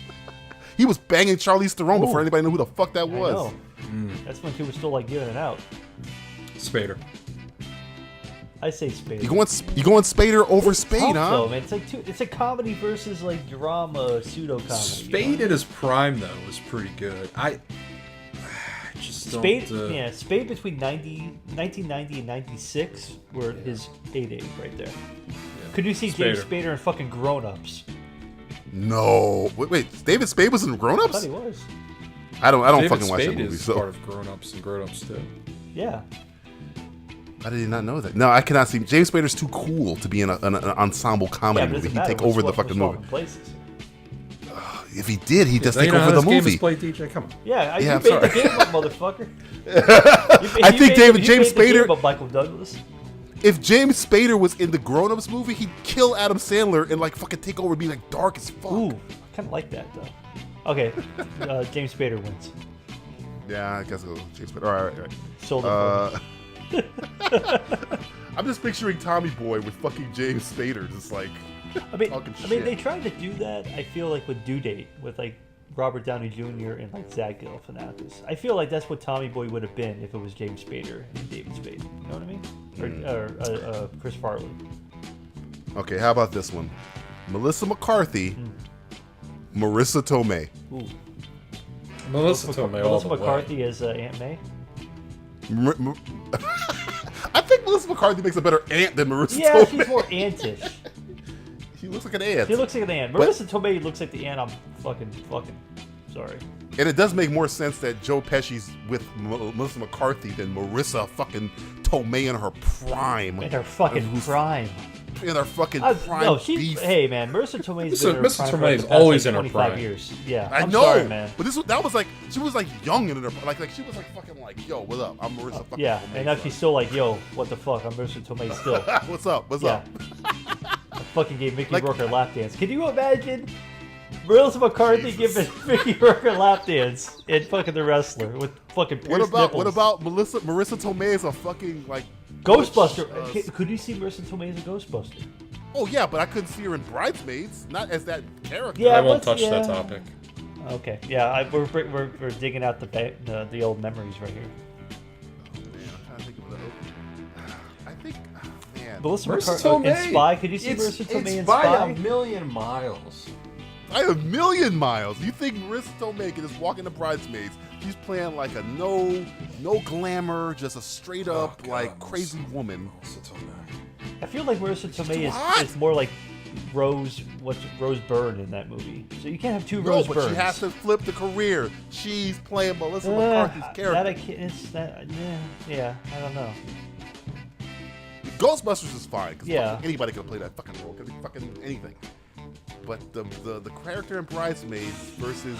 S3: He was banging Charlize Theron before anybody knew who the fuck that
S5: I
S3: was.
S5: know. That's when he was still like giving it out.
S6: Spader.
S5: I say Spade.
S3: You going Spader over Spade,
S5: Tough,
S3: huh?
S5: though, man. It's a comedy versus like drama, pseudo comedy.
S6: Spade in his prime though was pretty good. I just don't.
S5: Spade, Spade between 1990 and 96 were his heyday right there. Could you see James Spader in fucking Grown Ups?
S3: No. Wait, David Spade was in Grown
S5: I
S3: Ups?
S5: thought he was.
S3: I don't
S6: David
S3: fucking watch that
S6: Spade
S3: movie.
S6: is
S3: So
S6: part of Grown Ups and Grown Ups too.
S5: Yeah.
S3: I did not know that. No, I cannot see. James Spader's too cool to be in an ensemble comedy movie. He'd take over the fucking movie.
S5: Places.
S3: If he did, he'd just
S6: You
S3: take
S6: know
S3: over
S6: how
S3: the
S6: this game
S3: movie.
S6: is played, DJ? Come on.
S5: Yeah, you
S3: I'm
S5: made
S3: sorry.
S5: the game up, motherfucker.
S3: I think James Spader.
S5: Up Michael Douglas.
S3: If James Spader was in the Grown Ups movie, he'd kill Adam Sandler and like fucking take over and be like dark as fuck.
S5: Ooh, I kind of like that though. Okay, James Spader wins.
S3: Yeah, I guess it'll James Spader. All right.
S5: Sold it for me.
S3: I'm just picturing Tommy Boy with fucking James Spader, just like talking shit.
S5: I mean, they tried to do that. I feel like with Due Date, with like Robert Downey Jr. and like Zach Galifianakis. I feel like that's what Tommy Boy would have been if it was James Spader and David Spade. You know what I mean? Or Chris Farley.
S3: Okay, how about this one? Melissa McCarthy, Marissa Tomei.
S5: Ooh.
S6: Melissa Tomei all
S5: Melissa
S6: the
S5: McCarthy
S6: way.
S5: as Aunt May.
S3: I think Melissa McCarthy makes a better aunt than Marissa
S5: Yeah,
S3: Tomei.
S5: she's more antish.
S3: She looks like an aunt.
S5: She looks like an aunt. Marissa Tomei looks like the aunt I'm fucking sorry.
S3: And it does make more sense that Joe Pesci's with Melissa McCarthy than Marissa fucking Tomei in her prime.
S5: In her fucking prime.
S3: In her fucking prime beef.
S5: Hey man, Marissa Tomei's been in her
S6: Marissa
S5: prime for
S6: Tomei is
S5: the past,
S6: always
S5: like,
S6: in her
S5: 25
S6: prime.
S5: years. Yeah,
S3: I
S5: I'm
S3: know,
S5: sorry, man.
S3: but that was like she was like young in her like she was like fucking like yo, what up? I'm Marissa fucking
S5: Yeah,
S3: Tomei.
S5: and now she's still like, yo, what the fuck? I'm Marissa Tomei still.
S3: What's up? What's
S5: Yeah.
S3: up?
S5: I fucking gave Mickey
S3: Like-
S5: Rourke a lap dance. Can you imagine Marissa McCarthy giving Mickey Rourke a lap dance in fucking The Wrestler with fucking pierced nipples?
S3: What about Marissa Tomei is a fucking like
S5: Ghostbuster? Could you see Marissa Tomei as a Ghostbuster?
S3: Oh yeah, but I couldn't see her in Bridesmaids, not as that character.
S5: Yeah,
S6: I won't touch that topic.
S5: Okay, yeah, we're digging out the old memories right here.
S3: Man, I'm trying to think of I think, man,
S5: Melissa
S6: Marissa
S5: McCarthy in
S6: Tomei.
S5: Spy. Could you see Marissa Tomei in
S6: It's by
S5: Spy?
S6: a million miles.
S3: by a million miles. You think Marissa Tomei can just walk into Bridesmaids? She's playing like a no glamour, just a straight up like crazy woman.
S5: I feel like Marissa Tomei
S3: too hot.
S5: is more like Rose Byrne in that movie. So you can't have two
S3: No,
S5: Rose
S3: but
S5: Byrnes.
S3: she has to flip the career. She's playing Melissa McCarthy's character.
S5: That I can't. Yeah, I don't know.
S3: Ghostbusters is fine because
S5: Yeah.
S3: anybody can play that fucking role. It could be fucking anything. But the character in Bridesmaids versus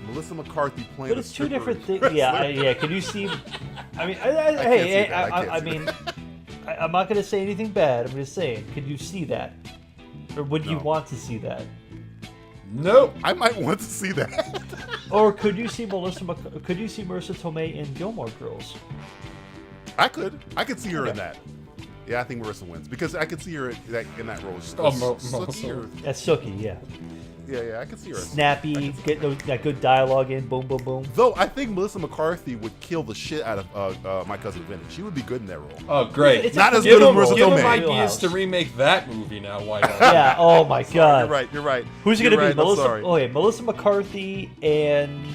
S3: Melissa McCarthy playing.
S5: But it's two different things. Yeah. Can you see? I mean, I'm not gonna say anything bad. I'm just saying, could you see that, or would you want to see that?
S6: Nope.
S3: I might want to see that.
S5: Or could you see Marissa Tomei in Gilmore Girls?
S3: I could see her in that. Yeah, I think Marissa wins because I could see her in that role.
S5: That's Sookie, yeah.
S3: Yeah, I can see her.
S5: Snappy, get that good dialogue in, boom, boom, boom.
S3: Though I think Melissa McCarthy would kill the shit out of My Cousin Vinny. She would be good in that role.
S6: Oh, great!
S3: Not as good as Marissa
S6: Give them
S3: Tomei.
S6: ideas to remake that movie now. Why not?
S5: Yeah. Oh my God.
S3: You're right.
S5: Who's it gonna be? Melissa.
S3: Sorry.
S5: Okay, Melissa McCarthy and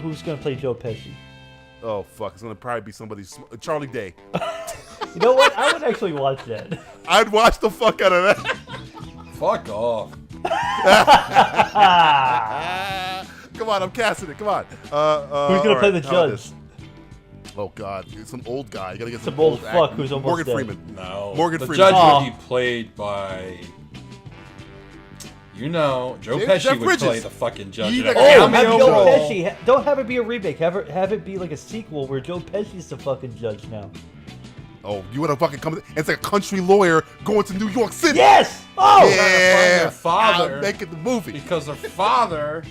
S5: who's gonna play Joe Pesci?
S3: Oh fuck! It's gonna probably be somebody. Charlie Day.
S5: You know what? I would actually watch that.
S3: I'd watch the fuck out of that.
S6: Fuck off.
S3: Come on, I'm casting it. Come on.
S5: Who's gonna play the judge?
S3: Oh God, some old guy. You gotta get
S5: some old fuck who's almost
S3: Morgan
S5: dead.
S3: Freeman.
S6: No,
S3: Morgan
S6: the
S3: Freeman.
S6: judge would be played by. Joe Pesci
S3: Jeff
S6: would
S3: Bridges.
S6: play the fucking judge.
S3: He
S6: in a
S3: the
S5: Oh,
S6: cameo
S5: have Joe
S6: role.
S5: Pesci. Don't have it be a remake. Have it be like a sequel where Joe Pesci's the fucking judge now.
S3: Oh, you want to fucking come? It's like a country lawyer going to New York City.
S5: Yes. Oh.
S3: Yeah.
S6: Their father
S3: I'm making the movie
S6: because their father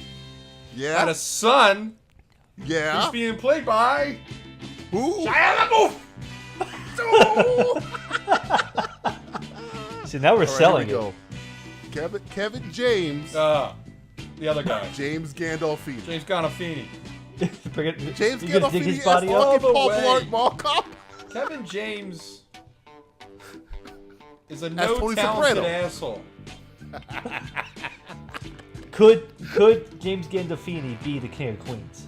S3: Yeah.
S6: had a son
S3: Yeah.
S6: who's being played by
S3: Who?
S6: Shia LaBeouf.
S5: See, now we're
S3: All right,
S5: selling
S3: here we go. Kevin James.
S6: The other guy,
S3: James Gandolfini.
S6: James Gandolfini.
S5: it.
S3: James
S5: You gonna dig
S3: Gandolfini
S5: his
S3: as
S5: body
S3: fucking
S5: up?
S3: Paul
S6: way.
S3: Blart Mall Cop.
S6: Kevin James is a
S3: That's Tony
S6: no-talented
S3: Soprano.
S6: asshole.
S5: Could James Gandolfini be the King of Queens?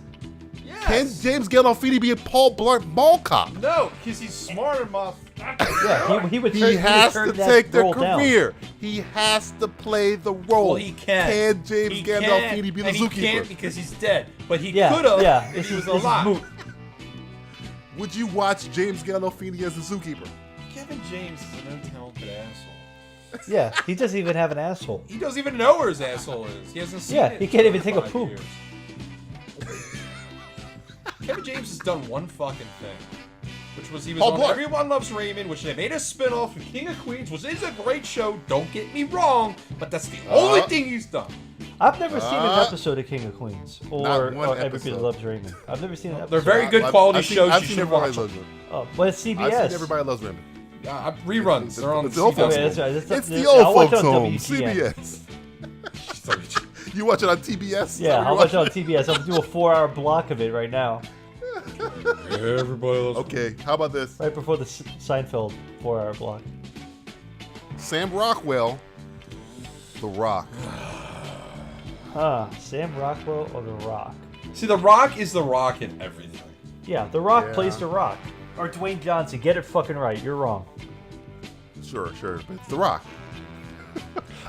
S6: Yes.
S3: Can James Gandolfini be a Paul Blart Mall Cop?
S6: No, because he's smart enough.
S5: Yeah, he would.
S3: He has to take the
S5: role down.
S3: career. He has to play the role.
S6: Well, he can.
S3: Can James
S6: He
S3: Gandolfini
S6: can,
S3: be the
S6: and he can't
S3: zookeeper?
S6: because he's dead. But he
S5: Yeah,
S6: could have.
S5: yeah.
S6: If he was
S5: This is
S6: alive.
S5: moot.
S3: Would you watch James Gandolfini as the zookeeper?
S6: Kevin James is a no-talented asshole.
S5: Yeah, he doesn't even have an asshole.
S6: He doesn't even know where his asshole is. He hasn't seen
S5: Yeah,
S6: it.
S5: he can't
S6: in
S5: even take a
S6: 5
S5: poop.
S6: years. Kevin James has done one fucking thing, which was he was
S3: Paul
S6: on
S3: Blart.
S6: Everyone Loves Raymond, which they made a spin-off of King of Queens, which is a great show. Don't get me wrong, but that's the only thing he's done.
S5: I've never seen an episode of King of Queens or
S3: one
S5: Everybody
S3: episode.
S5: Loves Raymond. I've never seen an episode.
S6: They're very good quality shows.
S3: I've
S6: You
S3: seen
S6: should
S3: Everybody
S6: watch
S3: Loves
S6: them.
S3: Raymond.
S5: Oh, well, it's CBS.
S3: I've seen Everybody Loves Raymond.
S6: Reruns. They're on
S3: It's the old
S6: CW.
S3: folks'
S5: Okay, that's
S3: home.
S5: right.
S3: It's the
S5: I'll
S3: old
S5: watch
S3: folks'
S5: it on
S3: home.
S5: WTN.
S3: CBS. You watch it on TBS?
S5: Yeah, I'll watch it on TBS. I'll do a 4-hour block of it right now.
S6: Everybody loves.
S3: Okay, how about this?
S5: Right before the Seinfeld 4-hour block.
S3: Sam Rockwell, The Rock.
S5: Sam Rockwell or The Rock?
S6: See, The Rock is The Rock in everything.
S5: Yeah, The Rock
S3: Yeah.
S5: plays The Rock. Or Dwayne Johnson. Get it fucking right. You're wrong.
S3: Sure, but it's The Rock.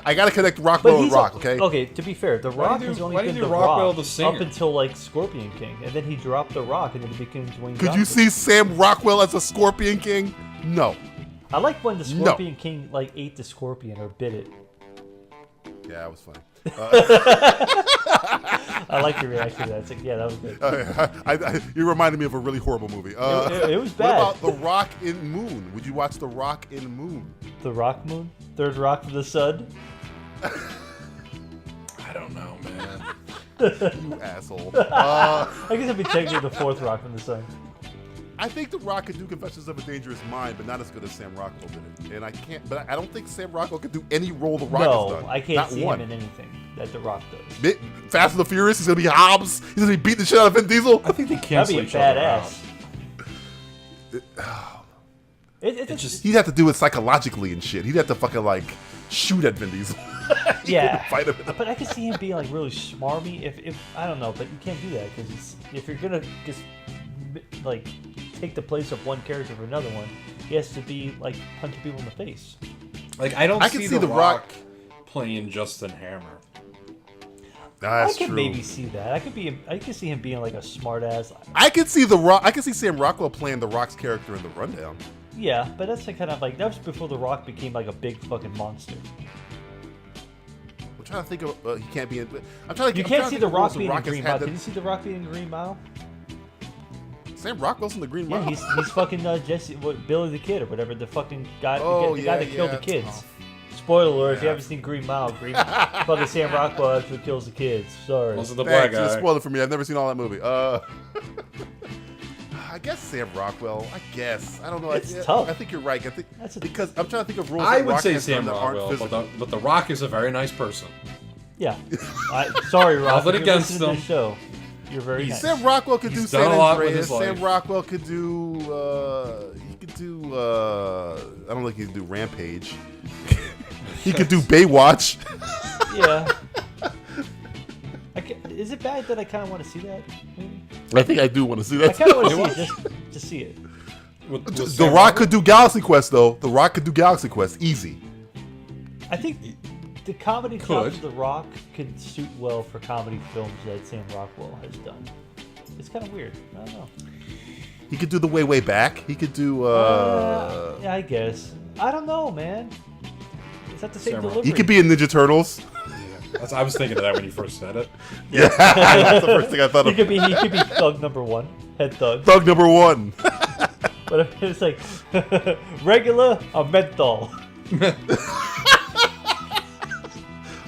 S3: I gotta connect Rockwell and Rock, okay?
S5: Okay, to be fair, The Rock has only
S6: why do
S5: been
S6: you do
S5: The
S6: Rockwell
S5: Rock
S6: the singer?
S5: up until like Scorpion King, and then he dropped The Rock, and then he became Dwayne
S3: Could
S5: Johnson.
S3: you see Sam Rockwell as a Scorpion King? No.
S5: I like when the Scorpion King like ate the scorpion or bit it.
S3: Yeah, that was funny.
S5: I like your reaction to that. It's like, yeah, that was good.
S3: You reminded me of a really horrible movie.
S5: It was bad.
S3: What about The Rock in Moon? Would you watch The Rock in Moon?
S5: The Rock Moon? Third rock from the sun?
S6: I don't know, man.
S3: You asshole.
S5: I guess it'd be technically the fourth rock from the sun.
S3: I think The Rock could do Confessions of a Dangerous Mind, but not as good as Sam Rockwell did it. And I don't think Sam Rockwell could do any role The Rock has done.
S5: No, I can't
S3: not
S5: see
S3: one.
S5: him in anything that The Rock does.
S3: Fast and the Furious, he's gonna be Hobbs. He's gonna be beating the shit out of Vin Diesel.
S6: I think they
S5: That'd
S6: cancel
S5: be a
S6: each other
S5: badass.
S6: out.
S5: It's
S6: just
S3: He'd have to do it psychologically and shit. He'd have to fucking like shoot at Vin Diesel.
S5: yeah.
S3: Fight him.
S5: But I could see him being like really smarmy. If I don't know, but you can't do that because if you're gonna just like take the place of one character for another one, he has to be like punching people in the face.
S6: Like I
S3: can
S6: see
S3: see
S6: The
S3: The
S6: Rock playing Justin Hammer.
S3: That's
S5: I can
S3: true.
S5: maybe see that. I could see him being like a smart ass.
S3: I can see The Rock. I can see Sam Rockwell playing The Rock's character in The Rundown.
S5: Yeah, but that's kind of like that was before The Rock became like a big fucking monster.
S3: I'm trying to think of he can't be in. I'm trying to.
S5: You can't see The Rock being in Green Mile. Can you see The Rock being in Green Mile?
S3: Sam Rockwell's in the Green Mile.
S5: Yeah, he's fucking Jesse, Billy the Kid or whatever. The fucking guy, the guy that killed the kids.
S3: Tough.
S5: Spoiler alert: if you haven't seen Green Mile, fucking Sam Rockwell actually kills the kids. Sorry.
S6: Also the black guy.
S3: Spoiler it for me. I've never seen all that movie. I guess Sam Rockwell. I guess I don't know.
S5: It's tough.
S3: I think you're right. I think because I'm trying to think of roles.
S6: I
S3: that
S6: would
S3: Rock
S6: say
S3: has
S6: Sam
S3: done that aren't
S6: Rockwell,
S3: physical.
S6: but the Rock is a very nice person.
S5: Yeah. Sorry, Rock.
S6: Nothing
S5: if you're
S6: against
S5: listening to
S6: him.
S5: the show. You're very nice.
S3: Sam Rockwell could do
S6: He's done
S3: San
S6: a lot with
S3: Andreas.
S6: his life.
S3: Sam Rockwell could do. He could do. I don't think he could do Rampage. He could do Baywatch.
S5: Yeah. Is it bad that I kind of want to see that movie?
S3: I think I do want to see that.
S5: I kind of want to see it just to see it.
S3: The Rock could do Galaxy Quest though. The Rock could do Galaxy Quest easy.
S5: I think the comedy chops of The Rock could suit well for comedy films that Sam Rockwell has done. It's kind of weird. I don't know.
S3: He could do the Way Back. He could do.
S5: Yeah, I guess. I don't know, man. Is that the same delivery?
S3: He could be in Ninja Turtles.
S6: I was thinking of that when you first said it.
S3: Yeah, that's the first thing I thought of.
S5: He could be thug number one, head thug.
S3: Thug number one.
S5: But if it's like regular or menthol.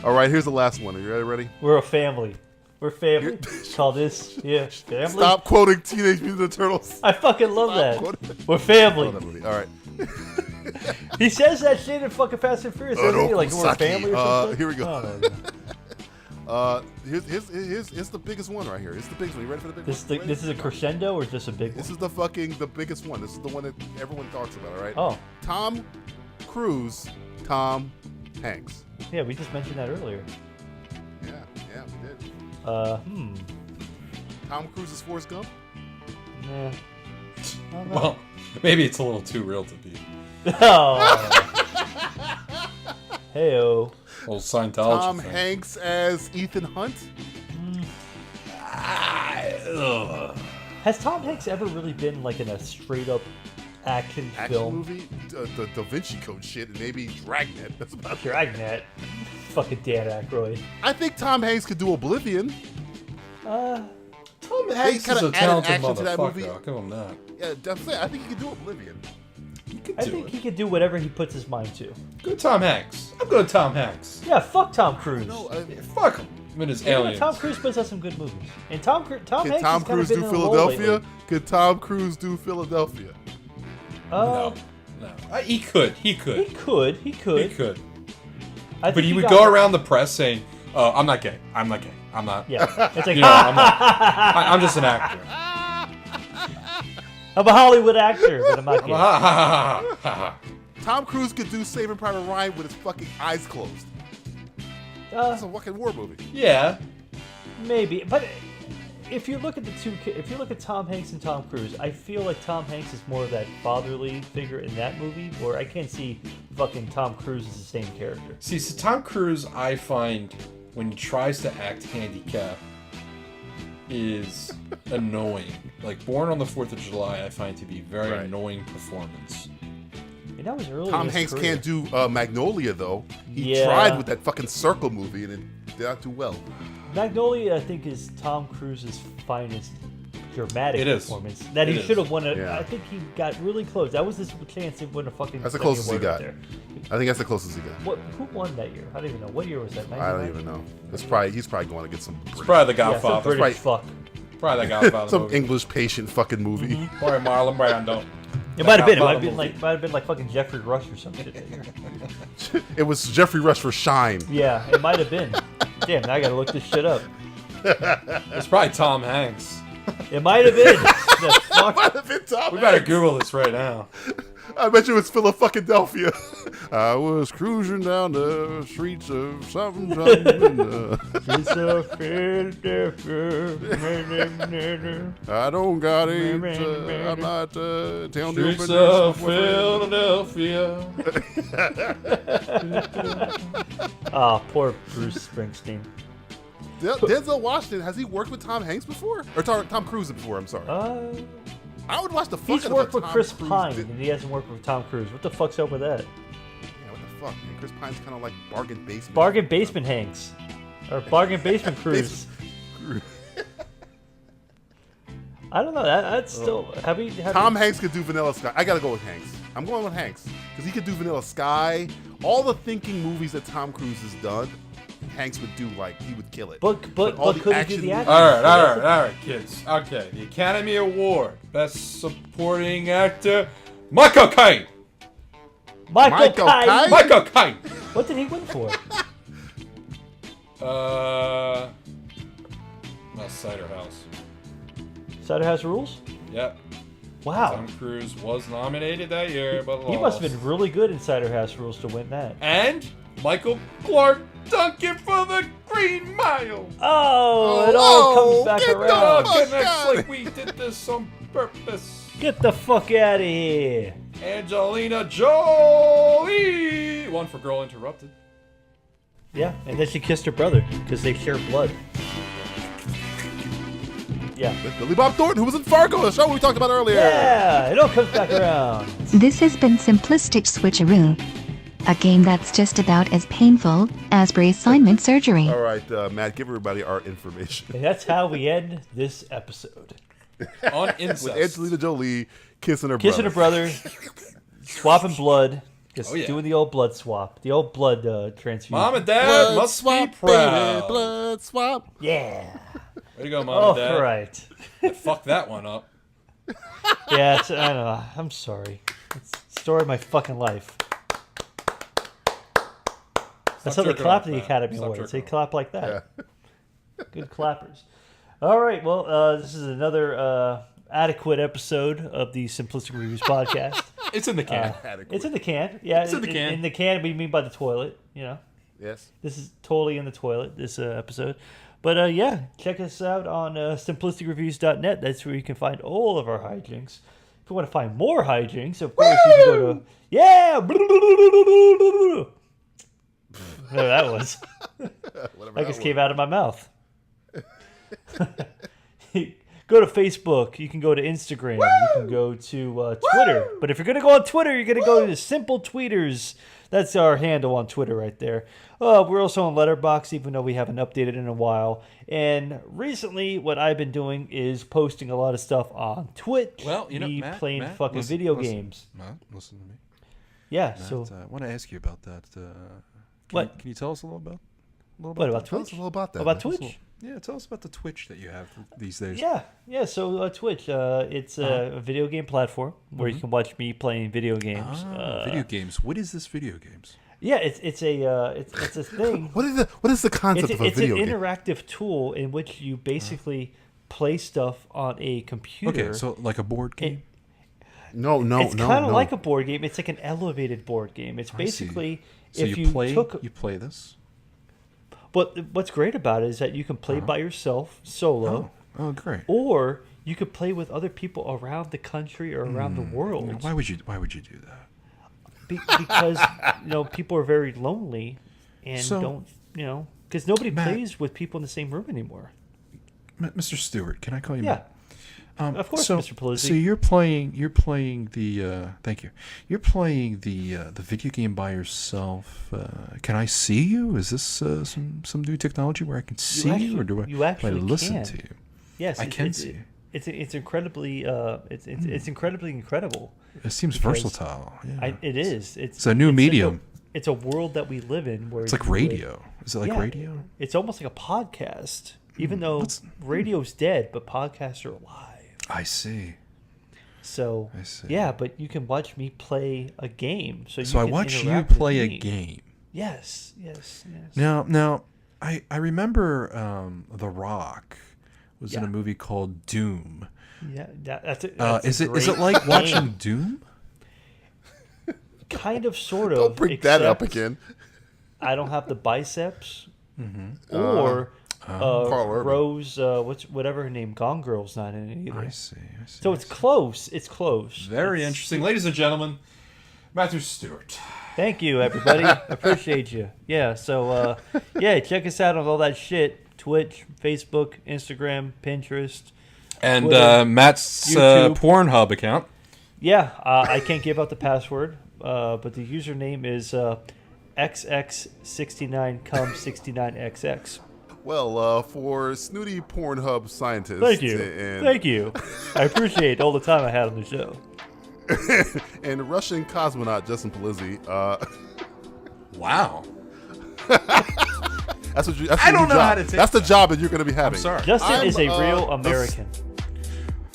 S3: All right, here's the last one. Are you ready?
S5: We're a family. We're family. Call this, family.
S3: Stop quoting Teenage Mutant Ninja Turtles.
S5: I fucking love that. We're family.
S3: I love that movie. All right.
S5: He says that shit in fucking Fast and Furious. Doesn't he? Like we're a family or something.
S3: Here we go.
S5: Oh,
S3: Here's the biggest one right here. It's the biggest one. You ready for the big one?
S5: This is a crescendo or just a big one?
S3: This is the biggest one. This is the one that everyone talks about, all right?
S5: Oh.
S3: Tom Cruise, Tom Hanks.
S5: Yeah, we just mentioned that earlier.
S3: Yeah, we did. Tom Cruise is Forrest Gump?
S5: Nah.
S6: Well, maybe it's a little too real to be.
S5: Oh. Hey-o.
S6: Old Scientology
S3: Tom
S6: thing.
S3: Hanks as Ethan Hunt?
S5: Has Tom Hanks ever really been like in a straight up action film?
S3: Movie? The Da Vinci Code shit, and maybe Dragnet. That's about it.
S5: Dragnet. Fucking Dan Aykroyd.
S3: I think Tom Hanks could do Oblivion.
S6: Tom Hanks is a talented motherfucker. I'll give him that.
S3: Yeah, definitely. I think he could do Oblivion.
S5: I think he could do whatever he puts his mind to.
S6: Good Tom Hanks. I'm good Tom Hanks.
S5: Yeah, fuck Tom Cruise.
S6: Fuck him. I mean, his aliens.
S5: Tom Cruise puts out some good movies. And Tom Hanks
S3: Could
S5: has
S3: Tom
S5: kind
S3: Cruise
S5: of been
S3: do
S5: in a lull
S3: Philadelphia?
S5: lately.
S3: Could Tom Cruise do Philadelphia?
S6: No. He could.
S5: He could.
S6: But he would go around the press saying, I'm not gay. I'm not gay. I'm not.
S5: Yeah. It's like,
S6: I'm not. I'm just an actor.
S5: I'm a Hollywood actor, but I'm not gay.
S3: Tom Cruise could do Saving Private Ryan with his fucking eyes closed. That's a fucking war movie.
S6: Yeah.
S5: Maybe, but if you look at if you look at Tom Hanks and Tom Cruise, I feel like Tom Hanks is more of that fatherly figure in that movie, where I can't see fucking Tom Cruise as the same character.
S6: See, so Tom Cruise, I find when he tries to act handicapped, is annoying. Like Born on the 4th of July, I find to be very annoying performance.
S5: And that was early.
S3: Tom
S5: in his
S3: Hanks
S5: career.
S3: can't do Magnolia though. He
S5: Yeah.
S3: tried with that fucking circle movie and it did not do well.
S5: Magnolia, I think, is Tom Cruise's finest dramatic
S6: It is.
S5: performance. That
S6: It
S5: he
S6: is.
S5: should have won it.
S3: Yeah.
S5: I think he got really close. That was his chance to win a fucking.
S3: That's the
S5: Emmy
S3: closest he
S5: Award
S3: got.
S5: right there.
S3: I think that's the closest he got.
S5: Who won that year? I don't even know. What year was that?
S3: I don't even know. He's probably going to get some
S6: It's probably The
S5: Yeah, some
S6: Godfather.
S5: British fuck.
S6: Probably The Godfather
S3: some
S6: movie.
S3: English patient fucking movie.
S6: Or Marlon Brando.
S5: It might have been. It might
S6: Godfather
S5: have been like fucking Jeffrey Rush or some shit that year.
S3: It was Jeffrey Rush for Shine.
S5: Yeah, it might have been. Damn, now I gotta look this shit up.
S6: It's probably Tom Hanks.
S5: It might have been. The fuck?
S3: Might have been Tom
S6: We better
S3: Hanks.
S6: Google this right now.
S3: I bet you it was Philadelphia. I was cruising down the streets of something.
S5: It's a
S3: I don't got it. I'm not telling you.
S6: Streets of Philadelphia.
S5: Oh, poor Bruce Springsteen.
S3: Denzel Washington, has he worked with Tom Hanks before? Or Tom Cruise before, I'm sorry. I would watch the fuck
S5: He's
S3: out of
S5: worked
S3: a
S5: with
S3: Tom
S5: Chris
S3: Cruise
S5: Pine,
S3: did-
S5: and he hasn't worked with Tom Cruise. What the fuck's up with that?
S3: Yeah, what the fuck, man? Chris Pine's kind of like bargain basement.
S5: Bargain basement Hanks. Or bargain basement Cruise. I don't know. That's still...
S3: Tom Hanks could do Vanilla Sky. I gotta go with Hanks. I'm going with Hanks. Because he could do Vanilla Sky. All the thinking movies that Tom Cruise has done, Hanks would do, like, he would kill it.
S5: But
S3: all the
S5: could he
S3: action
S5: do the
S3: movies-
S5: action?
S6: All right, kids. Okay, the Academy Award, Best Supporting Actor, Michael Caine.
S5: Michael Caine.
S6: Michael Caine.
S5: What did he win for?
S6: Cider House.
S5: Cider House Rules?
S6: Yep.
S5: Wow.
S6: Tom Cruise was nominated that year, but
S5: He
S6: lost.
S5: must have been really good in Cider House Rules to win that.
S6: And Michael Clark Duncan for the Green Mile.
S5: Oh, it all comes back around.
S6: Connects like we did this on purpose.
S5: Get the fuck out of here.
S6: Angelina Jolie. One for Girl Interrupted.
S5: Yeah, and then she kissed her brother because they share blood. Yeah.
S3: With Billy Bob Thornton, who was in Fargo, the show we talked about earlier.
S5: Yeah, it all comes back around.
S2: This has been Simplistic Switcharoo, a game that's just about as painful as reassignment surgery.
S3: All right, Matt, give everybody our information.
S5: And that's how we end this episode.
S6: On incest.
S3: With Angelina Jolie kissing her
S5: Kissing
S3: brother.
S5: her brother, swapping blood, just
S6: Oh, yeah.
S5: doing the old blood swap, the old blood transfusion.
S6: Mom and Dad
S3: Blood
S6: must
S3: swap,
S6: be proud.
S3: baby, blood swap.
S5: Yeah.
S6: Way to go, Mom
S5: Oh,
S6: and Dad.
S5: right.
S6: Fuck that one up.
S5: Yeah, I don't know. I'm sorry. It's the story of my fucking life. That's how they
S6: jerking
S5: clap
S6: off,
S5: the
S6: man.
S5: Academy
S6: Stop
S5: Awards. They
S6: jerking
S5: clap like that.
S3: Yeah.
S5: Good clappers. All right. Well, this is another adequate episode of the Simplistic Reviews Podcast.
S6: It's in the can.
S5: It's in the can. Yeah,
S6: It's in the can.
S5: In the can, we mean by the toilet. You know,
S3: Yes.
S5: this is totally in the toilet. This episode. But yeah, check us out on simplisticreviews.net. That's where you can find all of our hijinks. If you want to find more hijinks, of course, you can go to whatever that was. That just came out of my mouth. Go to Facebook. You can go to Instagram. You can go to Twitter. But if you're going to go on Twitter, you're going to go to Simple Tweeters. That's our handle on Twitter right there. We're also on Letterboxd, even though we haven't updated in a while. And recently, what I've been doing is posting a lot of stuff on Twitch.
S6: Well, you know,
S5: me
S6: Matt,
S5: playing
S6: Matt,
S5: fucking
S6: listen,
S5: video
S6: listen.
S5: games.
S6: Matt, listen to me.
S5: Yeah,
S6: Matt,
S5: so...
S6: I want to ask you about that.
S5: What?
S6: Can you tell us a little about?
S5: What, about
S3: Tell us
S5: Twitch?
S3: a little about that.
S5: About
S3: man.
S5: Twitch?
S6: Yeah, tell us about the Twitch that you have these days.
S5: Yeah. So Twitch, it's a video game platform where you can watch me playing video games.
S6: Video games. What is this video games?
S5: Yeah, it's a thing.
S3: What is the concept of a
S5: It's
S3: video
S5: an
S3: game?
S5: interactive tool in which you basically play stuff on a computer.
S6: Okay, so like a board game.
S3: No.
S5: It's kind of like a board game. It's like an elevated board game. It's basically
S6: So
S5: if
S6: you play this.
S5: But what's great about it is that you can play by yourself, solo.
S6: Oh, great.
S5: Or you could play with other people around the country or around the world.
S6: Why would you do that?
S5: Because people are very lonely and
S6: So-
S5: don't because nobody
S6: Matt-
S5: plays with people in the same room anymore.
S6: Mr. Stewart, can I call you
S5: Yeah.
S6: Matt?
S5: Of course,
S6: so,
S5: Mr. Pelosi.
S6: So you're playing the thank you. You're playing the video game by yourself. Can I see you? Is this some new technology where I can see you, or do I listen
S5: can.
S6: to you?
S5: Yes,
S6: I can see you.
S5: It's incredibly it's incredibly incredible.
S6: It seems
S5: because
S6: versatile. Yeah.
S5: It is. It's
S6: a new medium.
S5: It's a world that we live in where
S6: It's like
S5: you
S6: radio. Is it like radio?
S5: It's almost like a podcast. Even though radio's dead, but podcasts are alive.
S6: I see.
S5: So
S6: I see.
S5: yeah, but you can watch me play a game. So
S6: I
S5: can
S6: watch you
S5: interact with
S6: play a
S5: me.
S6: game.
S5: Yes.
S6: Now, I remember The Rock was in a movie called Doom.
S5: Yeah, that's a
S6: Is it
S5: great
S6: like
S5: game.
S6: watching Doom?
S5: Kind of, sort of.
S3: Don't bring that up
S5: except
S3: again.
S5: I don't have the biceps, or
S3: Carl Urban.
S5: Rose, whatever her name, Gone Girl's not in it either.
S6: I see.
S5: So it's close. It's close.
S6: Very interesting. Ladies and gentlemen, Matthew Stewart.
S5: Thank you, everybody. Appreciate you. Yeah. So check us out on all that shit: Twitch, Facebook, Instagram, Pinterest.
S6: And
S5: Twitter,
S6: Matt's
S5: YouTube.
S6: Pornhub account.
S5: Yeah, I can't give out the password, but the username is XX69cum69XX.
S3: Well, for snooty Pornhub scientists.
S5: Thank you.
S3: And,
S5: Thank you. I appreciate all the time I had on the show.
S3: and Russian cosmonaut Justin Polizzi.
S6: Wow.
S3: That's what you.
S6: I don't know how to take
S3: That's the job that you're going to be having.
S6: I'm sorry.
S5: Justin is a real American.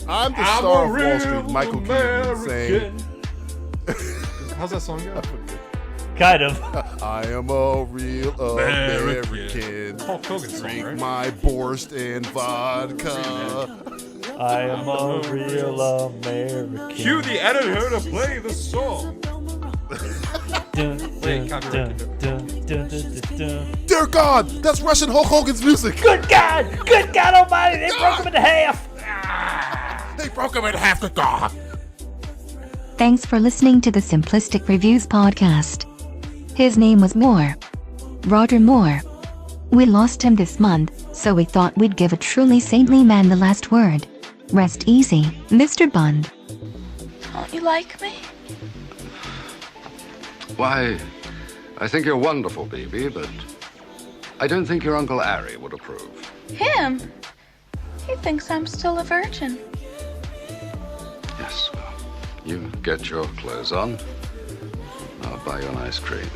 S3: I'm the star of Wall Street, Michael Keaton, saying.
S6: How's that song go?
S5: Kind of.
S3: I am a real American.
S6: Hulk Hogan song,
S3: Drink
S6: right?
S3: my borscht and vodka.
S5: I am a real American.
S6: Cue the editor to play the song. Wait, copyright.
S3: Dear God, that's Russian Hulk Hogan's music.
S5: Good God! Good God Almighty! They broke him in half.
S3: They broke him in half. Good God.
S2: Thanks for listening to the Simplistic Reviews Podcast. His name was Moore. Roger Moore. We lost him this month, so we thought we'd give a truly saintly man the last word. Rest easy, Mr. Bund.
S9: Don't you like me?
S10: Why, I think you're wonderful, Bibi, but I don't think your Uncle Ari would approve.
S9: Him? He thinks I'm still a virgin.
S10: Yes, well, you get your clothes on. I'll buy you an ice cream.